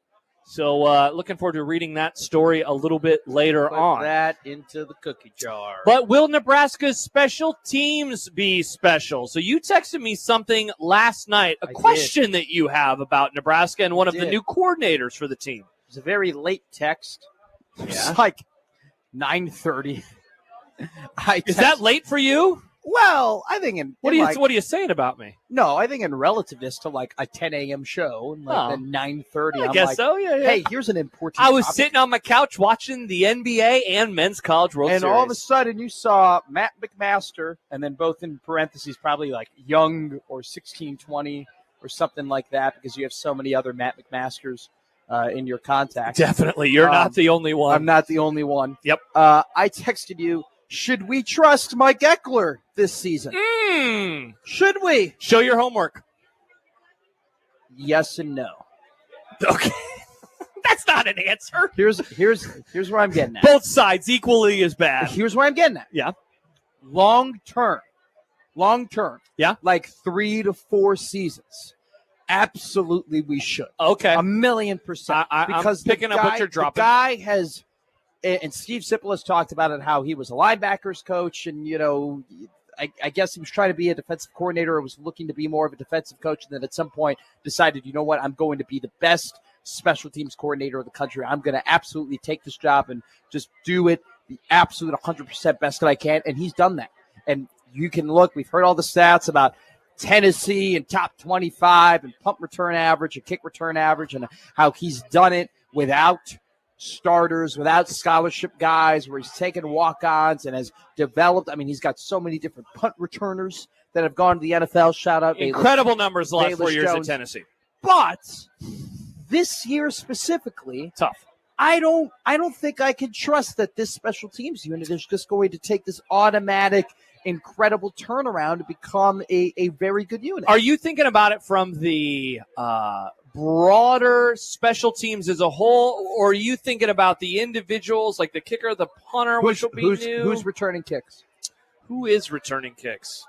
So looking forward to reading that story a little bit later on. Put that into the cookie jar. But will Nebraska's special teams be special? So you texted me something last night, a question that you have about Nebraska and one of the new coordinators for the team. It was a very late text. It's like 9:30. Is that late for you? Well, I think what are you saying about me? No, I think in relativeness to like a 10 a.m. show and like then 9:30. I guess so. Yeah. Hey, here's an important. I was topic. sitting on my couch watching the NBA and Men's College World Series, and all of a sudden you saw Matt McMaster, and then both in parentheses probably like Young or 1620 or something like that, because you have so many other Matt McMasters in your contacts. Definitely, you're not the only one. I'm not the only one. Yep. I texted you. Should we trust Mike Eckler this season? Should we? Show your homework. Yes and no. Okay. That's not an answer. Here's where I'm getting at. Both sides equally as bad. Here's where I'm getting at. Yeah. Long term. Yeah. Like 3 to 4 seasons. Absolutely we should. Okay. 1,000,000%. Because I'm picking up what you're dropping. The guy has, and Steve Sipple has talked about it, how he was a linebackers coach, and, you know, I guess he was trying to be a defensive coordinator or was looking to be more of a defensive coach, and then at some point decided, you know what, I'm going to be the best special teams coordinator of the country. I'm going to absolutely take this job and just do it the absolute 100% best that I can, and he's done that. And you can look, we've heard all the stats about Tennessee and top 25 and punt return average and kick return average, and how he's done it without starters, without scholarship guys, where he's taken walk-ons and has developed. I mean, he's got so many different punt returners that have gone to the NFL. Shout out. Incredible numbers the last 4 years Jones. at Tennessee. But this year specifically, tough. I don't think I can trust that this special teams unit is just going to take this automatic, incredible turnaround to become a very good unit. Are you thinking about it from the broader special teams as a whole, or are you thinking about the individuals, like the kicker, the punter, which will be new? Who's returning kicks? Who is returning kicks?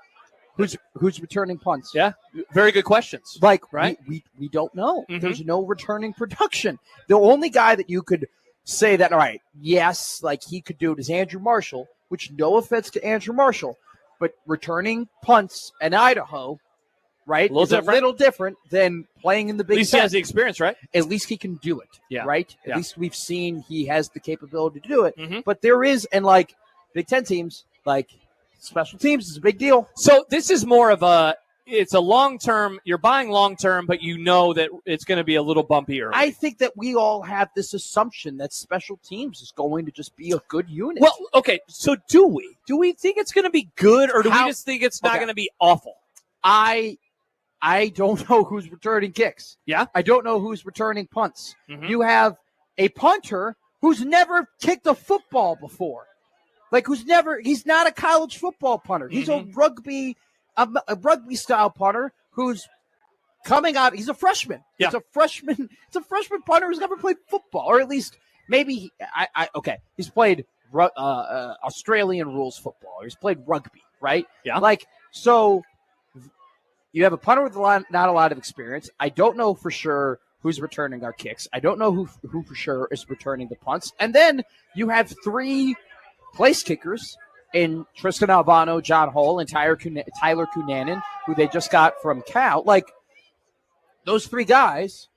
Who's returning punts? Yeah, very good questions. Like, right? We don't know. Mm-hmm. There's no returning production. The only guy that you could say that, all right, yes, like he could do it is Andrew Marshall, which no offense to Andrew Marshall, but returning punts in Idaho, right, is a little different than playing in the Big Ten. At least he has the experience, right? At least he can do it, right? At Yeah. least we've seen he has the capability to do it. Mm-hmm. But there is, and like Big Ten teams, like special teams is a big deal. So this is more of it's a long-term, you're buying long-term, but you know that it's going to be a little bumpier. I think that we all have this assumption that special teams is going to just be a good unit. Well, okay, so do we? Do we think it's going to be good, or do we just think it's not going to be awful? I don't know who's returning kicks. Yeah? I don't know who's returning punts. Mm-hmm. You have a punter who's never kicked a football before. Like, he's not a college football punter. He's a rugby style punter who's coming out. He's a freshman. Yeah. It's a freshman punter who's never played football, or at least maybe okay. He's played Australian rules football. He's played rugby, right? Yeah. So you have a punter with not a lot of experience. I don't know for sure who's returning our kicks. I don't know who for sure is returning the punts. And then you have 3 place kickers in Tristan Albano, John Hull, and Tyler Cunanan, who they just got from Cal. Those 3 guys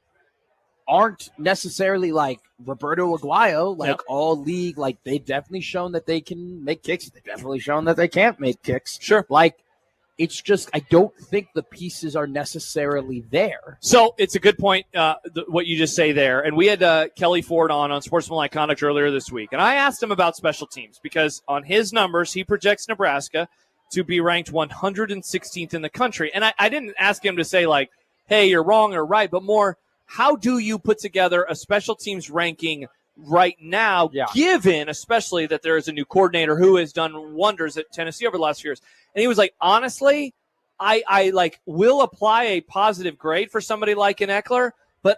aren't necessarily Roberto Aguayo, all league. They've definitely shown that they can make kicks. They've definitely shown that they can't make kicks. Sure. It's just I don't think the pieces are necessarily there. So it's a good point, what you just say there. And we had Kelly Ford on Sportsmanlike Conduct earlier this week. And I asked him about special teams because on his numbers, he projects Nebraska to be ranked 116th in the country. And I didn't ask him to say, hey, you're wrong or right, but more, how do you put together a special teams ranking right now, given especially that there is a new coordinator who has done wonders at Tennessee over the last few years? And he was like, honestly, I will apply a positive grade for somebody like an Eckler, but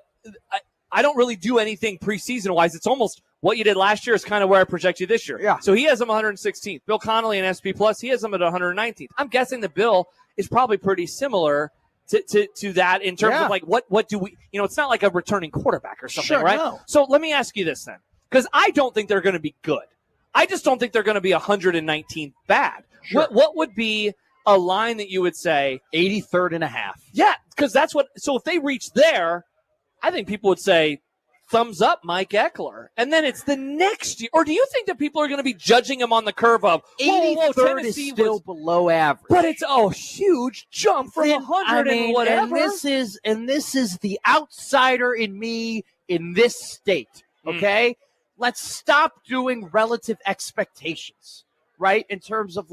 I don't really do anything preseason-wise. It's almost what you did last year is kind of where I project you this year. Yeah. So he has them 116th. Bill Connolly and SP Plus, he has them at 119th. I'm guessing the Bill is probably pretty similar to that in terms of what do we, it's not like a returning quarterback or something, right? No. So let me ask you this then, because I don't think they're going to be good. I just don't think they're going to be 119th bad. Sure. What would be a line that you would say 83rd and a half? Yeah, because that's what. So if they reach there, I think people would say thumbs up, Mike Eckler, and then it's the next year. Or do you think that people are going to be judging him on the curve of 83rd Tennessee is still below average, but it's a huge jump from 100 and whatever. And this is the outsider in me in this state. Okay, let's stop doing relative expectations, right? In terms of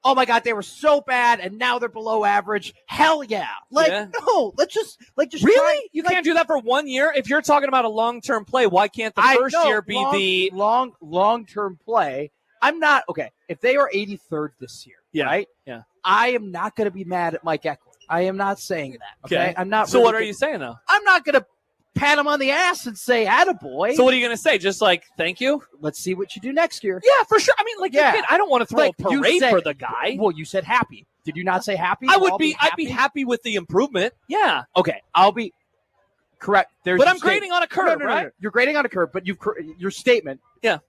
oh my God, they were so bad and now they're below average. Hell yeah. No, let's just really? try, you can't do that for 1 year? If you're talking about a long-term play, why can't the first year be the long-term play? I'm not okay. If they are 83rd this year, right? Yeah. I am not going to be mad at Mike Eckler. I am not saying that. Okay. I'm not. So what are you saying though? I'm not going to pat him on the ass and say, attaboy. So what are you going to say? Just thank you? Let's see what you do next year. Yeah, for sure. I mean, kid, I don't want to throw a parade for the guy. Well, you said happy. Did you not say happy? I'd be happy with the improvement. Yeah. Okay. I'll be correct. But I'm grading on a curve, right? No. You're grading on a curve, but your statement,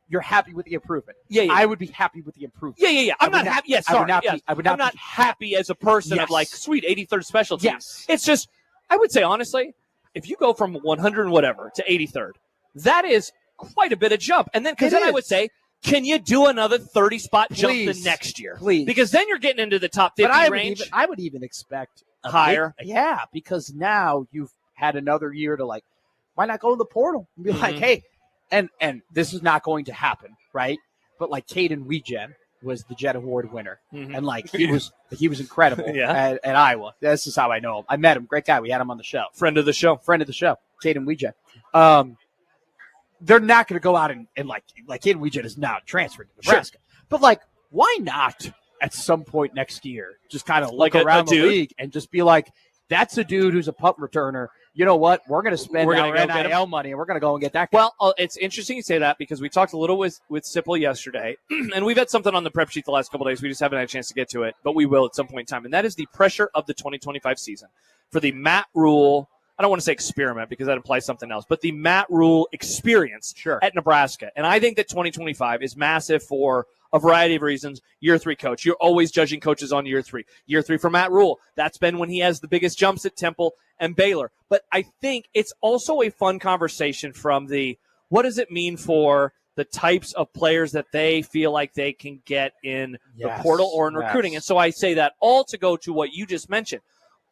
you're happy with the improvement. Yeah. I would be happy with the improvement. Yeah. I'm not happy. Yeah, sorry. I'm not happy as a person of sweet 83rd special teams. Yes. It's just, I would say honestly, if you go from 100 and whatever to 83rd, that is quite a bit of jump. And then, because then I would say, can you do another 30-spot jump the next year? Please. Because then you're getting into the top 50 range. I would even expect higher. Because now you've had another year to why not go in the portal and be hey, and this is not going to happen, right? But Caden Wegen was the Jet Award winner, and he was incredible at Iowa. This is how I know him. I met him, great guy. We had him on the show, friend of the show, Caden Wegen. They're not going to go out and Caden Wegen is now transferred to Nebraska, but why not at some point next year just kind of look around the league and just be that's a dude who's a punt returner. You know what? We're going to spend our NIL money, and we're going to go and get that guy. Well, it's interesting you say that because we talked a little with Sipple yesterday, and we've had something on the prep sheet the last couple of days. We just haven't had a chance to get to it, but we will at some point in time, and that is the pressure of the 2025 season for the Matt Rule. I don't want to say experiment because that implies something else, but the Matt Rule experience at Nebraska. And I think that 2025 is massive for a variety of reasons. Year 3 coach. You're always judging coaches on year 3. Year 3 for Matt Rule. That's been when he has the biggest jumps at Temple and Baylor. But I think it's also a fun conversation from what does it mean for the types of players that they feel like they can get in the portal or in recruiting. And so I say that all to go to what you just mentioned.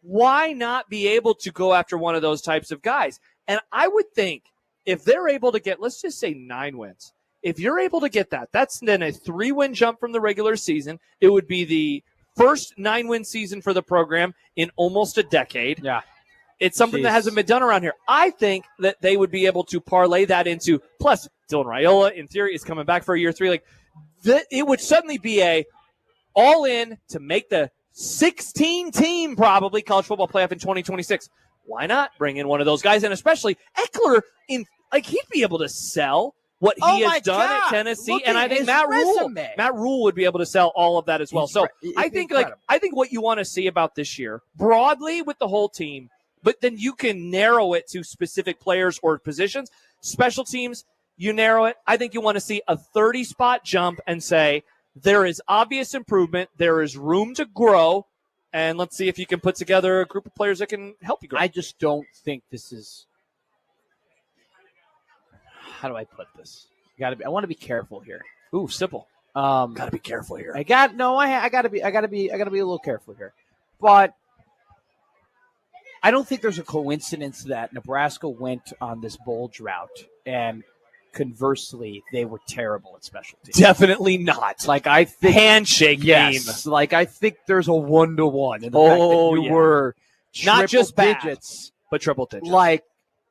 Why not be able to go after one of those types of guys? And I would think if they're able to get, let's just say 9 wins. If you're able to get that, that's then a 3-win jump from the regular season. It would be the first 9-win season for the program in almost a decade. Yeah. It's something that hasn't been done around here. I think that they would be able to parlay that into, plus Dylan Raiola, in theory, is coming back for a year 3. It would suddenly be a all in to make the 16-team probably college football playoff in 2026. Why not bring in one of those guys? And especially Eckler, he'd be able to sell what he has done at Tennessee, and I think Matt Rule would be able to sell all of that as well. So I think what you want to see about this year, broadly with the whole team, but then you can narrow it to specific players or positions. Special teams, you narrow it. I think you want to see a 30-spot jump and say there is obvious improvement, there is room to grow, and let's see if you can put together a group of players that can help you grow. I just don't think this is. How do I put this? I want to be careful here. Ooh, simple. Got to be careful here. I got to be a little careful here. But I don't think there's a coincidence that Nebraska went on this bowl drought, and conversely, they were terrible at special teams. Definitely not. I think handshake yes. game. I think there's a 1-to-1 in the fact that you were not just digits, but triple digits.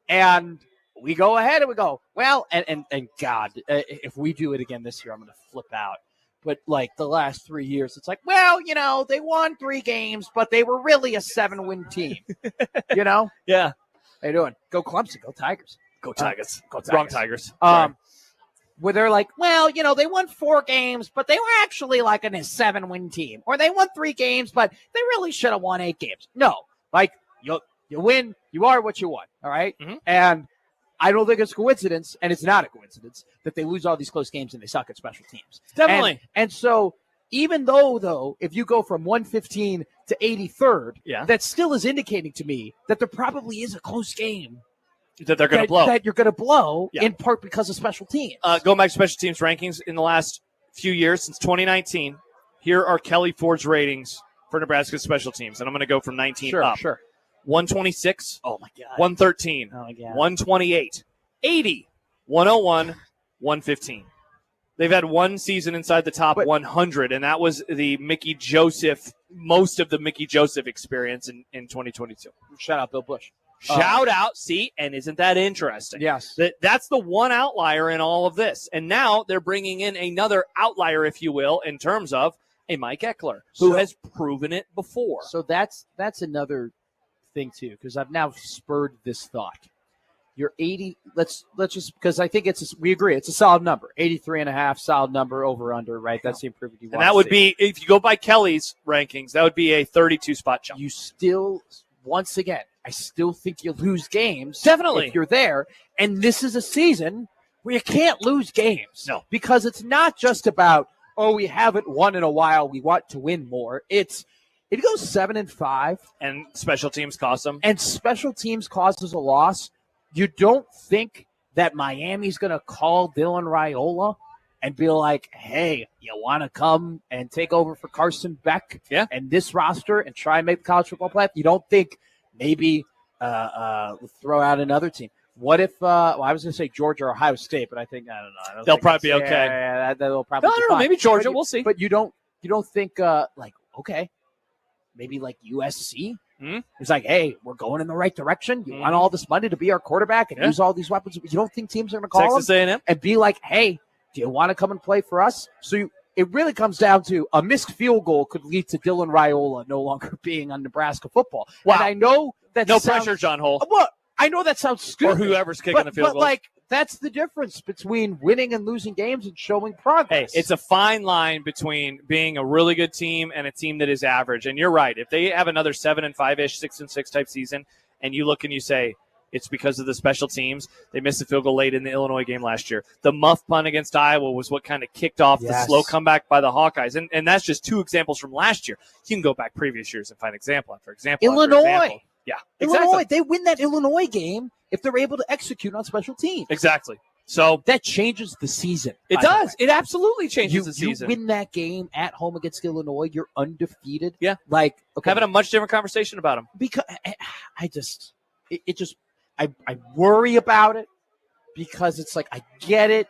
And we go ahead and we go, well, and God, if we do it again this year, I'm going to flip out. But the last 3 years, it's they won 3 games, but they were really a 7-win team. Yeah. How you doing? Go Clemson. Go Tigers. Go Tigers. Go Tigers. Wrong Tigers. Where they're they won 4 games, but they were actually a 7-win team. Or they won 3 games, but they really should have won 8 games. No. You win, you are what you want. All right? Mm-hmm. And I don't think it's a coincidence, and it's not a coincidence, that they lose all these close games and they suck at special teams. Definitely. And so even though, if you go from 115 to 83rd, that still is indicating to me that there probably is a close game that they're going to blow. That you're going to blow, in part because of special teams. Going back to special teams rankings in the last few years, since 2019, here are Kelly Ford's ratings for Nebraska's special teams. And I'm going to go from 19 up. Sure. 126. Oh, my God. 113. Oh, my God. 128. 80. 101. 115. They've had one season inside the top 100, and that was the Mickey Joseph, most of the Mickey Joseph experience in 2022. Shout out Bill Bush. Shout out, see, and isn't that interesting? Yes. That's the one outlier in all of this. And now they're bringing in another outlier, if you will, in terms of a Mike Eckler, who has proven it before. So that's another thing, too, because I've now spurred this thought. You're 80. Let's just, because I think we agree, it's a solid number. 83.5, solid number, over under, right? That's the improvement you want. And that would be, if you go by Kelly's rankings, that would be a 32-spot jump. You still, once again, I still think you lose games. Definitely. If you're there. And this is a season where you can't lose games. No. Because it's not just about, we haven't won in a while, we want to win more. It goes 7-5. And special teams cost them. And special teams causes a loss. You don't think that Miami's going to call Dylan Raiola and be like, hey, you want to come and take over for Carson Beck and this roster and try and make the college football playoff? You don't think maybe throw out another team? What if, I was going to say Georgia or Ohio State, but I think, I don't know. They'll probably be okay. Yeah, they'll probably I don't know. Maybe Georgia. We'll see. But you don't think, okay, maybe USC? It's hey, we're going in the right direction. You want all this money to be our quarterback and use all these weapons. You don't think teams are going to call Texas A&M and be like, hey, do you want to come and play for us? So it really comes down to a missed field goal could lead to Dylan Raiola no longer being on Nebraska football. Wow. And I know that pressure, John Hull. Well, I know that sounds stupid. Or whoever's kicking the field goal. But that's the difference between winning and losing games and showing progress. Hey, it's a fine line between being a really good team and a team that is average. And you're right. If they have another 7-5-ish, 6-6 type season, and you look and you say it's because of the special teams, they missed the field goal late in the Illinois game last year. The muff punt against Iowa was what kind of kicked off the slow comeback by the Hawkeyes. And that's just 2 examples from last year. You can go back previous years and find example after example. Illinois. After example. Yeah, exactly. Illinois, they win that Illinois game if they're able to execute on special teams. Exactly. So that changes the season. It does. It absolutely changes the season. You win that game at home against Illinois, you're undefeated. Yeah. Having a much different conversation about them. Because I worry about it because it's I get it.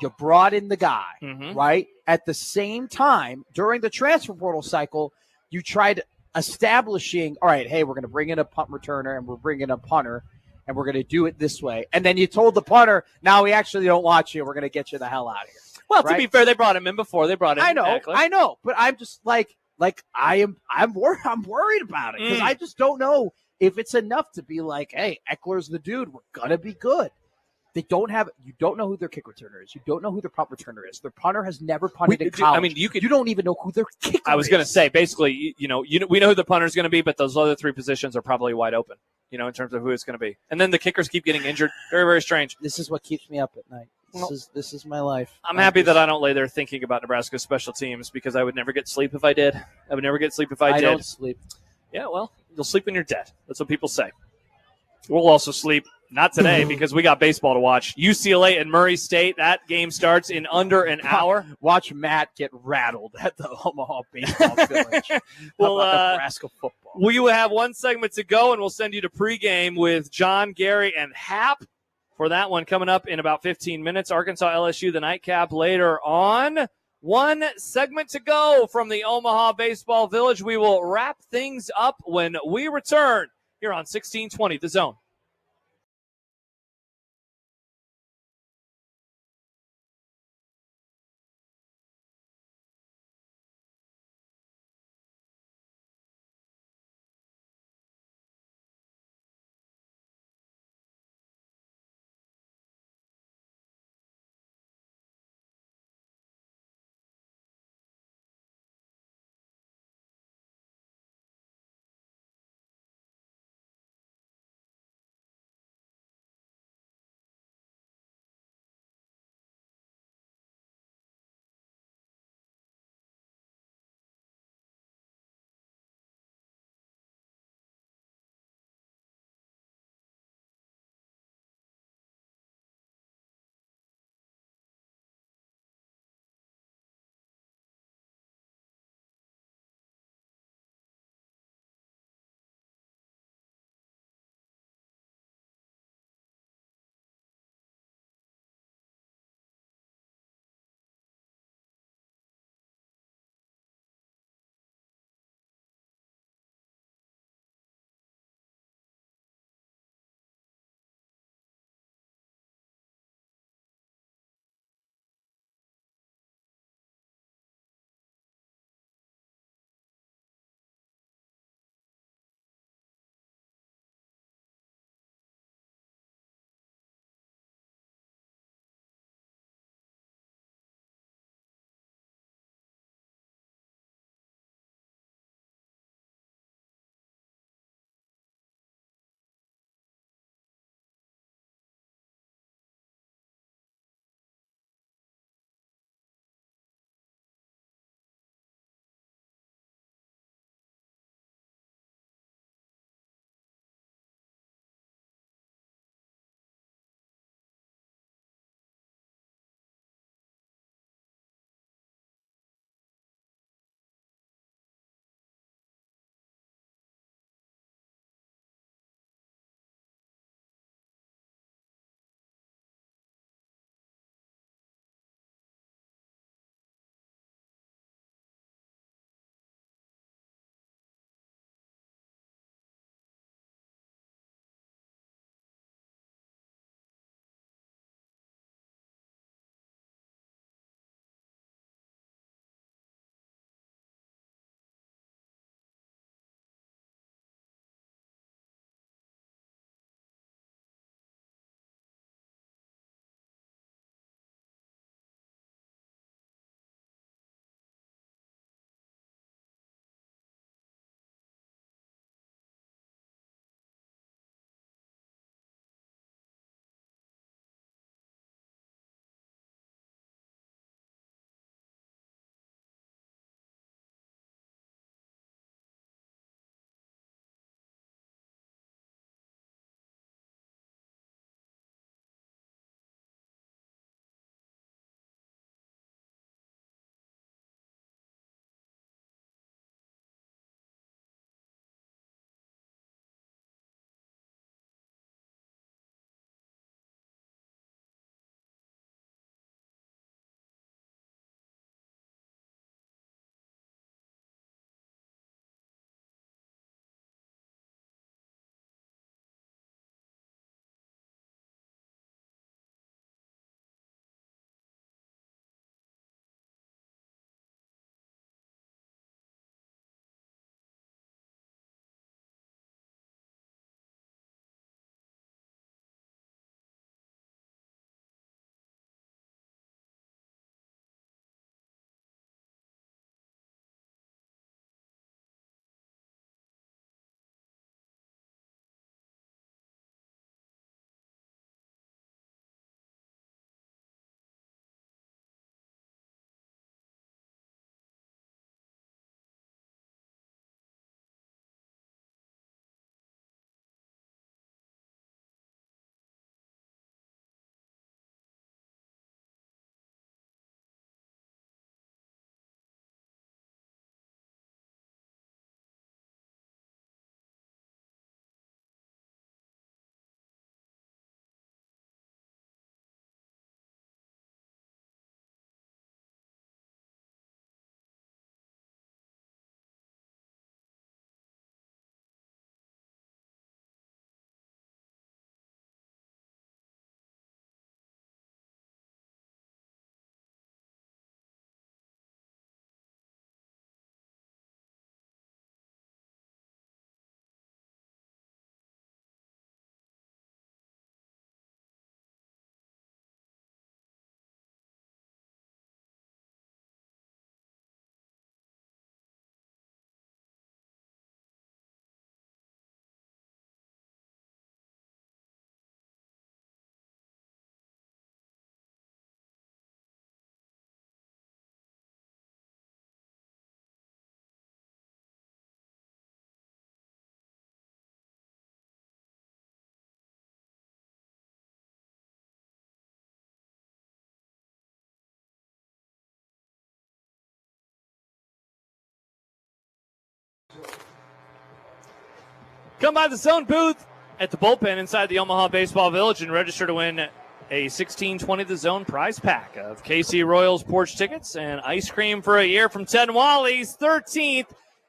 You brought in the guy, right? At the same time, during the transfer portal cycle, you tried establishing, all right, hey, we're going to bring in a punt returner and we're bringing in a punter and we're going to do it this way. And then you told the punter, now we actually don't want you. We're going to get you the hell out of here. Well, to be fair, they brought him in before. They brought in I know. But I'm just like I'm worried about it because I just don't know if it's enough to be like, hey, Eckler's the dude. We're gonna be good. You don't know who their kick returner is. You don't know who their punt returner is. Their punter has never punted in college. I mean, you don't even know who their kicker is. I was going to say, basically, we know who the punter is going to be, but those other three positions are probably wide open, in terms of who it's going to be. And then the kickers keep getting injured. Very, very strange. This is what keeps me up at night. This is my life. I'm happy that I don't lay there thinking about Nebraska's special teams because I would never get sleep if I did. I would never get sleep if I did. I don't sleep. Yeah, well, you'll sleep when you're dead. That's what people say. We'll also sleep. Not today because we got baseball to watch. UCLA and Murray State. That game starts in under an hour. Watch Matt get rattled at the Omaha Baseball Village. Well, Nebraska football. We will have one segment to go, and we'll send you to pregame with John, Gary, and Hap for that one coming up in about 15 minutes. Arkansas LSU, the nightcap later on. One segment to go from the Omaha Baseball Village. We will wrap things up when we return here on 1620 The Zone. Come by the Zone booth at the bullpen inside the Omaha Baseball Village and register to win a 1620 The Zone prize pack of KC Royals porch tickets and ice cream for a year from Ted Wally's 13th.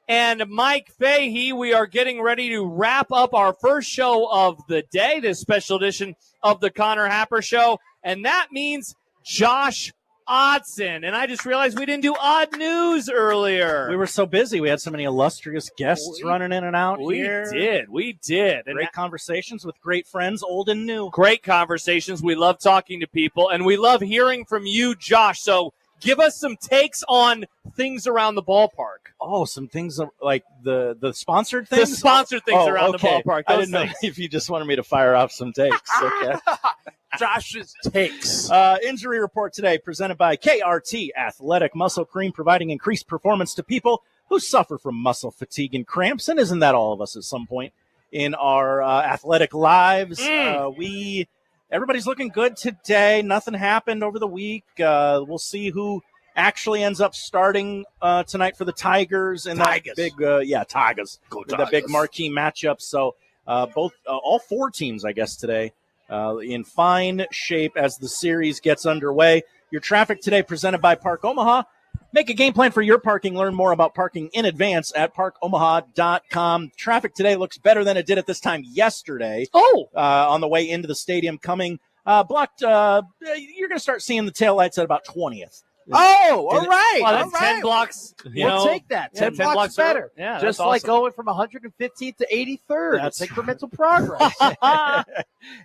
And Mike Fahey, we are getting ready to wrap up our first show of the day, this special edition of the Connor Happer Show. And that means Josh Odson. And I just realized we didn't do odd news earlier. We were so busy. We had so many illustrious guests running in and out here. We did. Great conversations with great friends, old and new. Great conversations. We love talking to people, and we love hearing from you, Josh. So give us some takes on things around the ballpark. Oh, some things like the sponsored things? The sponsored things around the ballpark. I didn't know if you just wanted me to fire off some takes. Okay. Josh's takes. Injury report today presented by KRT Athletic Muscle Cream, providing increased performance to people who suffer from muscle fatigue and cramps. And isn't that all of us at some point in our athletic lives? Everybody's looking good today. Nothing happened over the week. We'll see who actually ends up starting tonight for the Tigers and that big, Tigers. Go Tigers. That big marquee matchup. So all four teams, I guess, today in fine shape as the series gets underway. Your traffic today presented by Park Omaha. Make a game plan for your parking. Learn more about parking in advance at parkomaha.com. Traffic today looks better than it did at this time yesterday. On the way into the stadium coming. Blocked. You're going to start seeing the taillights at about 20th. Oh, all right. Well, that's 10 blocks. We'll take that. 10 blocks better. Yeah, just like awesome. Going from 115th to 83rd. That's incremental progress.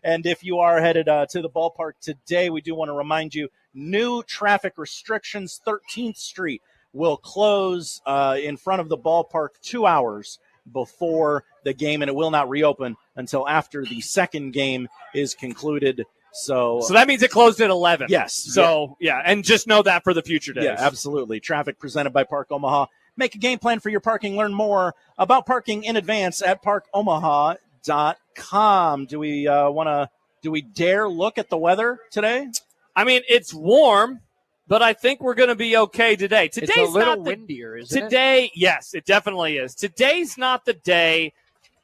And if you are headed to the ballpark today, we do want to remind you, new traffic restrictions. 13th Street will close in front of the ballpark 2 hours before the game, and it will not reopen until after the second game is concluded. So that means it closed at 11. Yes. So, and just know that for the future days. Yeah, absolutely. Traffic presented by Park Omaha. Make a game plan for your parking. Learn more about parking in advance at parkomaha.com. Do we dare look at the weather today? I mean, it's warm, but I think we're going to be okay today. Today's it's a little not windier, isn't it? Today, yes, it definitely is. Today's not the day.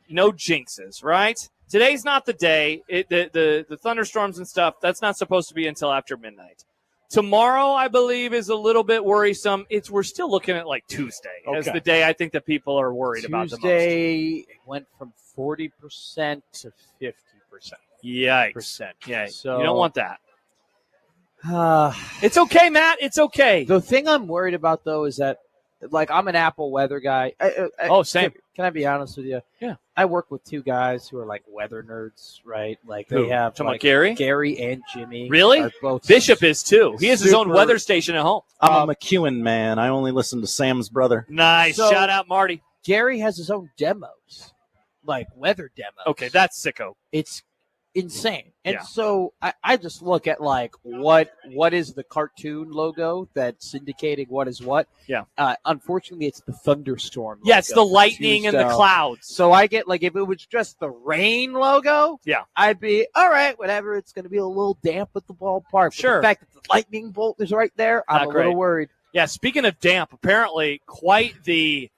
No jinxes, right? Today's not the day. The thunderstorms and stuff, that's not supposed to be until after midnight. Tomorrow, I believe, is a little bit worrisome. We're still looking at like Tuesday as the day I think that people are worried about the most. Tuesday went from 40% to 50%. Yikes. Yeah, so, you don't want that. It's okay, Matt. It's okay. The thing I'm worried about, though, is that, like, I'm an Apple weather guy. Same. Can I be honest with you? Yeah. I work with two guys who are, like, weather nerds, right? Like, they have, like, Gary and Jimmy. Really? Bishop is, too. He has his own weather station at home. I'm a McEwen man. I only listen to Sam's brother. Nice. So, shout out, Marty. Gary has his own demos, like, weather demos. Okay, that's sicko. It's insane. And so I just look at, like, what is the cartoon logo that's indicating what is what. Yeah. Unfortunately, it's the thunderstorm logo. Yeah, it's the lightning and the clouds. So I get, like, if it was just the rain logo, I'd be, all right, whatever. It's going to be a little damp at the ballpark. Sure. But the fact that the lightning bolt is right there, I'm a little worried. Yeah, speaking of damp, apparently quite the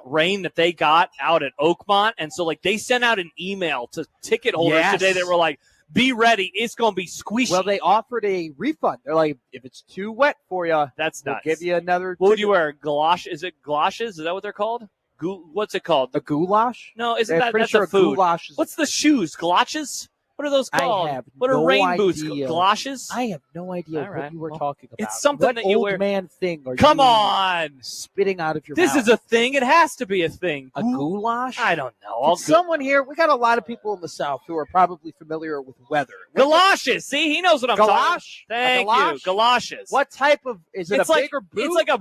rain that they got out at Oakmont. And so, like, they sent out an email to ticket holders today that were like, be ready. It's going to be squishy. Well, they offered a refund. They're like, if it's too wet for you, that's we'll nuts. Give you another. What would you wear? Galosh? Is it galoshes? Is that what they're called? What's it called? A goulash? No, isn't that that's a food? Goulash What's the shoes? Galoshes? What are those called? I have what are no rain idea. boots? Galoshes? I have no idea what you were talking about. It's something what that you old wear. Man thing are Come you on, spitting out of your this mouth? Is a thing. It has to be a thing. A goulash? I don't know. Someone here, we got a lot of people in the South who are probably familiar with weather. Galoshes. See, he knows what I'm talking about. Thank you. Galoshes. What type of, is it it's a like, bigger boot? It's like a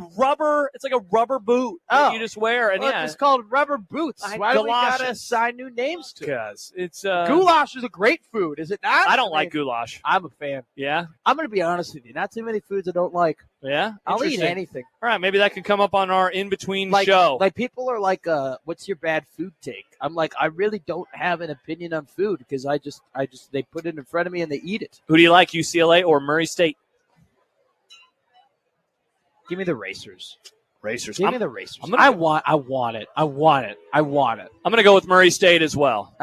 rubber boot that you just wear. And it's called rubber boots. Why do we got to assign new names to it? Because it's goulash is a great food, is it not? I don't like goulash. I'm a fan. Yeah? I'm going to be honest with you. Not too many foods I don't like. Yeah? I'll eat anything. All right, maybe that could come up on our in-between show. Like, people are like, what's your bad food take? I'm like, I really don't have an opinion on food because I just they put it in front of me and they eat it. Who do you like, UCLA or Murray State? Give me the Racers. Racers. Give me the Racers. I want it. I'm going to go with Murray State as well.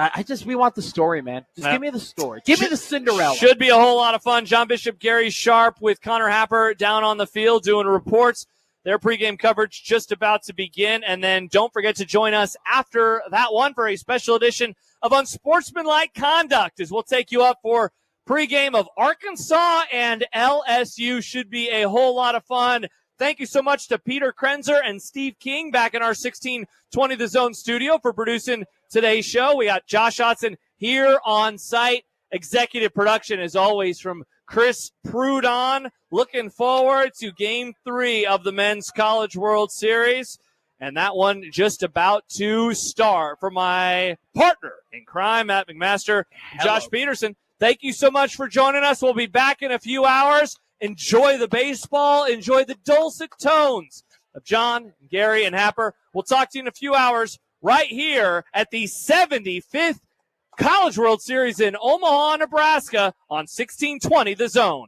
We want the story, man. Just give me the story. Give me the Cinderella. Should be a whole lot of fun. John Bishop, Gary Sharp with Connor Happer down on the field doing reports. Their pregame coverage just about to begin. And then don't forget to join us after that one for a special edition of Unsportsmanlike Conduct, as we'll take you up for pregame of Arkansas and LSU. Should be a whole lot of fun. Thank you so much to Peter Krenzer and Steve King back in our 1620 The Zone studio for producing today's show. We got Josh Hodson here on site. Executive production, as always, from Chris Prudon. Looking forward to Game 3 of the Men's College World Series. And that one just about to start. For my partner in crime, Matt McMaster, Josh Peterson, thank you so much for joining us. We'll be back in a few hours. Enjoy the baseball. Enjoy the dulcet tones of John, Gary, and Happer. We'll talk to you in a few hours right here at the 75th College World Series in Omaha, Nebraska on 1620 The Zone.